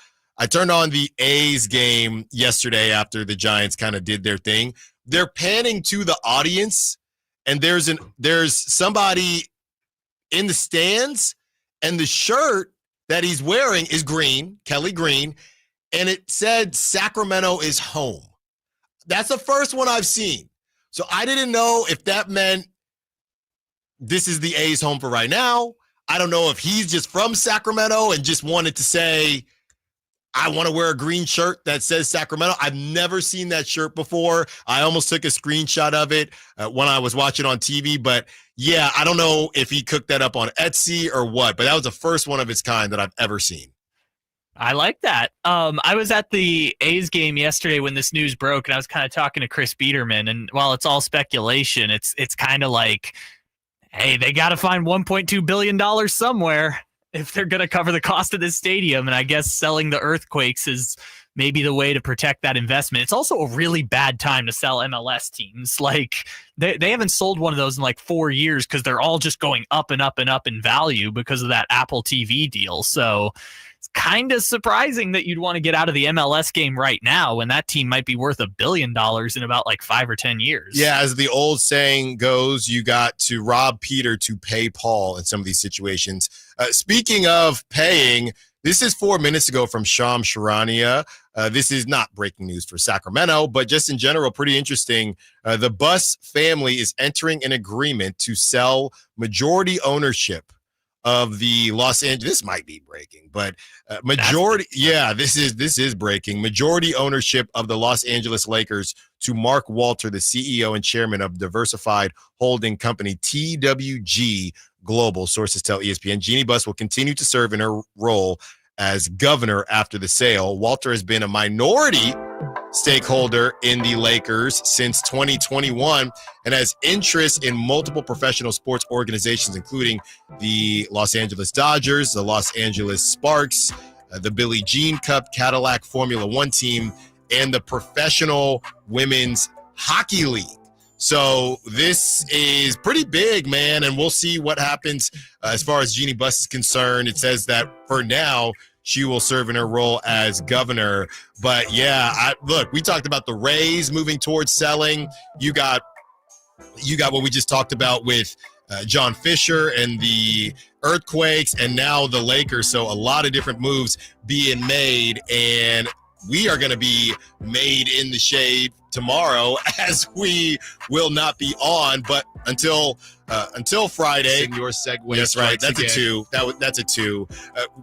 A's game yesterday after the Giants kind of did their thing. They're panning to the audience, and there's somebody in the stands, and the shirt that he's wearing is green, Kelly green, and it said Sacramento is home. That's the first one I've seen. So I didn't know if that meant this is the A's home for right now. I don't know if he's just from Sacramento and just wanted to say, I want to wear a green shirt that says Sacramento. I've never seen that shirt before. I almost took a screenshot of it when I was watching on TV. But yeah, I don't know if he cooked that up on Etsy or what, but that was the first one of its kind that I've ever seen. I like that. I was at the A's game yesterday when this news broke, and I was kind of talking to Chris Biederman. And while it's all speculation, it's kind of like, hey, they got to find $1.2 billion somewhere if they're going to cover the cost of this stadium. And I guess selling the Earthquakes is maybe the way to protect that investment. It's also a really bad time to sell MLS teams. Like they haven't sold one of those in like 4 years because they're all just going up and up and up in value because of that Apple TV deal. So it's kind of surprising that you'd want to get out of the MLS game right now when that team might be worth $1 billion in about like 5 or 10 years. Yeah, as the old saying goes, you got to rob Peter to pay Paul in some of these situations. Speaking of paying, this is 4 minutes ago from Shams Charania. This is not breaking news for Sacramento, but just in general, pretty interesting. The Bus family is entering an agreement to sell majority ownership of the Los Angeles. This might be breaking, but majority. Yeah, this is breaking. Majority ownership of the Los Angeles Lakers to Mark Walter, the CEO and chairman of diversified holding company TWG Global. Sources tell ESPN Jeannie Buss will continue to serve in her role as governor after the sale. Walter has been a minority stakeholder in the Lakers since 2021 and has interest in multiple professional sports organizations, including the Los Angeles Dodgers, the Los Angeles Sparks, the Billie Jean Cup Cadillac Formula One team, and the Professional Women's Hockey League. So this is pretty big, man, and we'll see what happens as far as Jeannie Buss is concerned. It says that for now, she will serve in her role as governor. But yeah, look, we talked about the Rays moving towards selling. You got what we just talked about with John Fisher and the Earthquakes, and now the Lakers. So a lot of different moves being made, and we are going to be made in the shade tomorrow, as we will not be on, but until Friday. Your segue. That's right. That's again. A 2. That's a 2.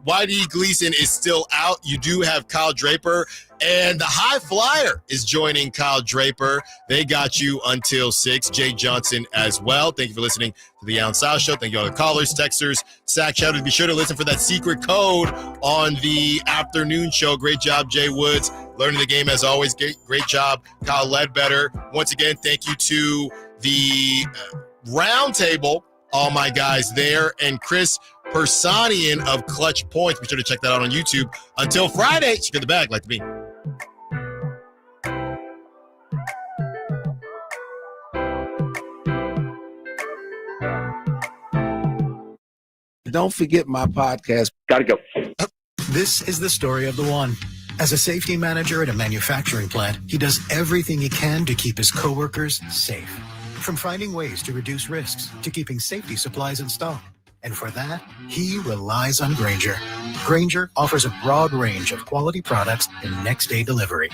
YD Gleason is still out. You do have Kyle Draper, and the High Flyer is joining Kyle Draper. They got you until 6. Jay Johnson as well. Thank you for listening to the Allen Stiles Show. Thank you all the callers, texters, Sack Shouters. Be sure to listen for that secret code on the afternoon show. Great job, Jay Woods. Learning the game as always. Great job, Kyle Ledbetter. Once again, thank you to the roundtable, all my guys there, and Chris Persanian of Clutch Points. Be sure to check that out on YouTube. Until Friday, secure the bag like to be. Don't forget my podcast. Gotta go. This is the story of the one. As a safety manager at a manufacturing plant, he does everything he can to keep his coworkers safe. From finding ways to reduce risks to keeping safety supplies in stock. And for that, he relies on Grainger. Grainger offers a broad range of quality products and next-day delivery.